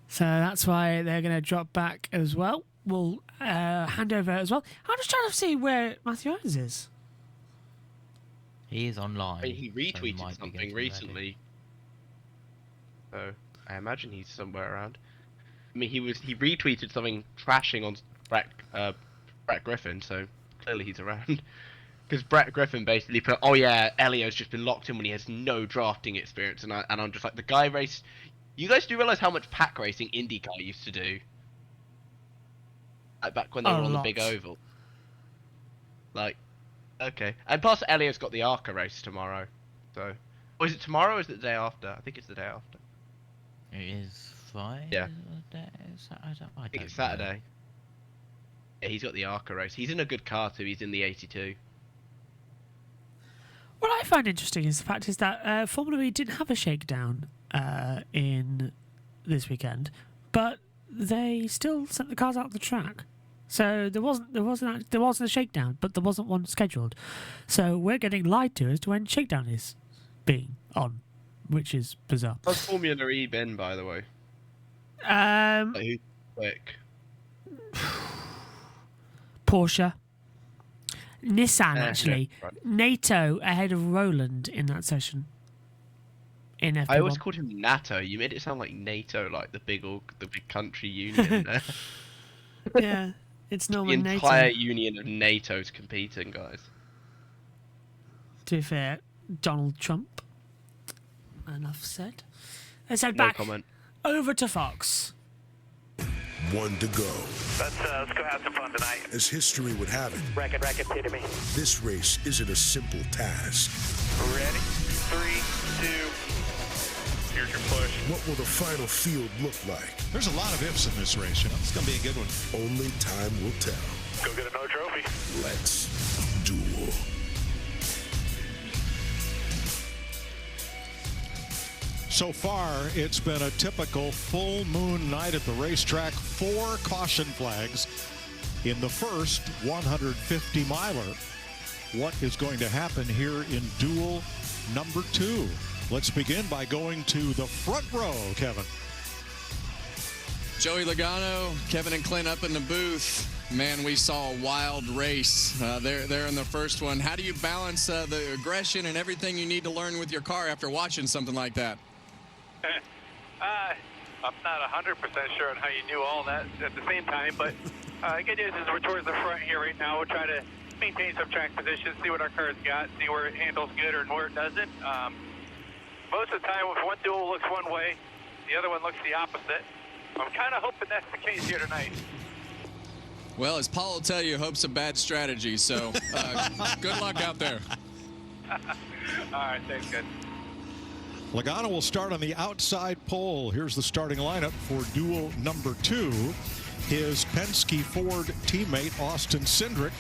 So that's why they're going to drop back as well. We'll hand over as well. I'm just trying to see where Matthew Owens is. He is online. I mean, he retweeted so something recently. So I imagine he's somewhere around. I mean, he retweeted something trashing on Brett Griffin, so clearly he's around. Because Brett Griffin basically put, "Oh yeah, Elio's just been locked in when he has no drafting experience," and I'm just like, the guy raced. You guys do realize how much pack racing IndyCar used to do? Like back when they were on the big oval. Like, okay. And plus, Elio's got the ARCA race tomorrow. So, or is it tomorrow or is it the day after? I think it's the day after. It is Friday? Yeah. I think it's Saturday. Yeah, he's got the ARCA race. He's in a good car too. He's in the 82. What I find interesting is the fact is that Formula E didn't have a shakedown in this weekend, but they still sent the cars out the track. So there wasn't a shakedown, but there wasn't one scheduled. So we're getting lied to as to when shakedown is being on, which is bizarre. How's Formula E been, by the way? Like, who's quick? Porsche, Nissan actually, right. NATO ahead of Roland in that session. In F1. I always called him NATO. You made it sound like NATO, like the big country union. Yeah, it's normally the NATO. entire union of NATO's competing, guys. To be fair, Donald Trump. Enough said. Let's head No back comment. over to Fox. One to go. Let's go have some fun tonight. As history would have it, Racket, to me. this race isn't a simple task. Ready? 3, 2. Here's your push. What will the final field look like? There's a lot of ifs in this race, you know. It's going to be a good one. Only time will tell. Go get another trophy. Let's duel. So far, it's been a typical full moon night at the racetrack. 4 caution flags in the first 150-miler. What is going to happen here in duel number 2? Let's begin by going to the front row, Kevin. Joey Logano, Kevin and Clint up in the booth. Man, we saw a wild race there in the first one. How do you balance the aggression and everything you need to learn with your car after watching something like that? I'm not 100% sure on how you do all that at the same time, but good news is we're towards the front here right now. We'll try to maintain some track position, see what our car's got, see where it handles good or where it doesn't. Most of the time, if one duel looks one way, the other one looks the opposite. I'm kind of hoping that's the case here tonight. Well, as Paul will tell you, hope's a bad strategy, so good luck out there. All right, thanks, good. Logano will start on the outside pole. Here's the starting lineup for duel number 2. His Penske Ford teammate, Austin Cindric,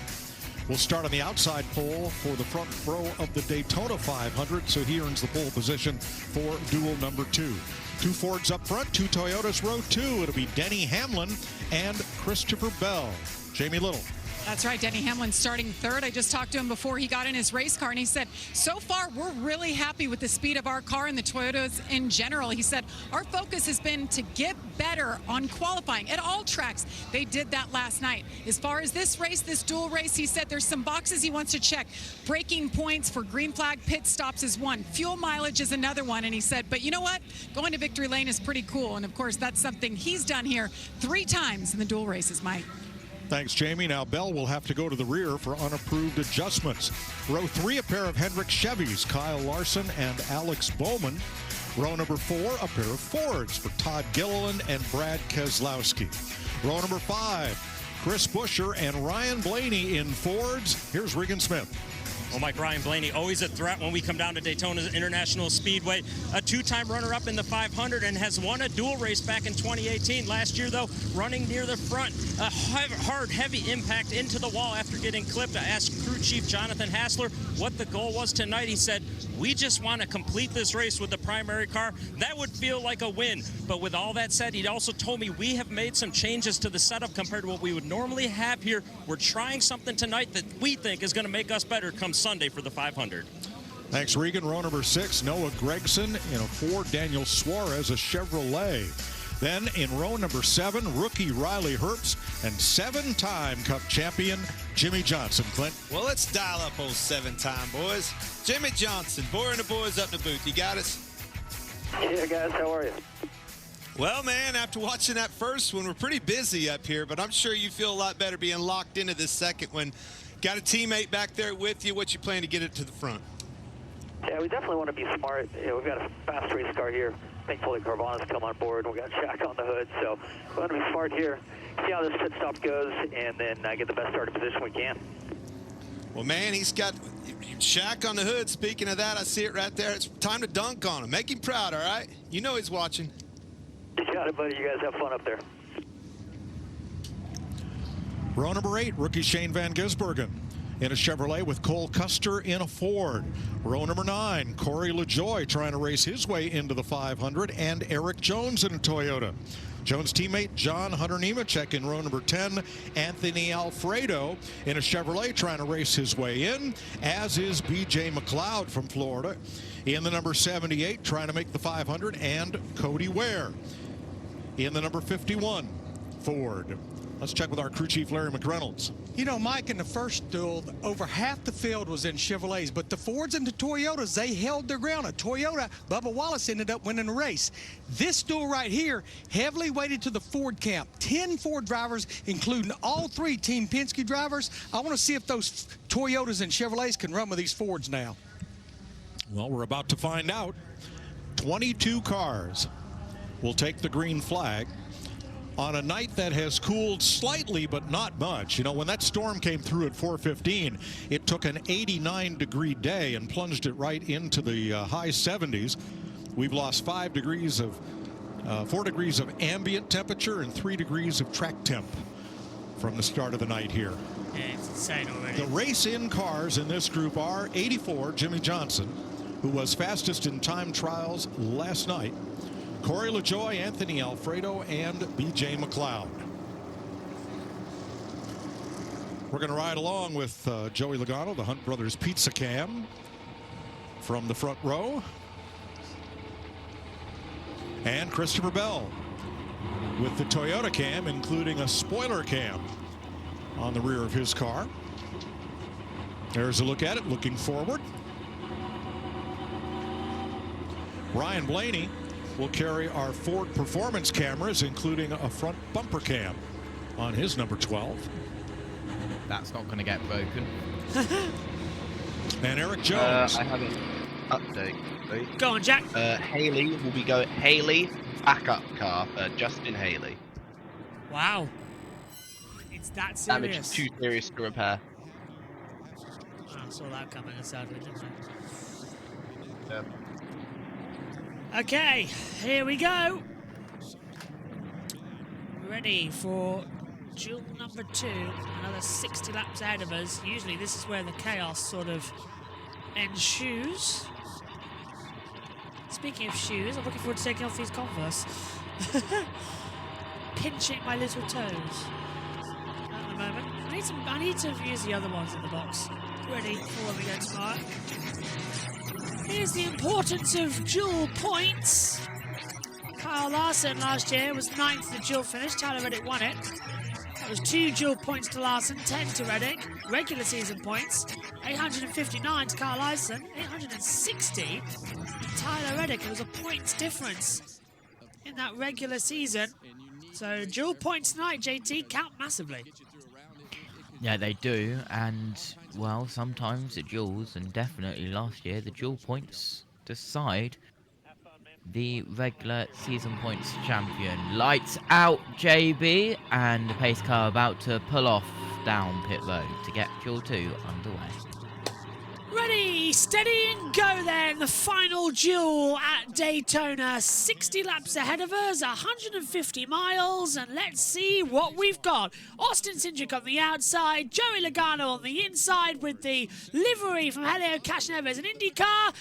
will start on the outside pole for the front row of the Daytona 500, so he earns the pole position for duel number 2. 2 Fords up front, 2 Toyotas row 2. It'll be Denny Hamlin and Christopher Bell. Jamie Little. That's right, Denny Hamlin starting third. I just talked to him before he got in his race car, and he said, so far, we're really happy with the speed of our car and the Toyotas in general. He said, our focus has been to get better on qualifying at all tracks. They did that last night. As far as this race, this dual race, he said there's some boxes he wants to check. Braking points for green flag pit stops is one. Fuel mileage is another one. And he said, but you know what? Going to victory lane is pretty cool. And, of course, that's something he's done here 3 times in the dual races, Mike. Thanks, Jamie. Now Bell will have to go to the rear for unapproved adjustments. Row 3, a pair of Hendrick Chevys, Kyle Larson and Alex Bowman. Row number 4, a pair of Fords for Todd Gilliland and Brad Keselowski. Row number 5, Chris Buescher and Ryan Blaney in Fords. Here's Regan Smith. Well, Mike, Ryan Blaney, always a threat when we come down to Daytona International Speedway. A two-time runner-up in the 500 and has won a dual race back in 2018. Last year, though, running near the front. A hard, heavy impact into the wall after getting clipped. I asked crew chief Jonathan Hassler what the goal was tonight. He said, we just want to complete this race with the primary car. That would feel like a win. But with all that said, he also told me we have made some changes to the setup compared to what we would normally have here. We're trying something tonight that we think is going to make us better come Sunday for the 500. Thanks, Regan. Row number 6, Noah Gregson in a Ford. Daniel Suarez, a Chevrolet. Then in row number 7, rookie Riley Herbst and 7-time Cup champion Jimmy Johnson. Clint? Well, let's dial up old 7-time, boys. Jimmy Johnson, boring the boys up in the booth. You got us? Yeah, guys, how are you? Well, man, after watching that first one, we're pretty busy up here, but I'm sure you feel a lot better being locked into this second one. Got a teammate back there with you. What you plan to get it to the front? Yeah, we definitely want to be smart. You know, we've got a fast race car here. Thankfully, Carvana's come on board, and we got Shaq on the hood, so we want to be smart here, see how this pit stop goes, and then get the best starting position we can. Well, man, he's got Shaq on the hood. Speaking of that, I see it right there. It's time to dunk on him. Make him proud, all right? You know he's watching. You got it, buddy. You guys have fun up there. Row number 8, rookie Shane Van Gisbergen in a Chevrolet with Cole Custer in a Ford. Row number 9, Corey LaJoie trying to race his way into the 500, and Eric Jones in a Toyota. Jones' teammate John Hunter Nemechek in row number 10. Anthony Alfredo in a Chevrolet trying to race his way in, as is BJ McLeod from Florida in the number 78 trying to make the 500, and Cody Ware in the number 51 Ford. Let's check with our crew chief, Larry McReynolds. You know, Mike, in the first duel, over half the field was in Chevrolets, but the Fords and the Toyotas, they held their ground. A Toyota, Bubba Wallace ended up winning the race. This duel right here, heavily weighted to the Ford camp. 10 Ford drivers, including all 3 Team Penske drivers. I want to see if those Toyotas and Chevrolets can run with these Fords now. Well, we're about to find out. 22 cars will take the green flag on a night that has cooled slightly, but not much. You know, when that storm came through at 4:15, it took an 89-degree day and plunged it right into the high 70s. We've lost 4 degrees of ambient temperature and 3 degrees of track temp from the start of the night here. Yeah, it's insane already. The race-in cars in this group are 84, Jimmy Johnson, who was fastest in time trials last night, Corey LaJoie, Anthony Alfredo, and BJ McLeod. We're going to ride along with Joey Logano, the Hunt Brothers Pizza Cam, from the front row, and Christopher Bell with the Toyota Cam, including a spoiler cam on the rear of his car. There's a look at it, looking forward. Ryan Blaney will carry our Ford performance cameras, including a front bumper cam on his number 12. That's not going to get broken. And Eric Jones. I have an update. Go on, Jack. Haley will be going. Haley backup car for Justin Haley. Wow. It's that Damage serious. too serious to repair. I saw that coming, sadly, didn't I? Yep. Okay, here we go. Ready for duel number 2. Another 60 laps ahead of us. Usually this is where the chaos sort of ensues. Speaking of shoes, I'm looking forward to taking off these Converse. Pinching my little toes at the moment. I need to use the other ones in the box. Ready for when we go tomorrow. Here's the importance of dual points. Kyle Larson last year was 9th in the dual finish. Tyler Reddick won it. That was 2 dual points to Larson, 10 to Reddick. Regular season points, 859 to Kyle Larson, 860 to Tyler Reddick. It was a points difference in that regular season. So dual points tonight, JT, count massively. Yeah, they do, and, well, sometimes the duels, and definitely last year, the dual points decide the regular season points champion. Lights out, JB, and the pace car about to pull off down pit road to get duel 2 underway. Ready, steady and go then. The final duel at Daytona. 60 laps ahead of us, 150 miles, and let's see what we've got. Austin Cindric on the outside, Joey Logano on the inside with the livery from Helio Castroneves, an IndyCar.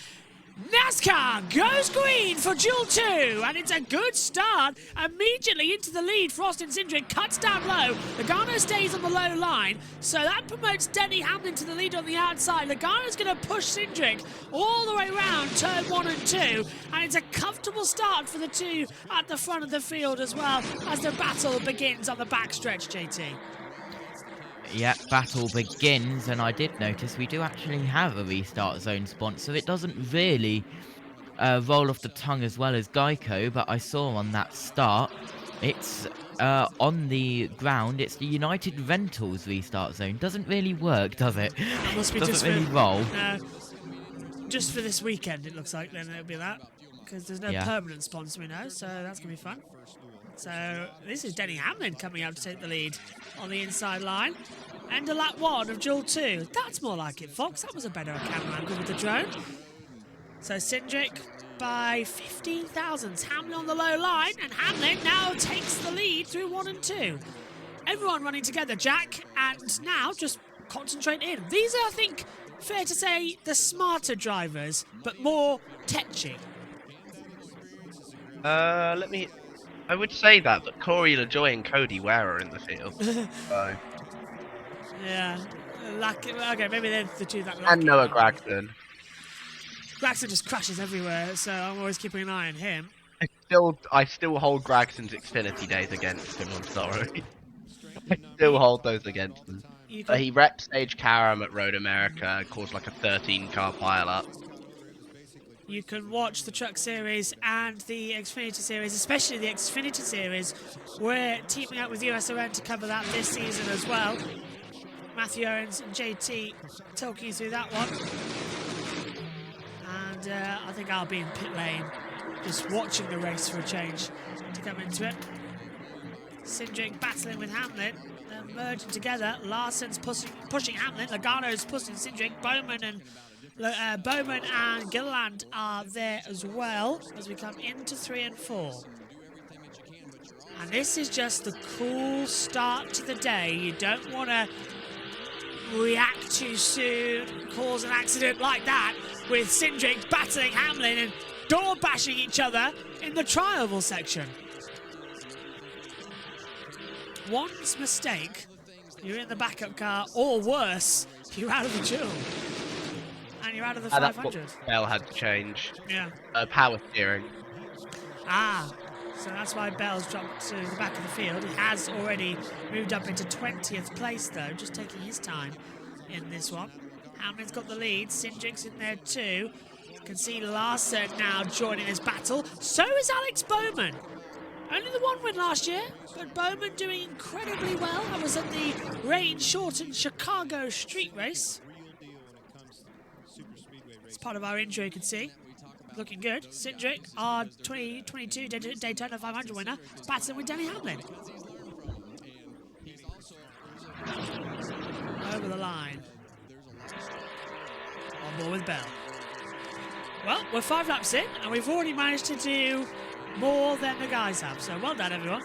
NASCAR goes green for Duel 2, and it's a good start. Immediately into the lead for Austin Cindric, cuts down low. Logano stays on the low line, so that promotes Denny Hamlin to the lead on the outside. Logano's going to push Cindric all the way around turn 1 and 2, and it's a comfortable start for the two at the front of the field as well as the battle begins on the backstretch, JT. Yeah, battle begins, and I did notice we do actually have a restart zone sponsor. It doesn't really roll off the tongue as well as Geico, but I saw on that start, it's on the ground, it's the United Rentals restart zone. Doesn't really work, does it? That must be doesn't just really roll. Just for this weekend, it looks like, then it'll be that. Because there's no Yeah. permanent sponsor, we know, so that's going to be fun. So this is Denny Hamlin coming out to take the lead on the inside line. End of lap 1 of Duel 2. That's more like it, Fox. That was a better camera angle with the drone. So Cindric by 15 thousandths. Hamlin on the low line, and Hamlin now takes the lead through 1 and 2. Everyone running together, Jack, and now just concentrate in. These are, I think, fair to say, the smarter drivers, but more tetchy. I would say that, but Corey LaJoy and Cody Ware are in the field. So. Yeah. Lucky. Okay, maybe they're the two that lucky. And Noah Gragson. Gragson just crashes everywhere, so I'm always keeping an eye on him. I still hold Gragson's Xfinity days against him, I'm sorry. I still hold those against him. He repped Stage Karam at Road America, caused like a 13-car pile-up. You can watch the Truck Series and the Xfinity Series, especially the Xfinity Series. We're teaming up with USRN to cover that this season as well. Matthew Owens and JT talking you through that one. And I think I'll be in pit lane, just watching the race for a change to come into it. Cindric battling with Hamlin. They're merging together. Larson's pushing Hamlin. Logano's pushing Cindric. Bowman and Gilliland are there as well as we come into 3 and 4. And this is just the cool start to the day. You don't want to react too soon, cause an accident like that with Cindric battling Hamlin and door bashing each other in the tri-oval section. One mistake, you're in the backup car, or worse, you're out of the duel. And you're out of the 500. That's what Bell had to change. Yeah. Power steering. So that's why Bell's dropped to the back of the field. He has already moved up into 20th place, though, just taking his time in this one. Hamlin's got the lead. Cindric's in there, too. You can see Larson now joining this battle. So is Alex Bowman. Only the one win last year, but Bowman doing incredibly well. I was at the rain-shortened Chicago street race. It's part of our intro, you can see. Looking good. Cindric, our 2022 Daytona 500 winner, battling with Denny Hamlin. Over the line. On board with Bell. Well, we're 5 laps in, and we've already managed to do more than the guys have. So well done, everyone.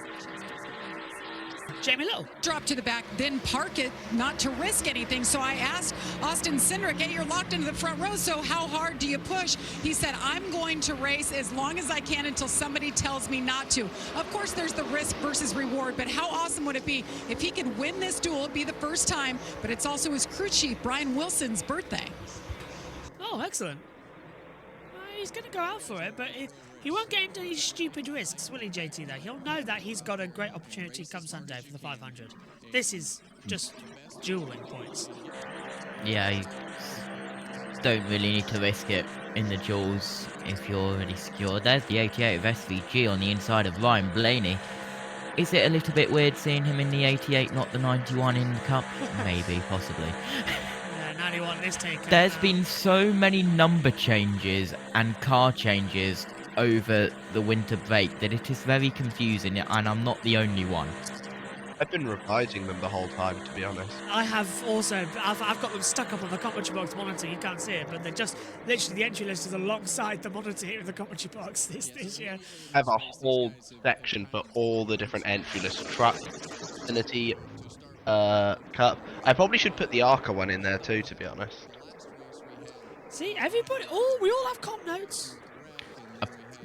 Jamie Little. Drop to the back, then park it, not to risk anything. So I asked Austin Cindric, hey, you're locked into the front row, so how hard do you push? He said, I'm going to race as long as I can until somebody tells me not to. Of course, there's the risk versus reward, but how awesome would it be if he could win this duel? It'd be the first time, but it's also his crew chief, Brian Wilson's birthday. Oh, excellent. He's going to go out for it, but he won't get into any stupid risks, will he, JT, though? He'll know that he's got a great opportunity come Sunday for the 500. This is just dueling points. Yeah, you don't really need to risk it in the duels if you're already secure. There's the 88 of SVG on the inside of Ryan Blaney. Is it a little bit weird seeing him in the 88, not the 91 in the Cup? Maybe, possibly. Yeah, 91 this take. There's been so many number changes and car changes over the winter break that it is very confusing, and I'm not the only one. I've been revising them the whole time, to be honest. I have also. I've got them stuck up on the commentary box monitor. You can't see it, but they're just literally the entry list is alongside the monitor here in the commentary box this year. I have a whole section for all the different entry lists. Truck, Xfinity, Cup. I probably should put the Arca one in there too, to be honest. See, everybody. We all have comp notes.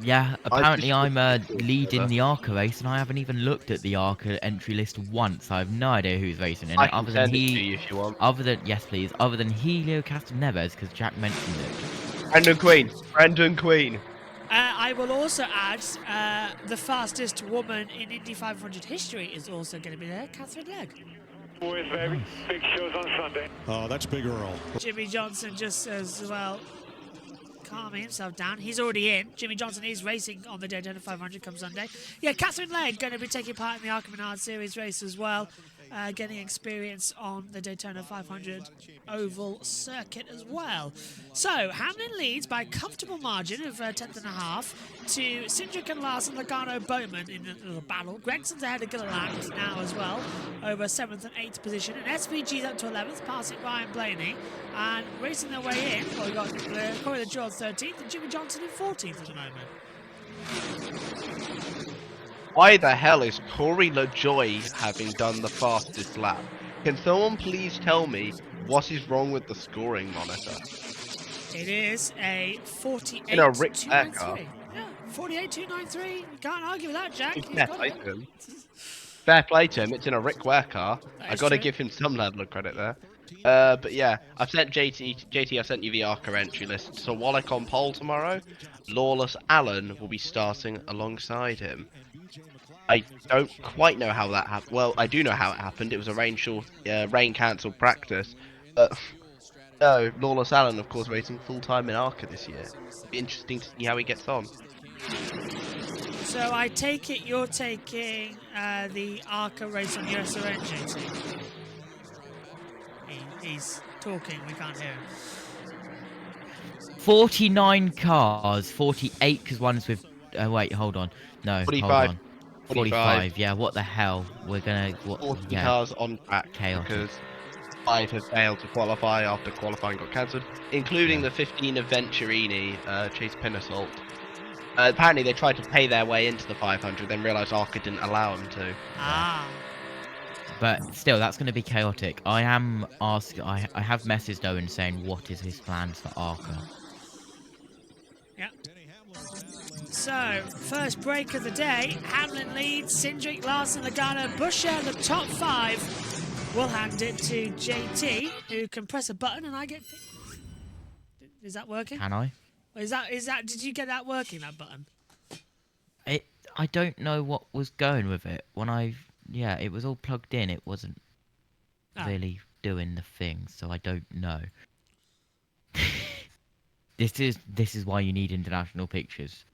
Yeah, apparently I'm leading the Arca race, and I haven't even looked at the Arca entry list once. I have no idea who's racing in it. I can send it to you if you want. Yes, please. Other than Helio Castelneves, because Jack mentioned it. Brandon Queen. I will also add the fastest woman in Indy 500 history is also going to be there, Catherine Legg. Boys, baby. Big shows on Sunday. Oh, that's Big Earl. Jimmy Johnson just says, well, calming himself down. He's already in. Jimmy Johnson is racing on the Daytona 500 come Sunday. Yeah, Catherine Legg going to be taking part in the Arca Menard Series race as well. Getting experience on the Daytona 500 oval circuit as well. So, Hamlin leads by a comfortable margin of 10th and a half to Cindric and Larson, Logano, Bowman in a little battle. Gregson's ahead of Gilliland now as well, over 7th and 8th position. And SVG's up to 11th, passing Ryan Blaney. And racing their way in, well, we've got Corey LaJoie 13th and Jimmy Johnson in 14th at the moment. Why the hell is Corey LaJoie having done the fastest lap? Can someone please tell me what is wrong with the scoring monitor? It is a 48.293. In a Rick Flair car. Yeah, 48.293. You can't argue with that, Jack. Fair play to him. Fair play to him. It's in a Rick Ware car. I got to true. give him some level of credit there. But yeah, I've sent JT. I've sent you the Arca entry list. So Wallach on pole tomorrow. Lawless Allen will be starting alongside him. I don't quite know how that happened. Well, I do know how it happened. It was a rain cancelled practice. But no, Lawless Allen, of course, racing full time in Arca this year. It'll be interesting to see how he gets on. So I take it you're taking the Arca race on your SRN, JT? He's talking, we can't hear him. 49 cars, 48 because one's with... wait, hold on. No, 45. hold on. 45, yeah, what the hell? We're gonna... 40 yeah. cars on track Chaotic. because 5 have failed to qualify after qualifying got cancelled, including the 15 of Venturini, Chase Pinasalt. Apparently they tried to pay their way into the 500, then realised Arca didn't allow them to. Ah. But still, that's going to be chaotic. I have messaged Owen saying what is his plans for Arca. Yep. So, first break of the day. Hamlin leads, Cindric, Larson, Logano, Buescher, the top 5. We'll hand it to JT, who can press a button and I get... Is that working? Can I? Is that? Did you get that working, that button? I don't know what was going with it. Yeah, it was all plugged in. It wasn't really doing the thing, so I don't know. This is why you need international pictures.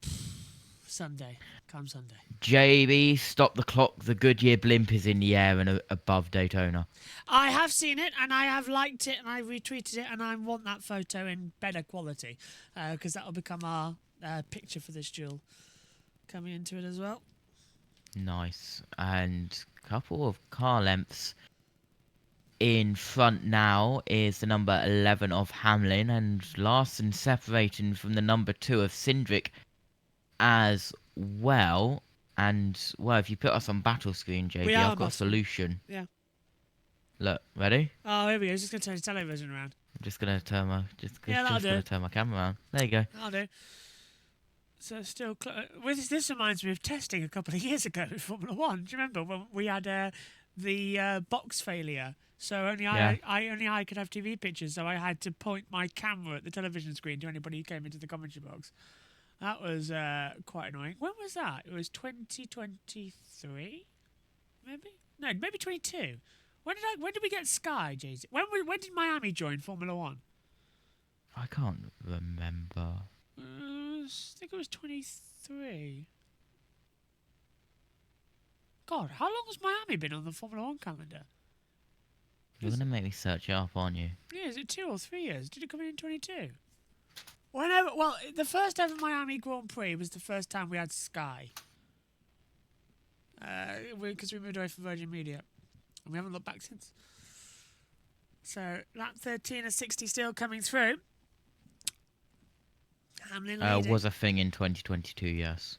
Sunday. Come Sunday. JB, stop the clock. The Goodyear blimp is in the air and above Daytona. I have seen it, and I have liked it, and I retweeted it, and I want that photo in better quality, because that will become our picture for this duel. Coming into it as well. Nice. And a couple of car lengths in front now is the number 11 of Hamlin, and Larson separating from the number 2 of Cindric as well. And, well, if you put us on battle screen, JB, I've got a solution. Yeah. Look, ready? Oh, here we go. He's just going to turn his television around. I'm just going to turn my turn my camera around. There you go. That'll do. So still, this reminds me of testing a couple of years ago in Formula 1. Do you remember when we had the box failure? So only I could have TV pictures, so I had to point my camera at the television screen to anybody who came into the commentary box. That was quite annoying. When was that? It was 2023, maybe? No, maybe 22. When did we get Sky, Jay-Z? When did Miami join Formula 1? I can't remember. I think it was 23. God, how long has Miami been on the Formula 1 calendar? You're going to make me search it up, aren't you? Yeah, is it 2 or 3 years? Did it come in 22? Well, the first ever Miami Grand Prix was the first time we had Sky. Because we moved away from Virgin Media. And we haven't looked back since. So lap 13 of 60 still coming through. Hamlin leading. Was a thing in 2022, yes.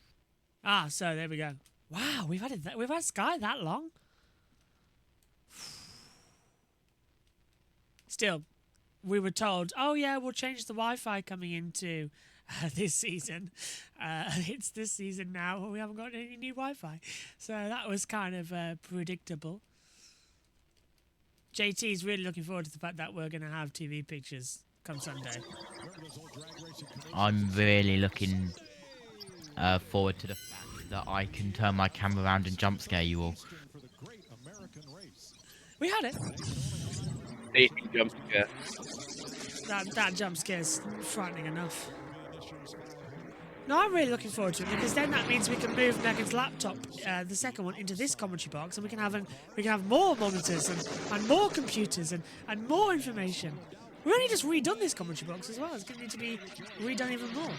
Ah, so there we go. Wow, we've had Sky that long. Still, we were told, oh yeah, we'll change the Wi-Fi coming into this season. It's this season now, and we haven't got any new Wi-Fi. So that was kind of predictable. JT's really looking forward to the fact that we're going to have TV pictures come Sunday. I'm really looking forward to the fact that I can turn my camera around and jump scare you all. We had it. Jump scare. That jump scare's frightening enough. No, I'm really looking forward to it because then that means we can move Megan's laptop, the second one, into this commentary box, and we can have more monitors and more computers and more information. We've only just redone this commentary box as well. It's going to need to be redone even more.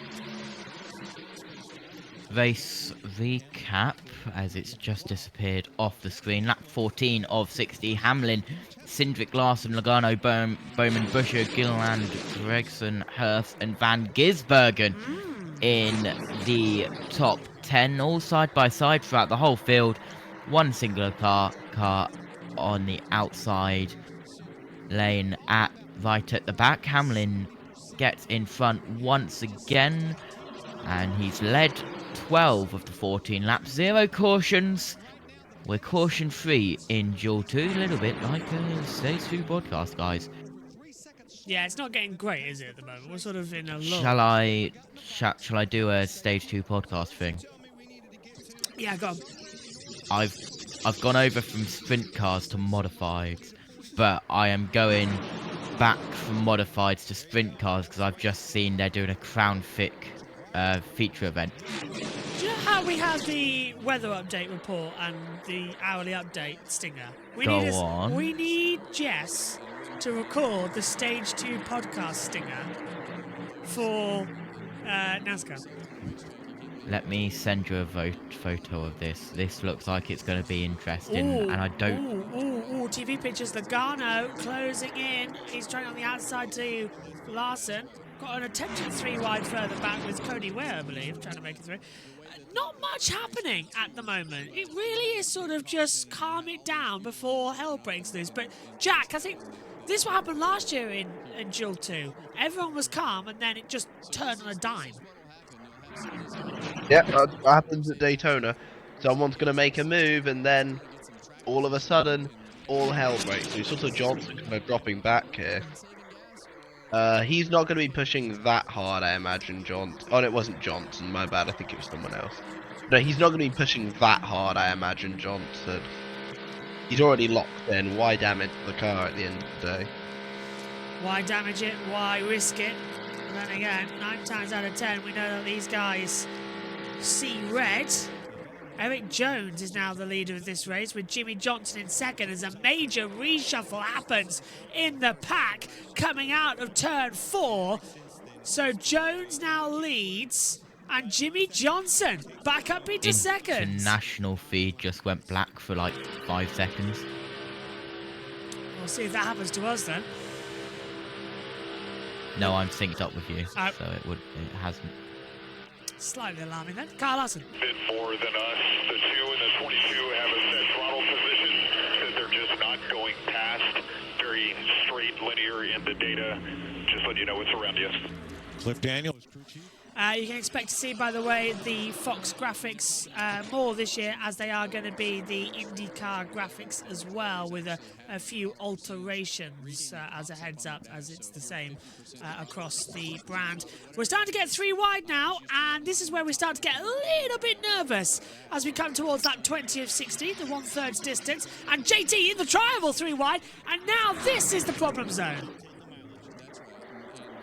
Race recap, as it's just disappeared off the screen. Lap 14 of 60. Hamlin, Cindric, Larson, Logano, Bowman, Buscher, Gilland, Gregson, Hurst, and Van Gisbergen in the top 10, all side by side throughout the whole field. One singular car on the outside lane right at the back. Hamlin gets in front once again, and he's led 12 of the 14 laps. 0 cautions. We're caution free in Duel 2, a little bit like a Stage 2 podcast, guys. Yeah, it's not getting great, is it, at the moment? We're sort of in a lull. Shall I do a Stage 2 podcast thing? Yeah, go on. I've gone over from sprint cars to modifieds, but I am going back from modifieds to sprint cars because I've just seen they're doing a Crown Vic feature event. Do you know how we have the weather update report and the hourly update stinger? We need Jess to record the Stage 2 podcast stinger for NASCAR. Let me send you a photo of this. This looks like it's going to be interesting, and I don't... Ooh, TV pictures. Logano closing in. He's trying on the outside to Larson. Got an attempted 3 wide further back with Cody Ware, I believe, trying to make it through. Not much happening at the moment. It really is sort of just calm it down before hell breaks loose. But Jack, I think this is what happened last year in Duel 2. Everyone was calm, and then it just turned on a dime. Yeah, that's what happens at Daytona. Someone's going to make a move, and then all of a sudden, all hell breaks loose. Also, Johnson kind of dropping back here. He's not going to be pushing that hard, I imagine, Johnson. Oh, no, it wasn't Johnson, my bad. I think it was someone else. No, he's not going to be pushing that hard, I imagine, Johnson. He's already locked in. Why damage the car at the end of the day? Why damage it? Why risk it? And then again, 9 times out of 10, we know that these guys see red. Eric Jones is now the leader of this race, with Jimmy Johnson in second as a major reshuffle happens in the pack coming out of turn 4. So Jones now leads, and Jimmy Johnson back up into second. The national feed just went black for like 5 seconds. We'll see if that happens to us then. No, I'm synced up with you, so it hasn't. Slightly alarming then. Kyle Larson. Bit more than us. The 2 and the 22 have a set throttle position that they're just not going past. Very straight, linear in the data. Just let you know what's around you. Cliff Daniel is crew chief. You can expect to see, by the way, the Fox graphics more this year, as they are going to be the IndyCar graphics as well, with a few alterations as a heads up, as it's the same across the brand. We're starting to get 3 wide now, and this is where we start to get a little bit nervous as we come towards that 20 of 60, the 1/3 distance, and JT in the triangle 3 wide, and now this is the problem zone.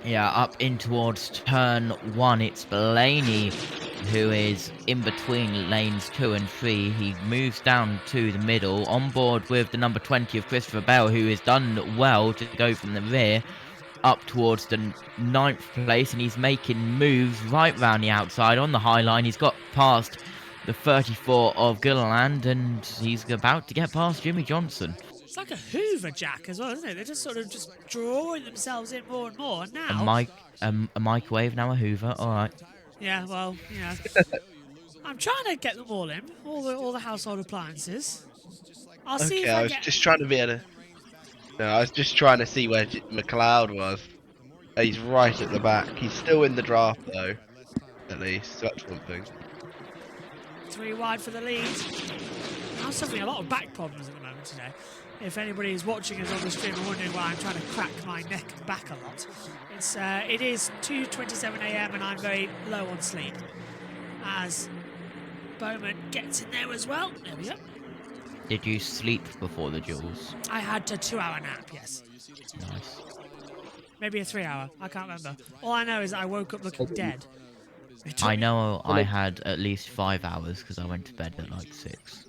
Yeah, up in towards turn 1, it's Blaney who is in between lanes 2 and 3. He moves down to the middle, on board with the number 20 of Christopher Bell, who has done well to go from the rear up towards the 9th place, and he's making moves right round the outside on the high line. He's got past the 34 of Gilliland, and he's about to get past Jimmy Johnson. It's like a Hoover Jack as well, isn't it? They're just sort of just drawing themselves in more and more. And now, A microwave, now a Hoover. All right. yeah, well, I'm trying to get them all in, all the household appliances. I'll see if I I was get. just trying to be able to. No, I was just trying to see where McLeod was. He's right at the back. He's still in the draft though, at least. So that's one thing. 3 wide for the lead. I'm suffering a lot of back problems at the moment today. If anybody is watching us on the stream and wondering why I'm trying to crack my neck and back a lot, it is 2:27 a.m. and I'm very low on sleep. As Bowman gets in there as well. There we go. Did you sleep before the duels? I had a 2-hour nap, yes. Nice. Maybe a 3-hour. I can't remember. All I know is I woke up looking dead. I know I had at least 5 hours because I went to bed at like 6.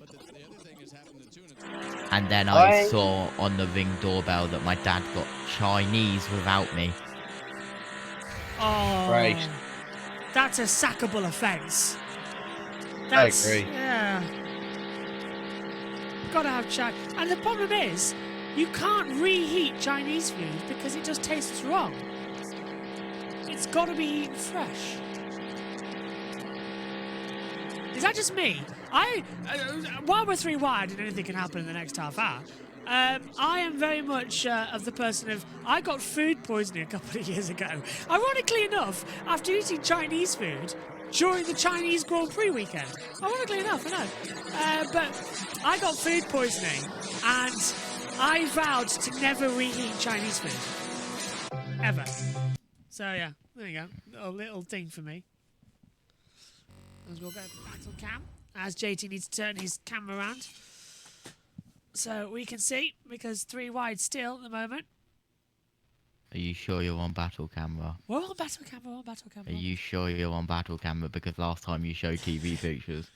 And then I saw on the Ring doorbell that my dad got Chinese without me. Oh, right. That's a sackable offence. I agree. Yeah. Gotta have Chinese. And the problem is, you can't reheat Chinese food because it just tastes wrong. It's gotta be eaten fresh. Is that just me? While we're 3 wide and anything can happen in the next half hour, I am very much of the person of... I got food poisoning a couple of years ago. Ironically enough, after eating Chinese food during the Chinese Grand Prix weekend. Ironically enough, I know. But I got food poisoning and I vowed to never reheat Chinese food. Ever. So yeah, there you go. A little thing for me. As we'll go battle cam. As JT needs to turn his camera around. So we can see, because 3 wide still at the moment. Are you sure you're on battle camera? We're on battle camera, Are you sure you're on battle camera? Because last time you showed TV pictures.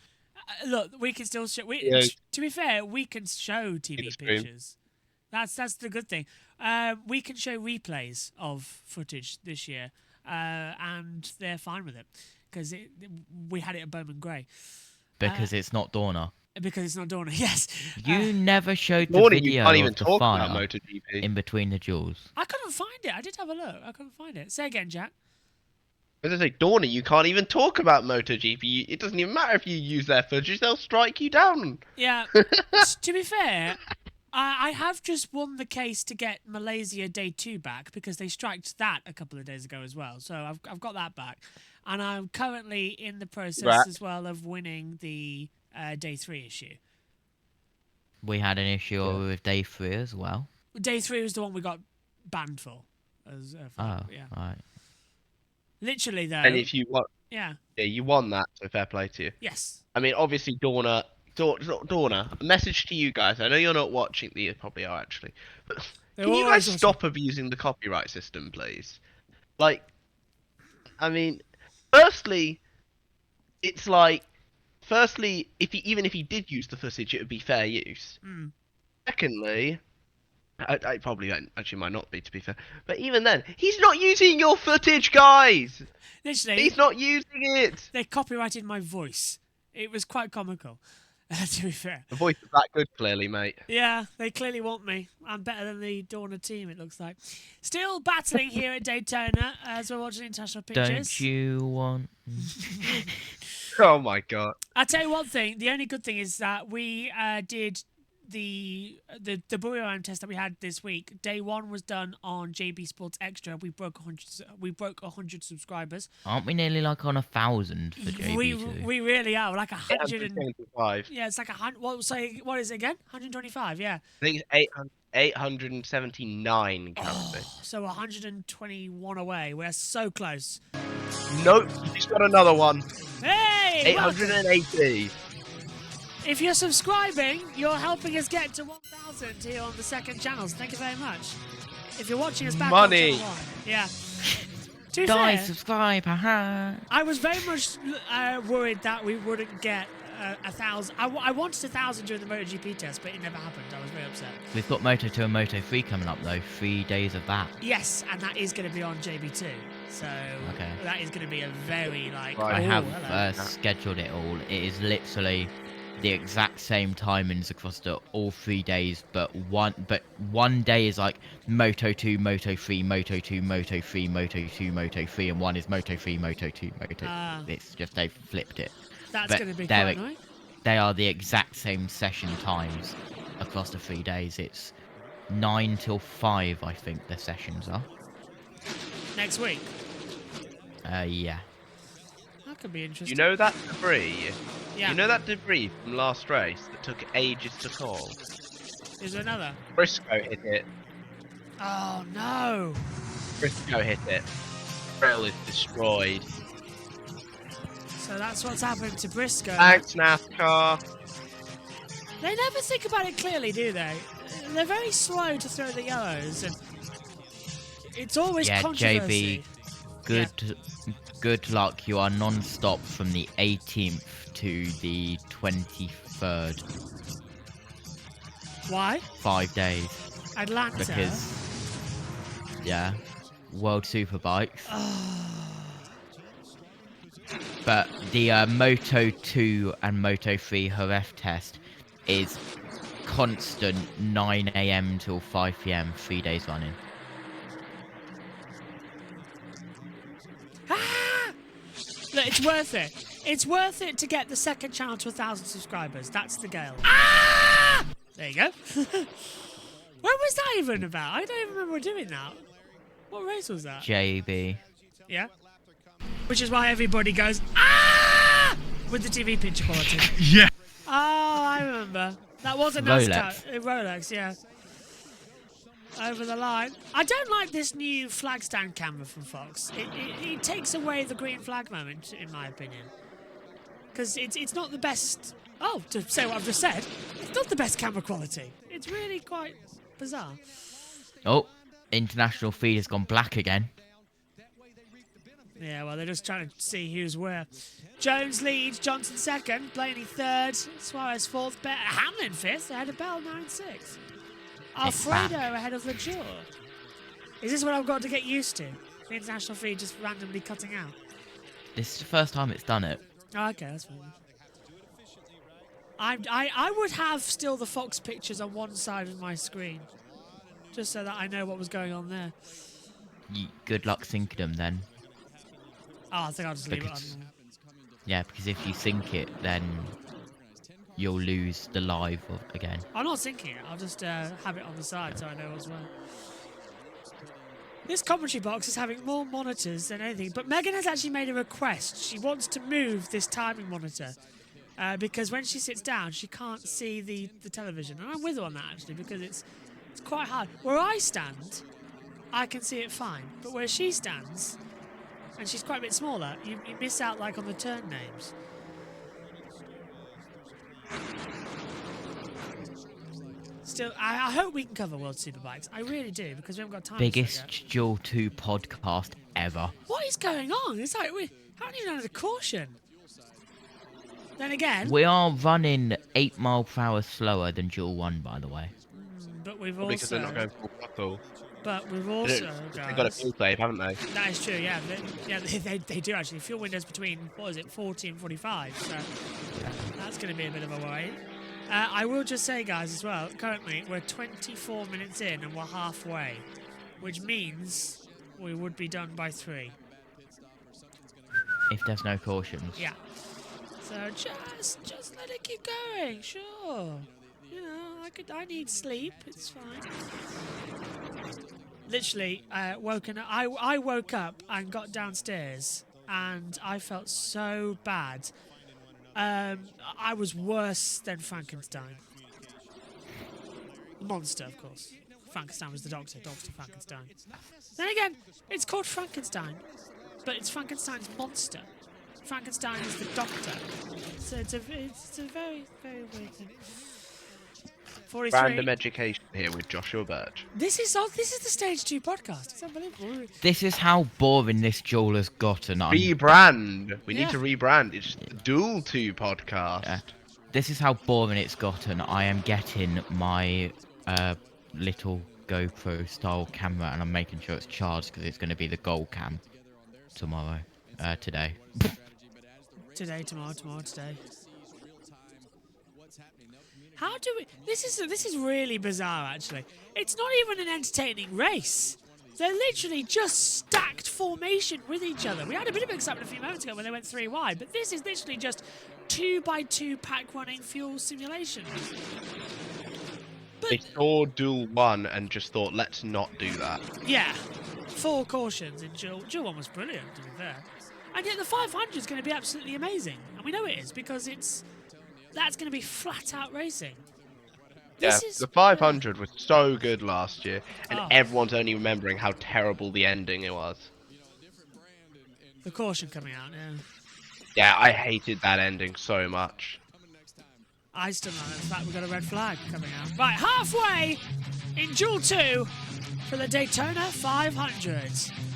Look, we can still show... To be fair, we can show TV pictures. That's the good thing. We can show replays of footage this year. And they're fine with it. Because we had it at Bowman Grey. Because it's not Dorna. Because it's not Dorna, yes. You never showed the video of the fire in between the duels. I couldn't find it. I did have a look. I couldn't find it. Say again, Jack. As I say, Dorna, you can't even talk about MotoGP. It doesn't even matter if you use their footage; they'll strike you down. Yeah. To be fair, I have just won the case to get Malaysia Day 2 back because they striked that a couple of days ago as well. So I've got that back, and I'm currently in the process as well of winning the Day 3 issue. We had an issue with Day 3 as well. Day 3 was the one we got banned for. Yeah. Right. Literally, though. And if you won, yeah, you won that. So fair play to you. Yes. I mean, obviously, Dorna. A message to you guys. I know you're not watching. You probably are actually. But can you guys stop abusing the copyright system, please? Like, I mean, firstly, it's like. Firstly, even if he did use the footage, it would be fair use. Mm. Secondly, I probably actually might not be, to be fair. But even then, he's not using your footage, guys. Literally, he's not using it. They copyrighted my voice. It was quite comical, to be fair. The voice is that good, clearly, mate. Yeah, they clearly want me. I'm better than the Dorna team, it looks like. Still battling here at Daytona as we're watching international pictures. Don't you want... Oh my god. I'll tell you one thing. The only good thing is that we did the Buriram test that we had this week. Day 1 was done on JBSportsXtra. We broke 100 subscribers. Aren't we nearly like on 1,000 for JB2? We really are. We're like 125. Yeah, it's like 100. What is it again? 125. Yeah. I think it's 879 currently. So 121 away. We're so close. Nope, you just got another one. Hey! 880. If you're subscribing, you're helping us get to 1,000 here on the second channel. So thank you very much. If you're watching us back on channel 1. Yeah. To be fair, subscribe, haha. I was very much worried that we wouldn't get 1,000. I wanted 1,000 during the MotoGP test, but it never happened. I was very upset. We've got Moto 2 and Moto 3 coming up, though. 3 days of that. Yes, and that is going to be on JB2. So that is going to be a very, like... I have scheduled it all. It is literally the exact same timings across all 3 days, but one day is like Moto 2, Moto 3, Moto 2, Moto 3, Moto 2, Moto 3, and one is Moto 3, Moto 2, Moto. It's just they've flipped it. That's But going to be they're- quite annoying. They are the exact same session times across the 3 days. It's 9 till 5, I think the sessions are. Next week. Yeah. That could be interesting. You know that debris? Yeah. You know that debris from last race that took ages to call? Is there another? Briscoe hit it. Oh, no. Briscoe hit it. Rail is destroyed. So that's what's happened to Briscoe. Thanks, NASCAR. They never think about it clearly, do they? They're very slow to throw the yellows, and it's always Yeah, controversy. JB, good luck. You are non-stop from the 18th to the 23rd. Why? 5 days. Atlanta. Because, yeah, World Superbikes. But the Moto 2 and Moto 3 Jerez test is constant 9 AM till 5 PM, 3 days running. Look, it's worth it. It's worth it to get the second channel to 1,000 subscribers. That's the goal. Ah! There you go. When was that even about? I don't even remember doing that. What race was that? JB. Yeah. Which is why everybody goes, ah! With the TV picture quality. Yeah. Oh, I remember. That was a NASCAR. Rolex, yeah. Over the line. I don't like this new flag stand camera from Fox. It takes away the green flag moment, in my opinion. Because it's not the best... Oh, to say what I've just said, it's not the best camera quality. It's really quite bizarre. Oh, international feed has gone black again. Yeah, well, they're just trying to see who's where. Jones leads, Johnson second, Blaney third, Suarez fourth, Hamlin fifth, ahead of Bell 9-6. Alfredo ahead of LeJour. Is this what I've got to get used to? The international feed just randomly cutting out? This is the first time it's done it. Oh, okay, that's fine. I would have still the Fox pictures on one side of my screen, just so that I know what was going on there. Good luck syncing them then. Oh, I think I'll just leave it on. Yeah, because if you sync it, then you'll lose the live again. I'm not syncing it. I'll just have it on the side so I know as well. This commentary box is having more monitors than anything, but Megan has actually made a request. She wants to move this timing monitor because when she sits down, she can't see the television. And I'm with her on that, actually, because it's quite hard. Where I stand, I can see it fine, but where she stands, and she's quite a bit smaller, you miss out like on the turn names. Still, I hope we can cover World Superbikes. I really do, because we haven't got time. Biggest Duel 2 podcast ever. What is going on? It's like we haven't even had a caution. Then again, We are running 8 miles per hour slower than Duel 1, by the way. but we've Probably because also. they're not going full throttle. But we've also. They've got a fuel save, haven't they? That is true, yeah. They do actually. Fuel windows between, 40 and 45, so that's going to be a bit of a worry. I will just say, guys, as well, currently we're 24 minutes in and we're halfway, which means we would be done by 3. If there's no cautions. Yeah. So just let it keep going, sure. You know, I need sleep, it's fine. Literally, I woke up and got downstairs and I felt so bad. I was worse than Frankenstein. Monster, of course. Frankenstein was the doctor, Dr. Frankenstein. Then again, it's called Frankenstein, but it's Frankenstein's monster. Frankenstein is the doctor. So it's a very, very weird thing. 43. Random education here with Joshua Birch. This is the Stage 2 podcast. It's unbelievable. This is how boring this Duel has gotten. Rebrand. We need to rebrand. It's Duel 2 podcast. Yeah. This is how boring it's gotten. I am getting my little GoPro style camera and I'm making sure it's charged because it's going to be the gold cam tomorrow. Today. Today, tomorrow, today. How do we... This is really bizarre, actually. It's not even an entertaining race. They're literally just stacked formation with each other. We had a bit of excitement a few moments ago when they went 3 wide, but this is literally just 2x2 pack running fuel simulation. They saw Duel 1 and just thought, let's not do that. Yeah. 4 cautions in Duel. Duel 1 was brilliant, to be fair. And yet the 500 is going to be absolutely amazing. And we know it is, because that's going to be flat-out racing. Yeah, the 500 was so good last year, and everyone's only remembering how terrible the ending it was. The caution coming out, yeah. Yeah, I hated that ending so much. I still know the fact we've got a red flag coming out. Right, halfway in Duel 2 for the Daytona 500.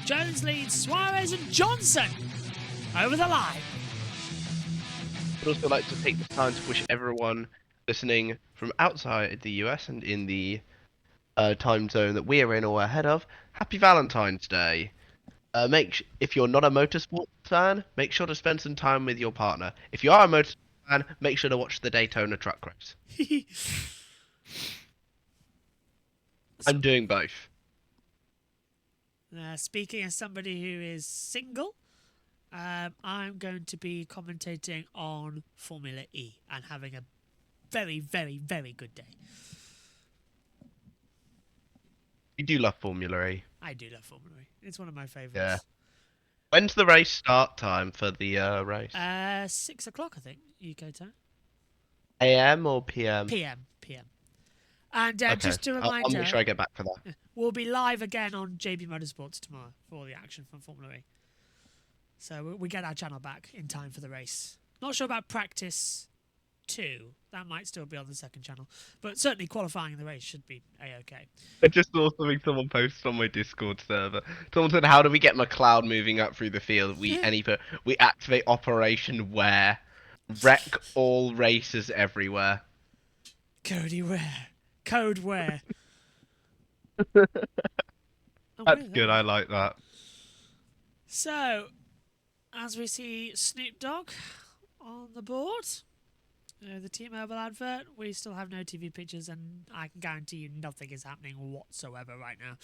Jones leads Suarez and Johnson over the line. I'd also like to take this time to wish everyone listening from outside the US and in the time zone that we are in or ahead of, happy Valentine's Day. If you're not a motorsport fan, make sure to spend some time with your partner. If you are a motorsport fan, make sure to watch the Daytona truck race. I'm doing both. Speaking as somebody who is single, I'm going to be commentating on Formula E and having a very, very, very good day. You do love Formula E. I do love Formula E. It's one of my favourites. Yeah. When's the race start time for the race? 6 o'clock, I think, UK time. AM or PM? PM. And Okay. just a reminder, I'll make sure I get back for that. We'll be live again on JB Motorsports tomorrow for all the action from Formula E. So we get our channel back in time for the race. Not sure about practice 2. That might still be on the second channel. But certainly qualifying in the race should be A-OK. I just saw something someone posted on my Discord server. Someone said, how do we get McLeod moving up through the field? We activate Operation Where. Wreck all races everywhere. Cody Ware. Code Ware. That's good, I like that. So, as we see Snoop Dogg on the board, the T-Mobile advert, we still have no TV pictures, and I can guarantee you nothing is happening whatsoever right now.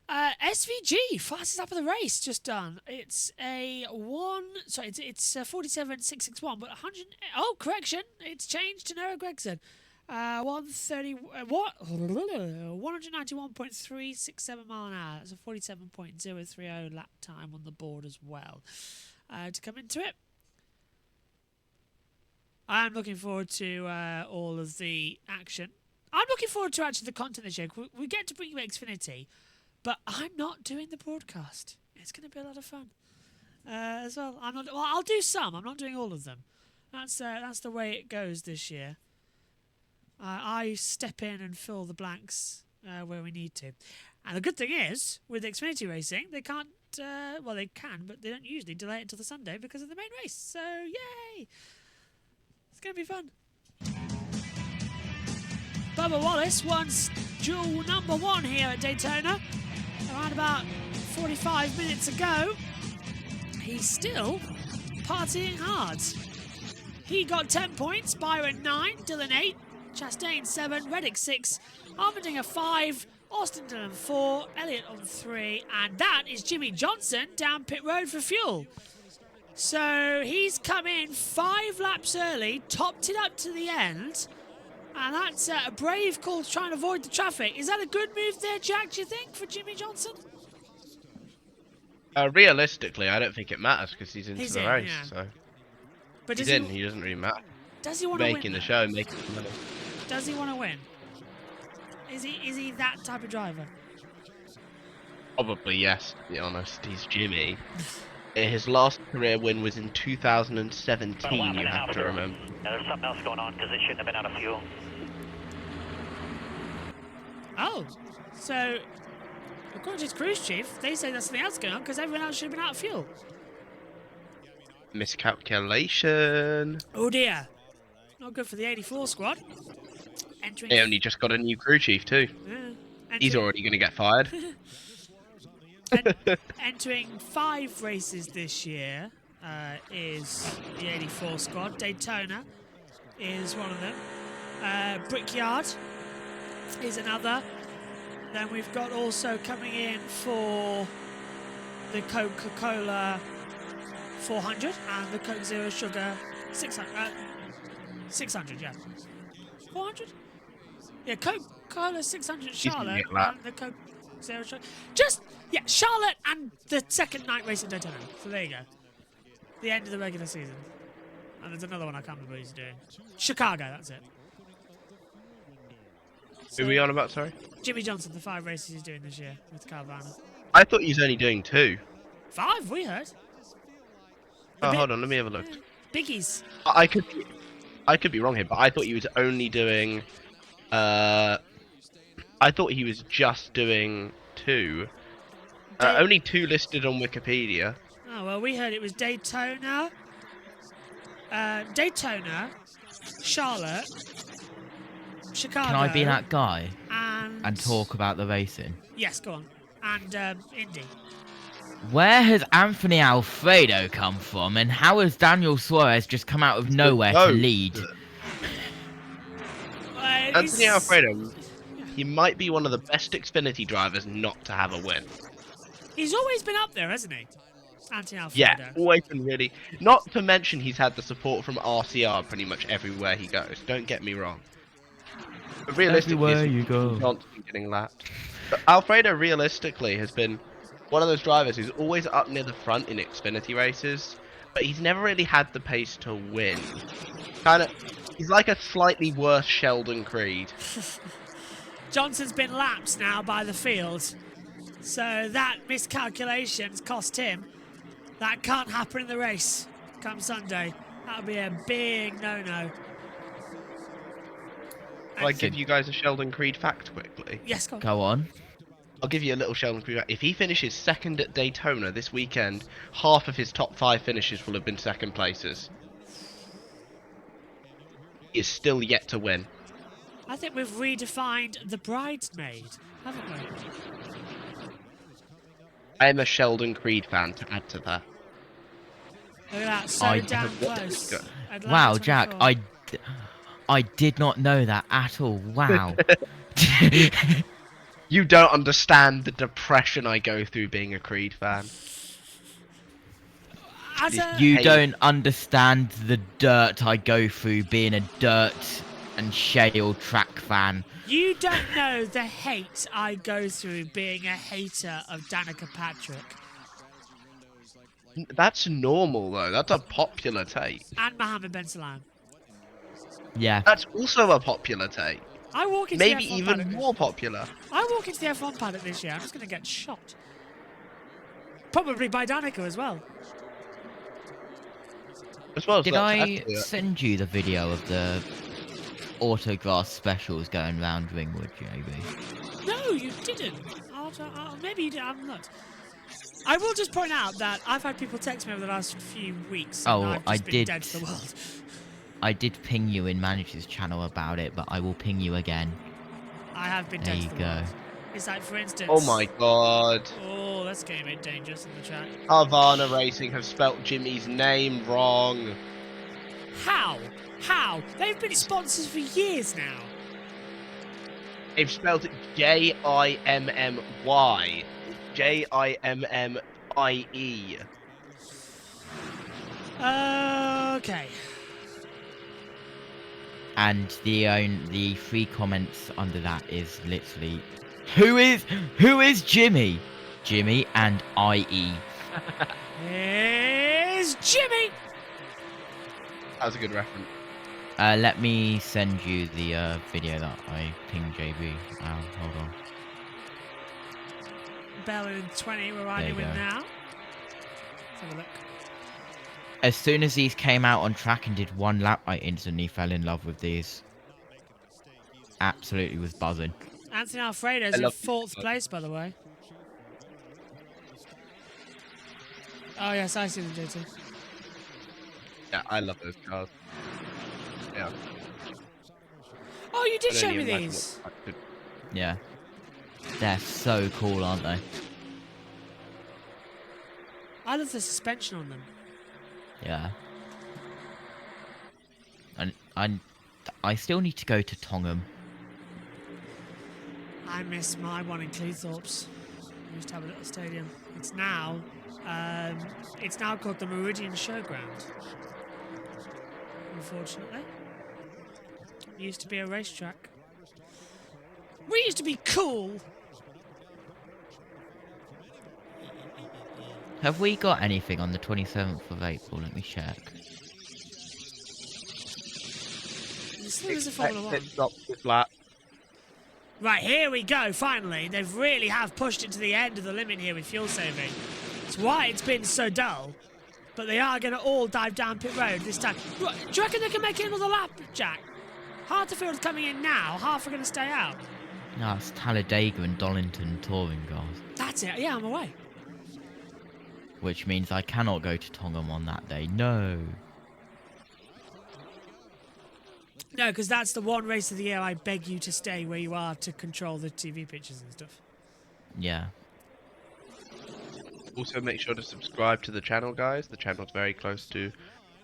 SVG, fastest lap of the race, just done. It's a 47.661, but 100. Oh, correction, it's changed to Noah Gregson. 191.367 mile an hour. That's a 47.030 lap time on the board as well. To come into it, I'm looking forward to all of the action. I'm looking forward to actually the content this year. We get to bring you Xfinity, but I'm not doing the broadcast. It's going to be a lot of fun as well. I'll do some. I'm not doing all of them. That's the way it goes this year. I step in and fill the blanks where we need to. And the good thing is, with Xfinity Racing, they can't, well, they can, but they don't usually delay it until the Sunday because of the main race. So, yay! It's going to be fun. Bubba Wallace won duel number 1 here at Daytona around about 45 minutes ago. He's still partying hard. He got 10 points, Byron 9, Dylan 8, Chastain 7, Reddick 6, Armadinger 5, Austin Dillon 4, Elliott on 3, and that is Jimmy Johnson down pit road for fuel. So he's come in 5 laps early, topped it up to the end, and that's a brave call to try and avoid the traffic. Is that a good move there, Jack, do you think, for Jimmy Johnson? Realistically, I don't think it matters because he's into the race. Yeah. So. But He doesn't really matter. Does he want to win? Making the show, making the money. Does he want to win? Is he that type of driver? Probably yes, to be honest. He's Jimmy. His last career win was in 2017, you have to remember. Yeah, there's something else going on because it shouldn't have been out of fuel. Oh, so according to his cruise chief, they say there's something else going on because everyone else should have been out of fuel. Miscalculation. Oh dear. Not good for the 84 squad. They only just got a new crew chief too. Yeah. He's already going to get fired. Entering 5 races this year is the 84 squad. Daytona is one of them. Brickyard is another. Then we've got also coming in for the Coca-Cola 400 and the Coke Zero Sugar 600. 600, yeah. 400? Yeah, Coca-Cola 600 Charlotte and the Coke Zero Sugar. Charlotte and the second night race in Daytona. So there you go. The end of the regular season. And there's another one I can't remember what he's doing. Chicago, that's it. Who are we on about, sorry? Jimmy Johnson, the 5 races he's doing this year with Carvana. I thought he was only doing 2. 5, we heard. Hold on, let me have a look. Biggies. I could be wrong here, but I thought he was only doing... I thought he was just doing 2. Only 2 listed on Wikipedia. Oh, well, we heard it was Daytona, Charlotte, Chicago. Can I be that guy and talk about the racing? Yes, go on. And Indy. Where has Anthony Alfredo come from, and how has Daniel Suarez just come out of nowhere to lead? Anthony Alfredo, he might be one of the best Xfinity drivers not to have a win. He's always been up there, hasn't he? Anthony Alfredo. Yeah, always been really. Not to mention he's had the support from RCR pretty much everywhere he goes. Don't get me wrong. But realistically, everywhere you go. Constantly getting lapped. But Alfredo realistically has been one of those drivers who's always up near the front in Xfinity races, but he's never really had the pace to win. He's like a slightly worse Sheldon Creed. Johnson's been lapped now by the field, so that miscalculation's cost him. That can't happen in the race come Sunday. That'll be a big no-no. Will I give you guys a Sheldon Creed fact quickly? Yes, go on. Go on. I'll give you a little Sheldon Creed fact. If he finishes second at Daytona this weekend, half of his top 5 finishes will have been second places. He is still yet to win. I think we've redefined the bridesmaid, haven't we? I am a Sheldon Creed fan, to add to that. Look at that, so damn close. Wow, Jack, I did not know that at all. Wow. You don't understand the depression I go through being a Creed fan. You don't understand the dirt I go through being a dirt and shale track fan. You don't know the hate I go through being a hater of Danica Patrick. That's normal, though. That's a popular take. And Mohammed Ben Salam. Yeah. That's also a popular take. I walk into Maybe the F1 even paddock. more popular. I walk into the F1 paddock this year, I'm just going to get shot. Probably by Danica as well. Did I send you the video of the autograss specials going round Ringwood, JB? No, you didn't. Maybe you did. I'm not. I will just point out that I've had people text me over the last few weeks. And I've just been dead to the world. I did ping you in Manager's channel about it, but I will ping you again. I have been there dead you to the go. world. It's like, for instance... Oh my god. Oh, that's getting a bit dangerous in the chat. Carvana Racing have spelt Jimmy's name wrong. How? How? They've been sponsors for years now. They've spelled it J-I-M-M-Y. J-I-M-M-I-E. Okay. And the 3 comments under that is literally, who is Jimmy? Jimmy and IE. Here's Jimmy. That was a good reference. Let me send you the video that I pinged JB. Hold on. Bell in 20, we're riding with now. Let's have a look. As soon as these came out on track and did 1 lap, I instantly fell in love with these. Absolutely was buzzing. Anthony Alfredo's in 4th place, by the way. Oh, yes, I see the data. Yeah, I love those cars. Yeah. Oh, you did show me these. Yeah. They're so cool, aren't they? I love the suspension on them. Yeah. And I still need to go to Tongham. I miss my one in Cleethorpes. We used to have a little stadium. It's now called the Meridian Showground. Unfortunately, it used to be a racetrack. We used to be cool. Have we got anything on the 27th of April? Let me check. There's a Formula 1. Stop this lap. Right, here we go, finally. They really have pushed it to the end of the limit here with fuel saving. It's why it's been so dull. But they are going to all dive down pit road this time. Do you reckon they can make it another lap, Jack? Harterfield's coming in now. Half are going to stay out. No, it's Talladega and Dollington touring cars. That's it. Yeah, I'm away. Which means I cannot go to Tongham on that day. No. No, because that's the one race of the year I beg you to stay where you are to control the TV pictures and stuff. Yeah. Also, make sure to subscribe to the channel, guys. The channel's very close to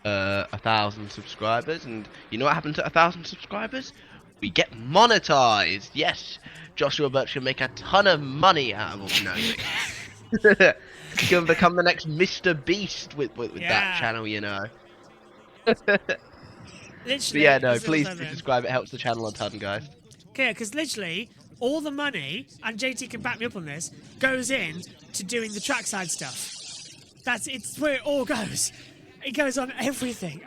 1,000 subscribers, and you know what happened to 1,000 subscribers? We get monetized. Yes, Joshua Birch can make a ton of money out of all. No, he can become the next Mr. Beast with that channel, you know. But yeah, no, please subscribe. It helps the channel a ton, guys. Okay, because literally all the money, and JT can back me up on this, goes in to doing the trackside stuff. It's where it all goes. It goes on everything.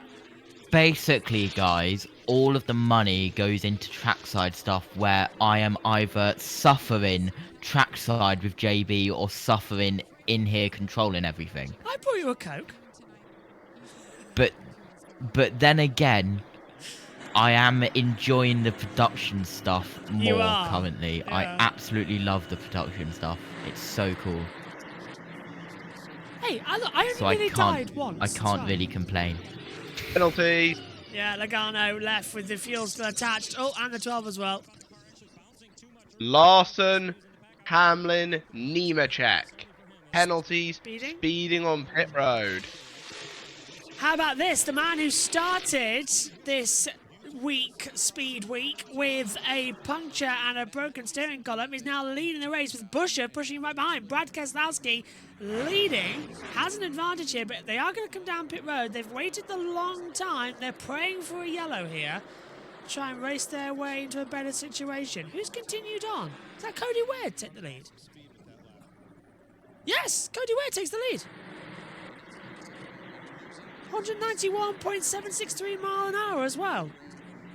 Basically, guys, all of the money goes into trackside stuff where I am either suffering trackside with JB or suffering in here controlling everything. I brought you a Coke. But then again, I am enjoying the production stuff more currently. Yeah. I absolutely love the production stuff. It's so cool. Hey, I only really died once. I can't really complain. Penalty. Yeah, Logano left with the fuel still attached. Oh, and the 12 as well. Larson, Hamlin, Nemechek. Penalties. Speeding on pit road. How about this? The man who started this speed week, with a puncture and a broken steering column is now leading the race with Buescher pushing him right behind. Brad Keselowski leading, has an advantage here, but they are going to come down pit road. They've waited the long time. They're praying for a yellow here. Try and race their way into a better situation. Who's continued on? Is that Cody Ware take the lead? Yes, Cody Ware takes the lead. 191.763 mile an hour as well.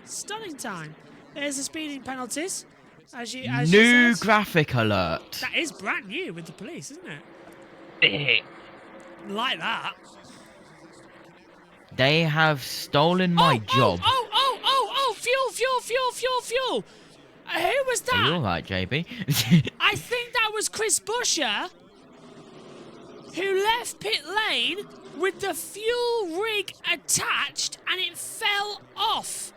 Stunning time. There's the speeding penalties. As you New said. graphic alert. That is brand new with the police, isn't it? Like that. They have stolen my job. Oh, fuel. Who was that? Are you alright, JB? I think that was Chris Buescher, who left pit lane with the fuel rig attached and it fell off.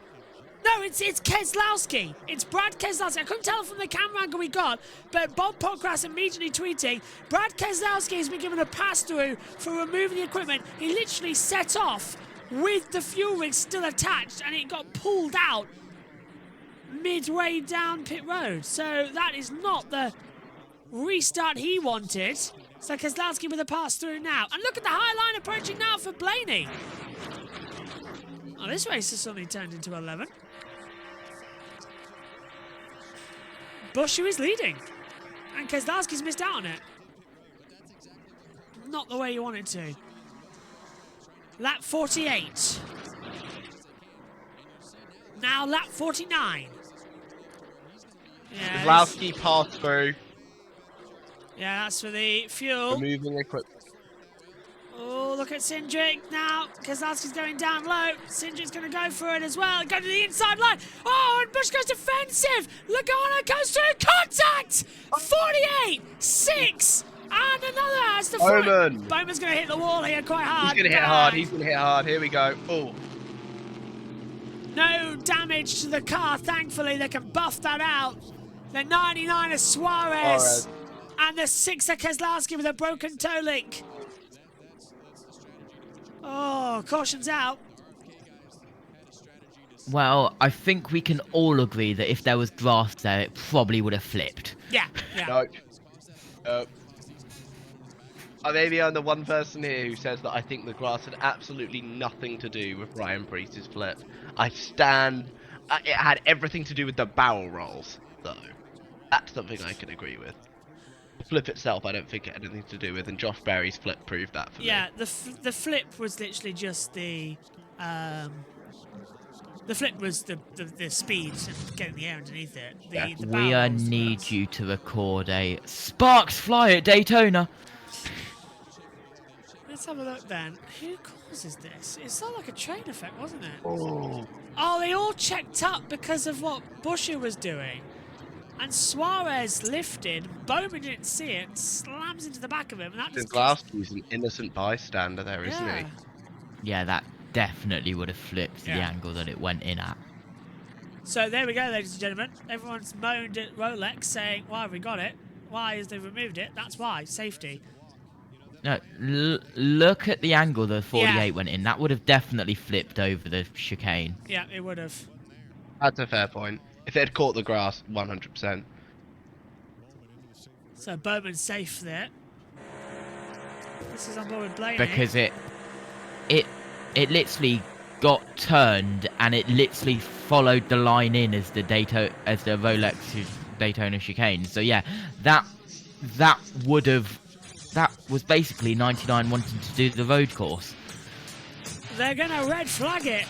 No, it's Keselowski. It's Brad Keselowski. I couldn't tell from the camera angle we got, but Bob Podcast immediately tweeting, Brad Keselowski has been given a pass-through for removing the equipment. He literally set off with the fuel rig still attached and it got pulled out midway down pit road. So that is not the restart he wanted. So Keselowski with a pass-through now. And look at the high line approaching now for Blaney. Oh, this race has suddenly turned into 11. Buescher is leading. And Keselowski's missed out on it. Not the way you want it to. Lap 48. Now lap 49. Yeah, Keselowski pass through. Yeah, that's for the fuel. Removing equipment. Oh, look at Cindric now. Keselowski's going down low. Cindric's going to go for it as well. Go to the inside line. Oh, and Bush goes defensive. Logano goes through contact. 48-6. And another as the Bowman. Bowman's going to hit the wall here quite hard. He's going to hit hard. He's going to hit hard. Here we go. Oh. No damage to the car, thankfully. They can buff that out. The 99 of Suarez. And the 6 of Keselowski with a broken toe link. Oh, caution's out. Well, I think we can all agree that if there was grass there, it probably would have flipped. Yeah. No. Maybe I'm the one person here who says that I think the grass had absolutely nothing to do with Ryan Priest's flip. It had everything to do with the barrel rolls, though. That's something I can agree with. The flip itself, I don't think it had anything to do with, and Josh Berry's flip proved that for me. Yeah, the flip was literally just the flip was the speed and getting the air underneath it. The We need you to record a Sparks Fly at Daytona. Let's have a look then. Who causes this? It's not like a train effect, wasn't it? Oh, they all checked up because of what Buescher was doing. And Suarez lifted, Bowman didn't see it, slams into the back of him, and that just... Glasgow's an innocent bystander there, isn't he? Yeah, that definitely would have flipped the angle that it went in at. So there we go, ladies and gentlemen. Everyone's moaned at Rolex saying, why have we got it? Why has they removed it? That's why. Safety. No, look at the angle the 48 went in. That would have definitely flipped over the chicane. Yeah, it would have. That's a fair point. If it had caught the grass, 100%. So Bowman's safe there. This is on board with Blaney. Because it literally got turned and it literally followed the line in as the Rolex Daytona chicane. So yeah, that was basically 99 wanting to do the road course. They're gonna red flag it.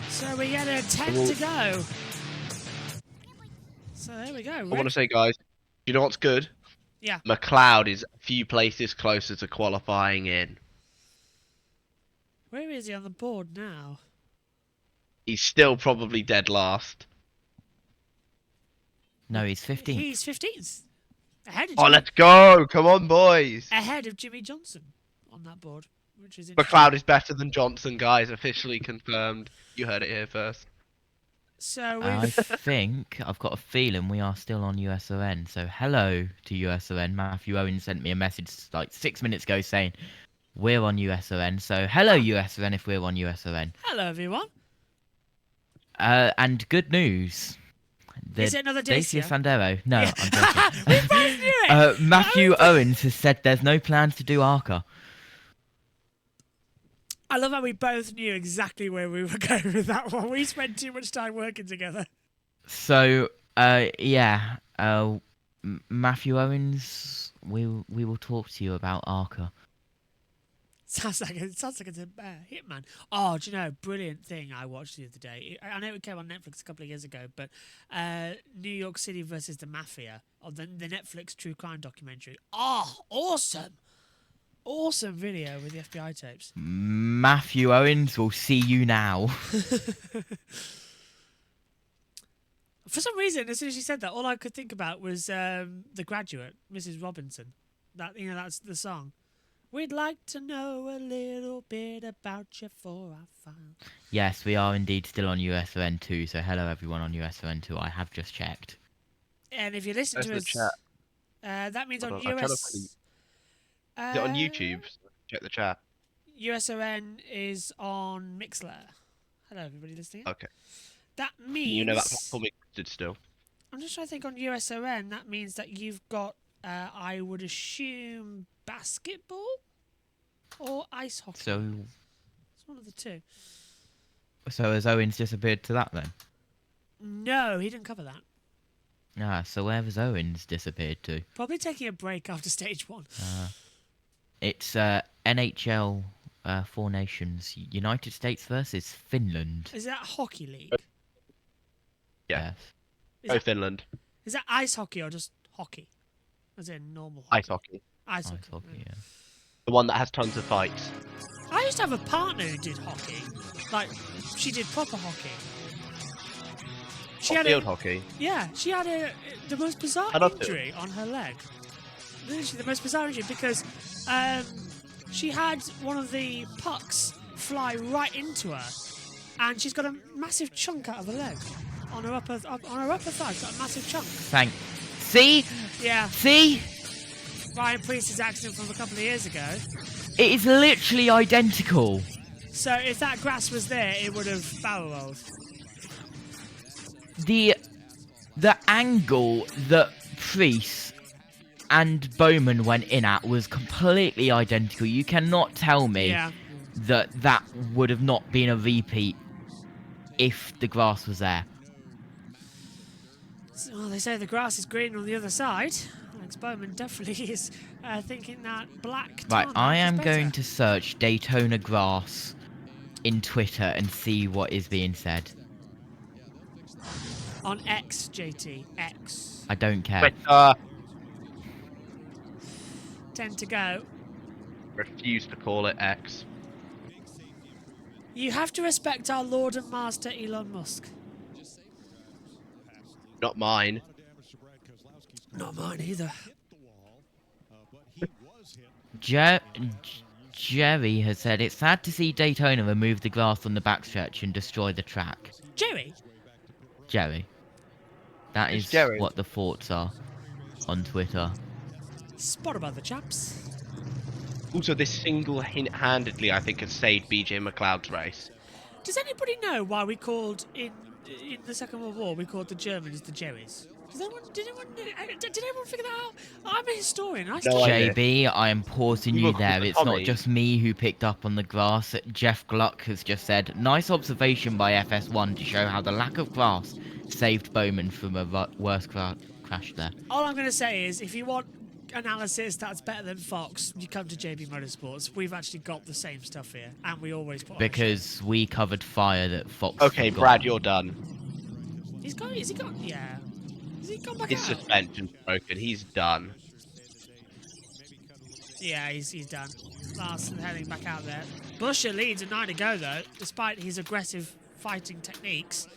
So we get a 10 to go. So there we go. I want to say, guys, you know what's good? Yeah. McLeod is a few places closer to qualifying in. Where is he on the board now? He's still probably dead last. No, he's 15th. He's 15th. Ahead of Oh, let's go! Come on, boys! Ahead of Jimmy Johnson on that board, which is McLeod is better than Johnson, guys. Officially confirmed. You heard it here first. So I think, I've got a feeling we are still on USON. So hello to USON. Matthew Owen sent me a message like 6 minutes ago saying we're on USON. So hello USON if we're on USON. Hello everyone. And good news. Is it another Dacia? Sandero. No, Yeah. I'm joking. We both knew it! Matthew Owens has said there's no plans to do ARCA. I love how we both knew exactly where we were going with that one. We spent too much time working together. So, yeah. Matthew Owens, we will talk to you about ARCA. Sounds like it's a Hitman. Oh, do you know, brilliant thing I watched the other day. I know it came on Netflix a couple of years ago, but New York City versus the Mafia, or the Netflix true crime documentary. Oh, awesome! Awesome video with the FBI tapes. Matthew Owens will see you now. For some reason, as soon as she said that, all I could think about was The Graduate, Mrs. Robinson. That's the song. We'd like to know a little bit about you for our file. Yes, we are indeed still on USON 2, so hello everyone on USON 2. I have just checked. And if you listen to us, that means on US... Is it on YouTube? Check the chat. USON is on Mixler. Hello, everybody listening. Okay. That means... You know that platform existed still. I'm just trying to think on USON, that means that you've got, I would assume, basketball or ice hockey. So... It's one of the two. So has Owens disappeared to that then? No, he didn't cover that. Ah, so where has Owens disappeared to? Probably taking a break after stage one. It's NHL Four Nations, United States versus Finland. Is that hockey league? Yeah. Is that, Finland. Is that ice hockey or just hockey? As in normal hockey? Ice hockey. Ice hockey, yeah. The one that has tons of fights. I used to have a partner who did hockey. Like, she did proper hockey. She had field hockey? Yeah, she had the most bizarre injury on her leg. Literally the most bizarre injury because she had one of the pucks fly right into her, and she's got a massive chunk out of her leg on her upper thigh. She's got a massive chunk. See? Yeah. See? Ryan Priest's accident from a couple of years ago. It is literally identical. So if that grass was there, it would have barrel rolled. The angle that Priest and Bowman went in at was completely identical. You cannot tell me that would have not been a repeat if the grass was there. Well, they say the grass is green on the other side. Alex Bowman definitely is thinking that black Right, tarmac I am is better. going to search Daytona grass in Twitter and see what is being said. On X, JT. X. I don't care. 10 to go. Refuse to call it X. You have to respect our Lord and Master Elon Musk. Not mine. Not mine either. Jerry has said it's sad to see Daytona remove the grass on the backstretch and destroy the track. Jerry? Jerry. That Who's is Jerry? what the thoughts are on Twitter. Spot by the chaps. Also, this single-handedly, I think, has saved BJ McLeod's race. Does anybody know why we called in the Second World War we called the Germans the Jerrys? Did anyone figure that out? I'm a historian. JB, I am pausing you there. It's not Tommy. just me who picked up on the grass. Jeff Gluck has just said, nice observation by FS1 to show how the lack of grass saved Bowman from a worse crash there. All I'm going to say is, if you want analysis that's better than Fox, you come to JB Motorsports. We've actually got the same stuff here, and we always put on Because we covered fire that Fox Okay, forgot. Brad, you're done. Is he gone? Yeah. Has he gone back His out? suspension's broken. He's done. Yeah, he's done. Larson heading back out there. Buscher leads at 9 to go, though, despite his aggressive fighting techniques.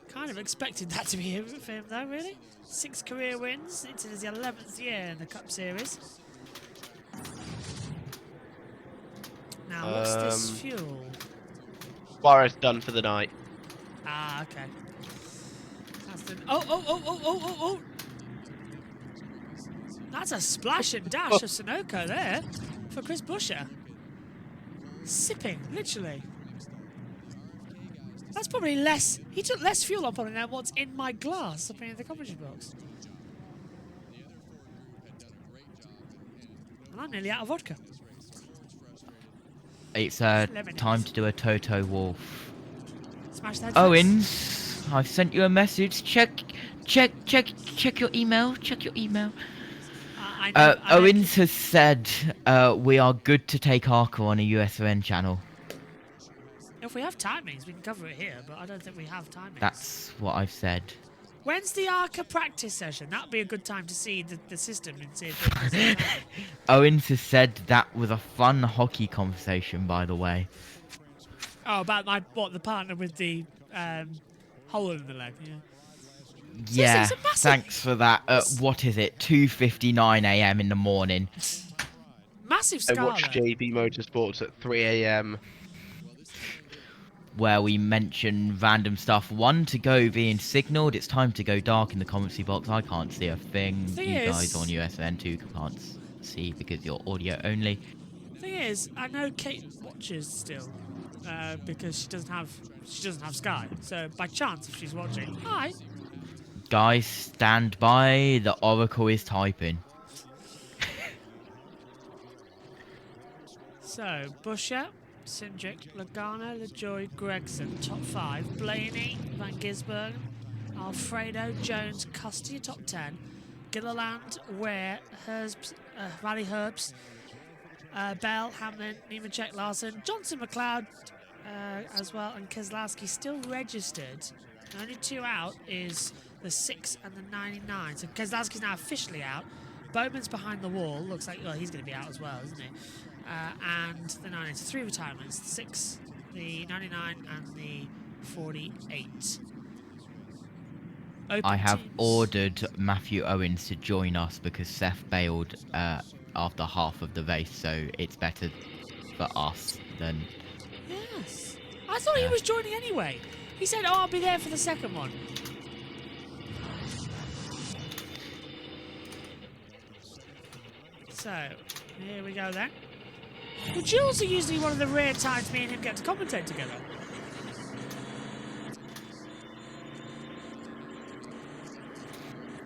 Kind of expected that to be him for him, though, really. 6 career wins. It's his 11th year in the Cup Series. Now, what's this fuel? Suarez done for the night. Ah, okay. That's the... Oh! That's a splash and dash of Sunoco there for Chris Buscher. Sipping, literally. That's probably less... He took less fuel up on it than what's in my glass up in the commentary box. And I'm nearly out of vodka. It's time to do a Toto Wolf. Smash that. Owens, I've sent you a message. Check your email. Check your email. Owens has said we are good to take Arca on a USON channel. If we have timings, we can cover it here, but I don't think we have timings. That's what I've said. When's the Arca practice session? That'd be a good time to see the system and see if Owens has said that was a fun hockey conversation, by the way. Oh, about the partner with the hole in the leg, yeah. Yeah, it's a massive... thanks for that. What is it? 2:59 a.m. in the morning. Massive I scar. watched JB Motorsports at 3 a.m. Where we mention random stuff. 1 to go being signalled. It's time to go dark in the commentary box. I can't see a thing. You guys on USN 2 can't see because you're audio only. Thing is, I know Kate watches still because she doesn't have Sky. So by chance, if she's watching, hi. Guys, stand by. The Oracle is typing. So Buscher, Cindric, Logano, LaJoy, Gregson, top 5. Blaney, Van Gisbergen, Alfredo, Jones, Custody, top 10. Gilliland, Ware, Herbs, Rally Herbs, Bell, Hamlin, Nemechek, Larson, Johnson, McLeod as well, and Keselowski still registered. The only 2 out is the 6 and the 99. So Keselowski's now officially out. Bowman's behind the wall. Looks like he's going to be out as well, isn't he? And the 99. So 3 retirements. The 6, the 99, and the 48. I have ordered Matthew Owens to join us because Seth bailed after half of the race, so it's better for us than... Yes. I thought he was joining anyway. He said, I'll be there for the second one. So, here we go then. Well, Jules are usually one of the rare times me and him get to commentate together.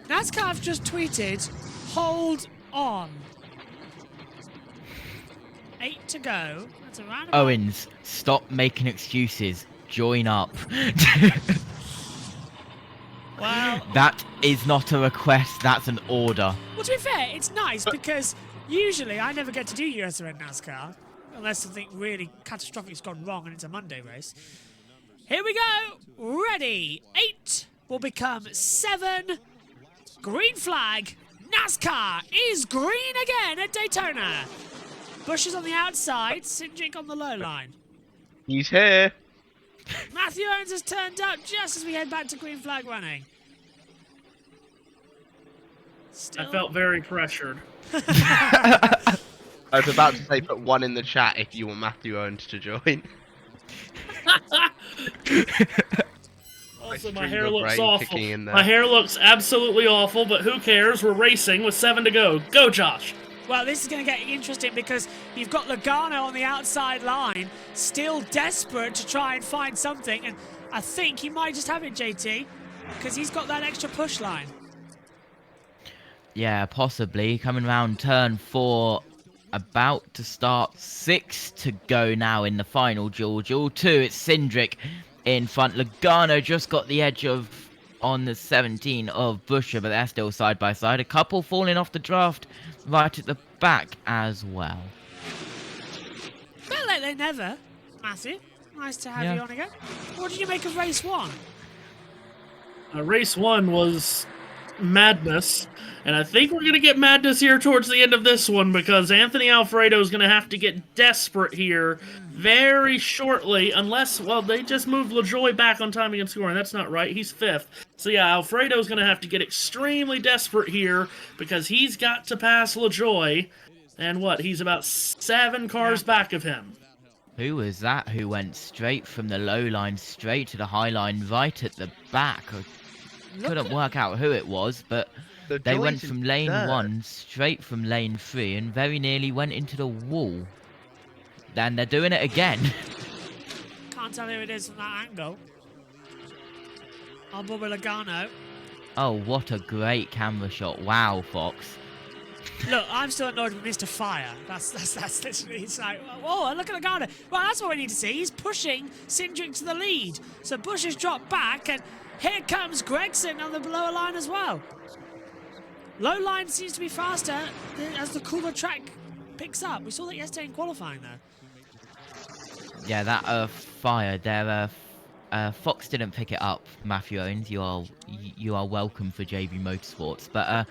NASCAR have just tweeted, hold on. 8 to go. That's a roundabout. Owens, stop making excuses. Join up. Well, that is not a request, that's an order. well, to be fair, it's nice because usually I never get to do USRN NASCAR unless something really catastrophic's gone wrong and it's a Monday race. Here we go. Ready. 8 will become 7. Green flag. NASCAR is green again at Daytona. Bush is on the outside. Cindric on the low line. He's here. Matthew Owens has turned up just as we head back to green flag running. I felt very pressured. I was about to say put 1 in the chat if you want Matthew Owens to join. Also, my hair looks awful. My hair looks absolutely awful, but who cares? We're racing with 7 to go. Go, Josh! Well, this is going to get interesting because you've got Logano on the outside line, still desperate to try and find something, and I think he might just have it, JT, because he's got that extra push line. Yeah, possibly. Coming round turn 4, about to start. 6 to go now in the final duel. Duel 2, it's Cindric in front. Logano just got the edge of on the 17 of Busher, but they're still side by side. A couple falling off the draft right at the back as well. Better late than never, Matthew. Nice to have you on again. What did you make of race 1? Race 1 was madness, and I think we're going to get madness here towards the end of this one because Anthony Alfredo is going to have to get desperate here very shortly, unless, well, they just moved LaJoie back on timing and scoring. That's not right. He's 5th. So yeah, Alfredo's going to have to get extremely desperate here because he's got to pass LaJoie, and what? He's about 7 cars back of him. Who was that who went straight from the low line straight to the high line right at the back? I couldn't work out who it was, but they went from lane 1 straight from lane 3 and very nearly went into the wall. Then they're doing it again. Can't tell who it is from that angle. On Bubba Logano. Oh, what a great camera shot. Wow, Fox. Look, I'm still annoyed with Mr. Fire. That's literally, it's like, oh, look at Logano. Well, that's what we need to see. He's pushing Cindric to the lead. So Bush has dropped back, and here comes Gregson on the lower line as well. Low line seems to be faster as the cooler track picks up. We saw that yesterday in qualifying, though. Yeah, that fire there. Fox didn't pick it up, Matthew Owens. You are welcome for JB Motorsports. But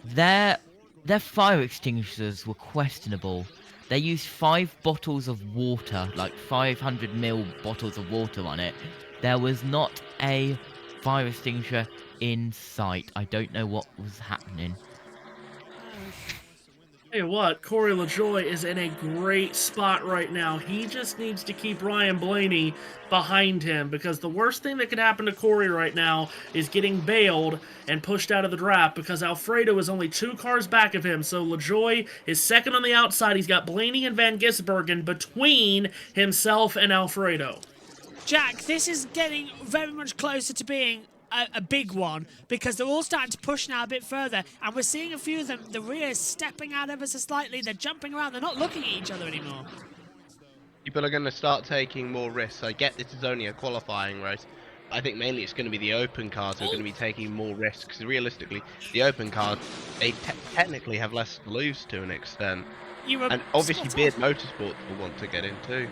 their fire extinguishers were questionable. They used 5 bottles of water, like 500ml bottles of water on it. There was not a fire extinguisher in sight. I don't know what was happening. Tell you what, Corey LaJoie is in a great spot right now. He just needs to keep Ryan Blaney behind him because the worst thing that could happen to Corey right now is getting bailed and pushed out of the draft because Alfredo is only 2 cars back of him. So LaJoie is second on the outside. He's got Blaney and Van Gisbergen between himself and Alfredo. Jack, this is getting very much closer to being a big one because they're all starting to push now a bit further, and we're seeing a few of them, the rear stepping out ever so slightly. They're jumping around. They're not looking at each other anymore. People are going to start taking more risks. I get this is only a qualifying race. I think mainly it's going to be the open cars who are going to be taking more risks. Realistically, the open cars, they technically have less to lose to an extent. And obviously Beard Motorsports will want to get in too.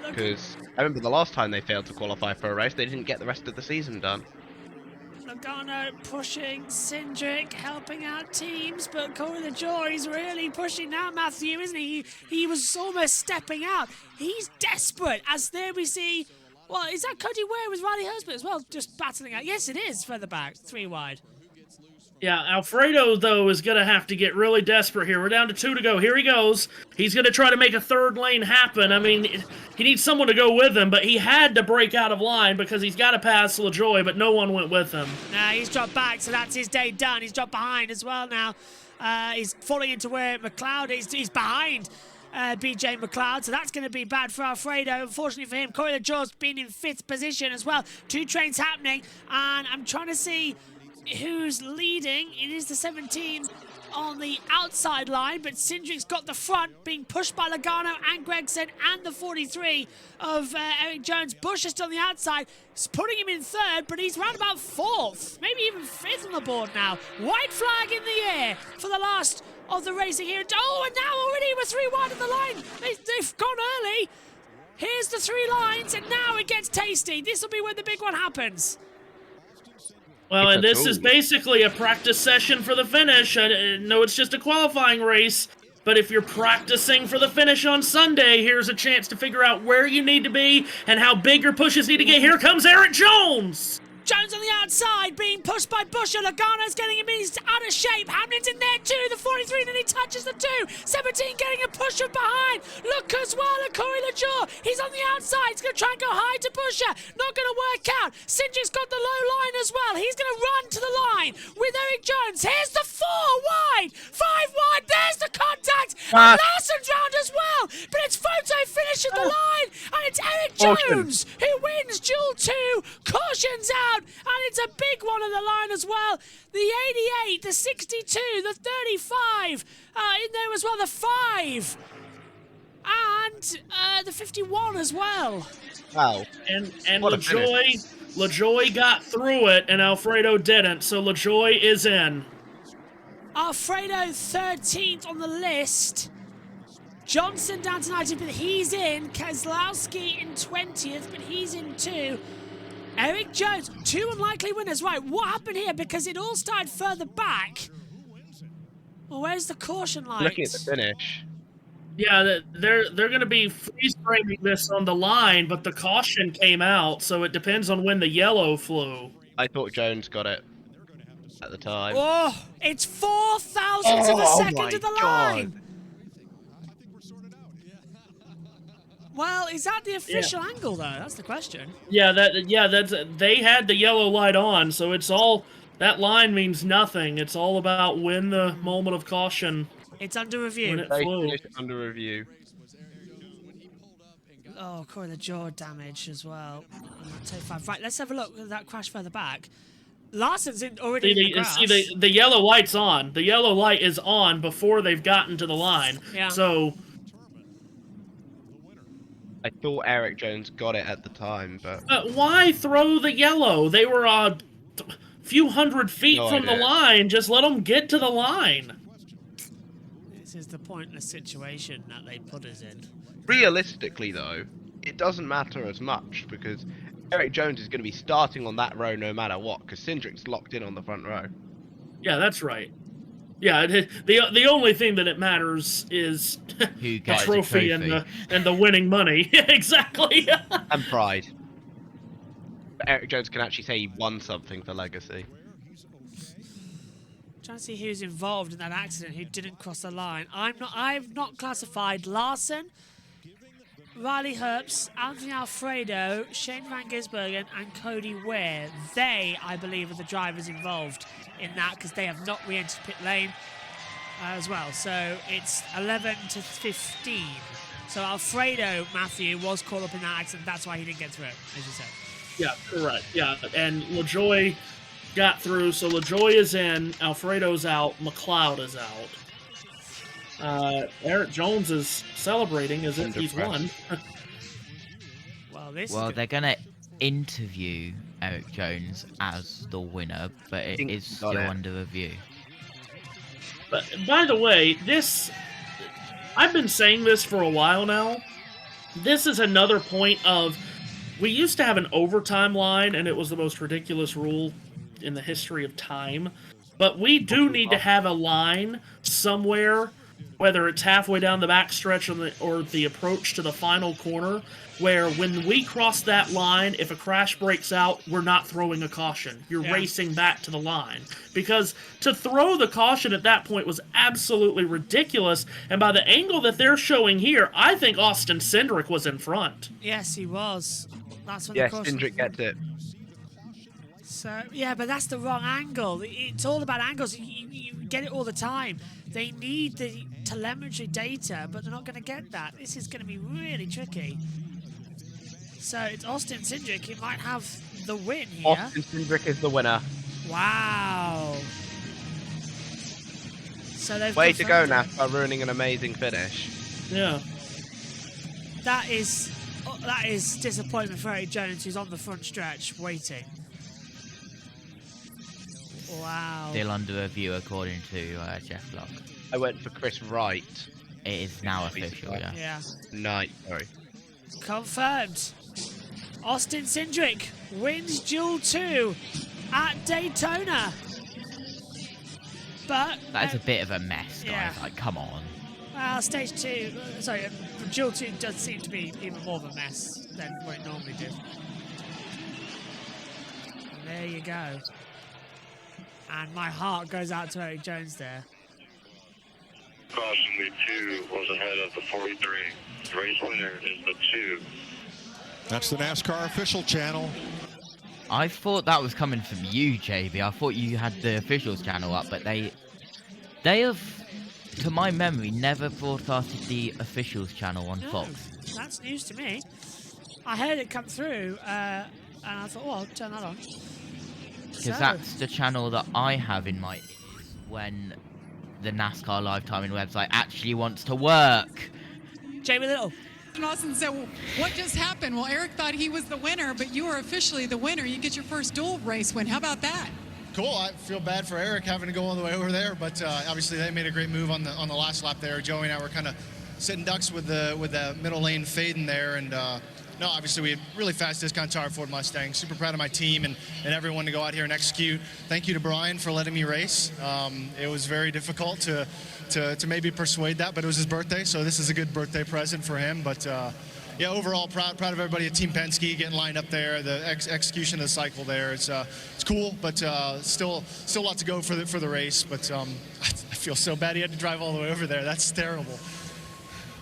Because I remember the last time they failed to qualify for a race, they didn't get the rest of the season done. Logano pushing, Cindric helping out teams, but Corey LaJoie's really pushing now, Matthew, isn't he? He was almost stepping out. He's desperate, as there we see, well, is that Cody Ware with Riley Hurstman as well, just battling out? Yes, it is, further back, 3 wide. Yeah, Alfredo, though, is going to have to get really desperate here. We're down to 2 to go. Here he goes. He's going to try to make a 3rd lane happen. I mean, he needs someone to go with him, but he had to break out of line because he's got to pass LaJoie, but no one went with him. Nah, he's dropped back, so that's his day done. He's dropped behind as well now. He's falling into where McLeod is. He's behind. BJ McLeod, so that's going to be bad for Alfredo. Unfortunately for him, Corey LaJaw's been in 5th position as well. 2 trains happening, and I'm trying to see who's leading. It is the 17 on the outside line, but Cindric's got the front, being pushed by Logano and Gregson and the 43 of Eric Jones. Bush is still on the outside, it's putting him in 3rd, but he's round about 4th, maybe even 5th on the board now. White flag in the air for the last of the racing here. Oh, and now already we're 3 wide of the line. They've gone early. Here's the 3 lines, and now it gets tasty. This will be when the big one happens. Well, and this is basically a practice session for the finish. I know it's just a qualifying race, but if you're practicing for the finish on Sunday, here's a chance to figure out where you need to be and how big your pushes need to get. Here comes Eric Jones! Jones on the outside, being pushed by Busher. Logano's getting him in, he's out of shape. Hamlin's in there too, the 43, and he touches the 2. 17 getting a push from behind. Look as well at Corey LaJaw. He's on the outside, he's going to try and go high to Busher. Not going to work out. Cindric's got the low line as well. He's going to run to the line with Eric Jones. Here's the 4 wide, 5 wide. There's the contact. And Larson's round as well. But it's photo finish at the line, and it's Eric Jones who wins Duel 2. Caution's out. And it's a big one on the line as well. The 88, the 62, the 35 in there as well, the 5. And the 51 as well. Wow. And LaJoy got through it, and Alfredo didn't, so LaJoy is in. Alfredo 13th on the list. Johnson down to 19th, but he's in. Kozlowski in 20th, but he's in too. Eric Jones, 2 unlikely winners. Right, what happened here? Because it all started further back. Well, where's the caution light? Looking at the finish. Yeah, they're going to be freeze-framing this on the line, but the caution came out, so it depends on when the yellow flew. I thought Jones got it at the time. Oh, it's 4 thousandths of a second to the line. Well, is that the official angle though? That's the question. Yeah, they had the yellow light on, so it's all that line means nothing. It's all about when the moment of caution. It's under review. When it flew. Under review. Oh, Corey LaJaw damage as well. 25. Right, let's have a look at that crash further back. Larson's already in the grass. See, the yellow light's on. The yellow light is on before they've gotten to the line. Yeah. So I thought Eric Jones got it at the time, but... why throw the yellow? They were a few hundred feet from the line. Just let them get to the line. This is the pointless situation that they put us in. Realistically, though, it doesn't matter as much, because Eric Jones is going to be starting on that row no matter what, because Cindric's locked in on the front row. Yeah, that's right. Yeah, the only thing that it matters is Who the gets trophy and the winning money. Exactly. And pride. But Eric Jones can actually say he won something for Legacy. Trying to see who's involved in that accident, who didn't cross the line. I've not classified Larson, Riley Herbst, Anthony Alfredo, Shane Van Gisbergen, and Cody Ware. They, I believe, are the drivers involved in that because they have not re-entered pit lane as well. So it's 11 to 15. So Alfredo, Matthew, was caught up in that accident. That's why he didn't get through it, as you said. Yeah, correct. Yeah, and LaJoy got through, so LaJoy is in, Alfredo's out, McLeod is out. Eric Jones is celebrating as if he's won. Well, they're going to interview Eric Jones as the winner, but it is still under review. But by the way, I've been saying this for a while now. This is another point of, we used to have an overtime line, and it was the most ridiculous rule in the history of time. But we do need to have a line somewhere, whether it's halfway down the backstretch or the approach to the final corner, where when we cross that line, if a crash breaks out, we're not throwing a caution. You're racing back to the line. Because to throw the caution at that point was absolutely ridiculous, and by the angle that they're showing here, I think Austin Cindric was in front. Yes, he was. That's when Yes, the caution... Cindric gets it. So, yeah, but that's the wrong angle. It's all about angles. You get it all the time. They need the telemetry data, but they're not going to get that. This is going to be really tricky. So it's Austin Cindric. He might have the win here. Austin Cindric is the winner. Wow. So they've Way to go, confirmed it. NASCAR, ruining an amazing finish. Yeah. That is disappointment for Eric Jones, who's on the front stretch waiting. Wow. Still under review according to Jeff Locke. I went for Chris Wright. It is now official, yeah. Yeah. Night, sorry. Confirmed. Austin Cindric wins Duel 2 at Daytona. But That is a bit of a mess, guys. yeah. Like, come on. Well, stage 2, sorry, Duel 2 does seem to be even more of a mess than what it normally did. And there you go. And my heart goes out to Eric Jones there. Caution, the 2 was ahead of the 43. Race winner is the 2. That's the NASCAR official channel. I thought that was coming from you, JB. I thought you had the officials channel up, but they have, to my memory, never broadcasted the officials channel on No, Fox. that's news to me. I heard it come through, and I thought, well, I'll turn that on. Because that's the channel that I have in my ears when the NASCAR live timing website actually wants to work. Jamie Little. And Austin said, well, what just happened? Well, Eric thought he was the winner, but you are officially the winner. You get your first dual race win. How about that? Cool. I feel bad for Eric having to go all the way over there, but obviously they made a great move on the last lap there. Joey and I were kind of sitting ducks with the middle lane fading there, and no, obviously we had really fast discount tire Ford Mustang. Super proud of my team and everyone to go out here and execute. Thank you to Brian for letting me race. It was very difficult to maybe persuade that, but it was his birthday, so this is a good birthday present for him. But yeah, overall proud of everybody at Team Penske getting lined up there. The execution of the cycle there, it's cool, but still a lot to go for the race. But I feel so bad he had to drive all the way over there. That's terrible.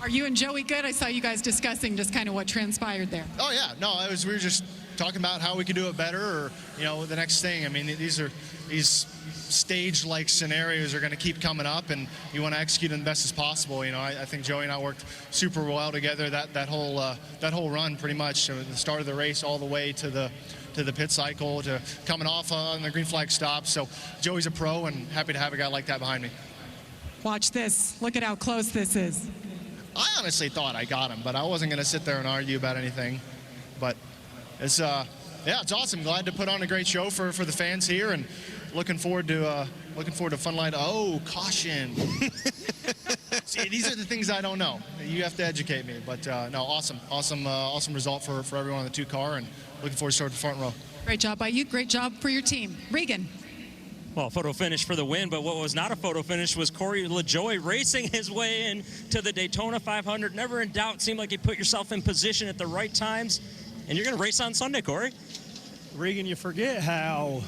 Are you and Joey good? I saw you guys discussing just kind of what transpired there. Oh yeah, no, we were just talking about how we could do it better, or the next thing. I mean, these stage-like scenarios are going to keep coming up, and you want to execute them the best as possible. I think Joey and I worked super well together that whole run, pretty much, from the start of the race all the way to the pit cycle, to coming off on the green flag stop. So Joey's a pro, and happy to have a guy like that behind me. Watch this. Look at how close this is. I honestly thought I got him, but I wasn't going to sit there and argue about anything. But it's it's awesome. Glad to put on a great show for the fans here, and looking forward to fun line. Oh, caution! See, these are the things I don't know. You have to educate me. But no, awesome result for everyone on the 2 car, and looking forward to starting the front row. Great job by you. Great job for your team. Regan. Well, photo finish for the win, but what was not a photo finish was Corey LaJoie racing his way in to the Daytona 500. Never in doubt. Seemed like you put yourself in position at the right times, and you're going to race on Sunday, Corey. Regan, you forget how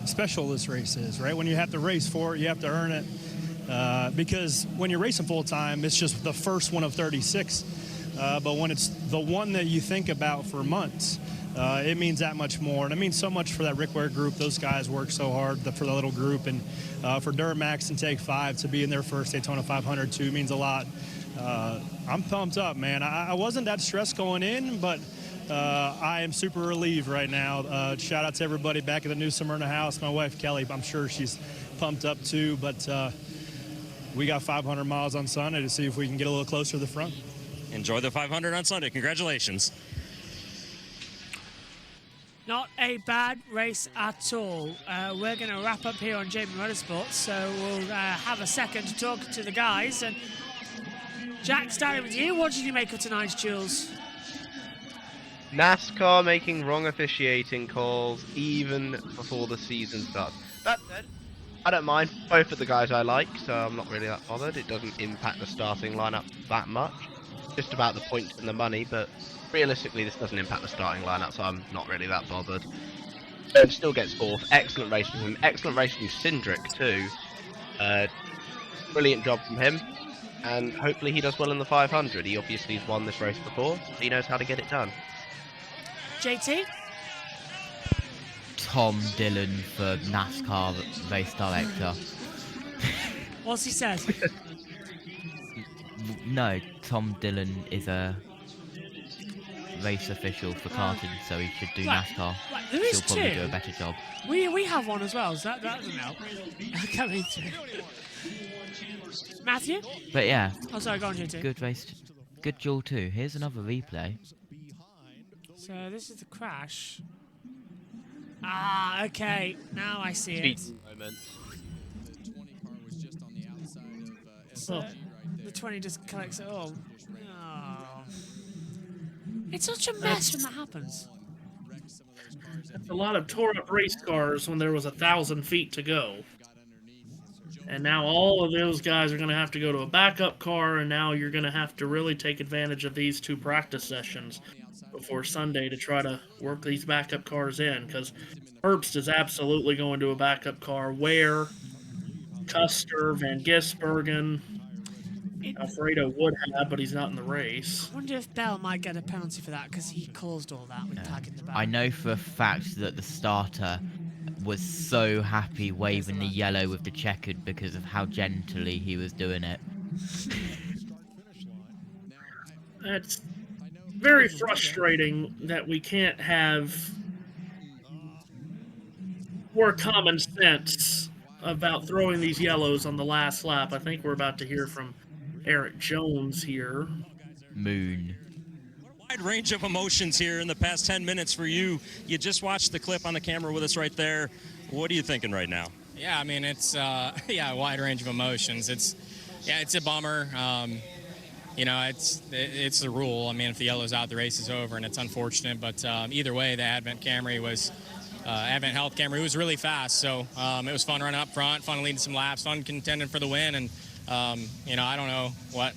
special this race is, right? When you have to race for it, you have to earn it. Because when you're racing full-time, it's just the first one of 36. But when it's the one that you think about for months, it means that much more. And it means so much for that Rick Ware group. Those guys work so hard for the little group. And for Duramax and Take 5 to be in their first Daytona 500 too means a lot. I'm pumped up, man. I wasn't that stressed going in, but I am super relieved right now. Shout out to everybody back at the New Smyrna house. My wife, Kelly, I'm sure she's pumped up too. But we got 500 miles on Sunday to see if we can get a little closer to the front. Enjoy the 500 on Sunday. Congratulations. Not a bad race at all. We're going to wrap up here on JBMotorsports, so we'll have a second to talk to the guys. And Jack, starting with you, what did you make of tonight's Duels? NASCAR making wrong officiating calls even before the season starts. That said, I don't mind. Both of the guys I like, so I'm not really that bothered. It doesn't impact the starting lineup that much. Just about the points and the money, but realistically this doesn't impact the starting lineup, so I'm not really that bothered. Jones still gets 4th. Excellent race from him. Excellent race from Cindric too. Brilliant job from him. And hopefully he does well in the 500. He obviously has won this race before, so he knows how to get it done. JT? Tom Dillon for NASCAR race director. What's he said? No, Tom Dillon is a race official for karting, so he should do NASCAR. Right, there is He'll probably two. do a better job. We have one as well, so that doesn't help. Coming through. Matthew? But yeah. Oh, sorry, go on, JT. Good race. Good duel too. Here's another replay. So this is the crash. Ah, okay. Now I see it. So the 20 just collects it all. Oh. It's such a mess when that happens. That's a lot of tore up race cars when there was 1,000 feet to go. And now all of those guys are going to have to go to a backup car, and now you're going to have to really take advantage of these 2 practice sessions before Sunday to try to work these backup cars in, because Herbst is absolutely going to a backup car. Ware, Custer, Van Gisbergen, Alfredo would have, but he's not in the race. I wonder if Bell might get a penalty for that, because he caused all that with tagging the back. I know for a fact that the starter was so happy waving the yellow with the checkered because of how gently he was doing it. It's very frustrating that we can't have more common sense about throwing these yellows on the last lap. I think we're about to hear from Eric Jones here. Moon. Wide range of emotions here in the past 10 minutes for you. You just watched the clip on the camera with us right there. What are you thinking right now? Yeah, I mean, it's a wide range of emotions. It's a bummer. You know, it's the rule. I mean, if the yellow's out, the race is over, and it's unfortunate. But either way, the Advent Camry was Advent Health Camry was really fast. So it was fun running up front, fun leading some laps, fun contending for the win. And you know, I don't know what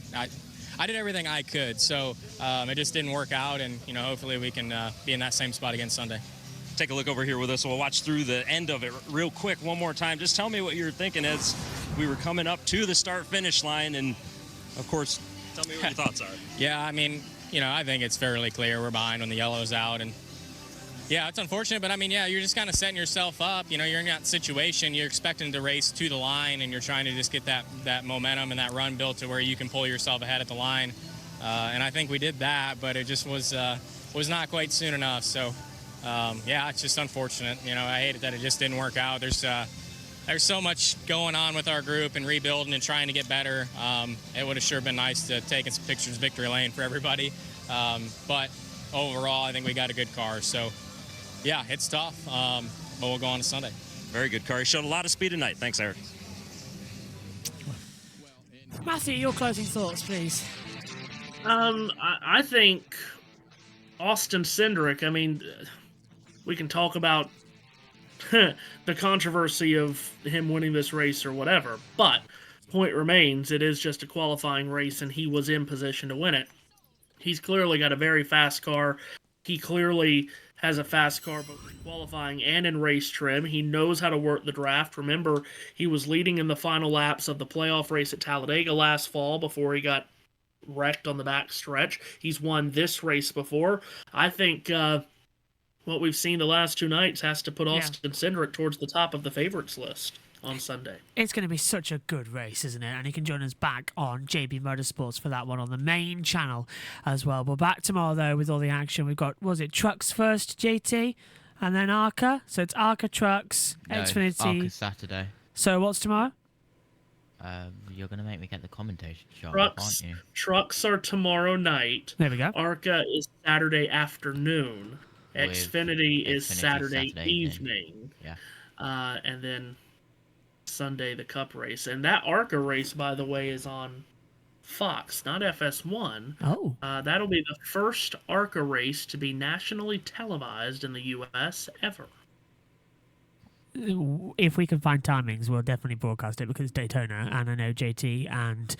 I did everything I could, so it just didn't work out, and you know, hopefully we can be in that same spot again Sunday. Take a look over here with us. We'll watch through the end of it real quick one more time. Just tell me what you were thinking as we were coming up to the start-finish line, and of course, tell me what your thoughts are. Yeah, I mean, you know, I think it's fairly clear we're behind when the yellow's out, and yeah, it's unfortunate, but I mean, yeah, you're just kind of setting yourself up. You know, you're in that situation, you're expecting to race to the line, and you're trying to just get that momentum and that run built to where you can pull yourself ahead at the line. And I think we did that, but it just was not quite soon enough. So, yeah, it's just unfortunate. You know, I hate it that it just didn't work out. There's so much going on with our group and rebuilding and trying to get better. It would have sure been nice to take some pictures of victory lane for everybody. But overall, I think we got a good car. So, yeah, it's tough, but we'll go on to Sunday. Very good car. He showed a lot of speed tonight. Thanks, Eric. Matthew, your closing thoughts, please. I think Austin Cindric, I mean, we can talk about the controversy of him winning this race or whatever, but point remains, it is just a qualifying race, and he was in position to win it. He's clearly got a very fast car. He clearly has a fast car both in qualifying and in race trim. He knows how to work the draft. Remember, he was leading in the final laps of the playoff race at Talladega last fall before he got wrecked on the back stretch. He's won this race before. I think what we've seen the last 2 nights has to put Austin Cindric towards the top of the favorites list on Sunday. It's going to be such a good race, isn't it? And you can join us back on JB Motorsports for that one on the main channel as well. But back tomorrow, though, with all the action. We've got, was it Trucks first, JT? And then ARCA? So it's ARCA, Trucks, Xfinity. ARCA Saturday. So what's tomorrow? You're going to make me get the commentation shot, aren't you? Trucks are tomorrow night. There we go. ARCA is Saturday afternoon. Xfinity is Saturday evening. Yeah. And then Sunday, the Cup race. And that ARCA race, by the way, is on Fox, not FS1. Oh. That'll be the first ARCA race to be nationally televised in the U.S. ever. If we can find timings, we'll definitely broadcast it because it's Daytona, and I know JT and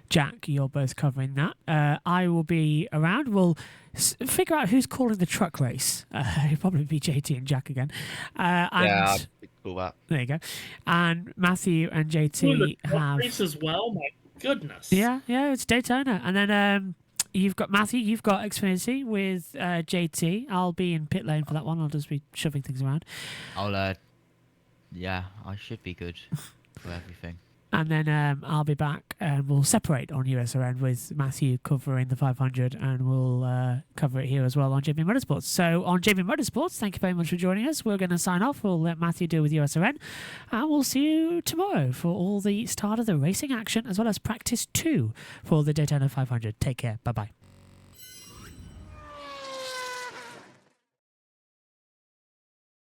Jack, you're both covering that. I will be around. We'll figure out who's calling the truck race. It'll probably be JT and Jack again. Yeah, cool that. There you go. And Matthew and JT the truck have race as well. My goodness. Yeah, it's Daytona, and then you've got Matthew, you've got Xfinity with JT. I'll be in pit lane for that one. I'll just be shoving things around. Yeah, I should be good for everything. And then I'll be back and we'll separate on USRN with Matthew covering the 500 and we'll cover it here as well on JB Motorsports. So on JB Motorsports, thank you very much for joining us. We're going to sign off. We'll let Matthew deal with USRN and we'll see you tomorrow for all the start of the racing action as well as practice 2 for the Daytona 500. Take care. Bye-bye.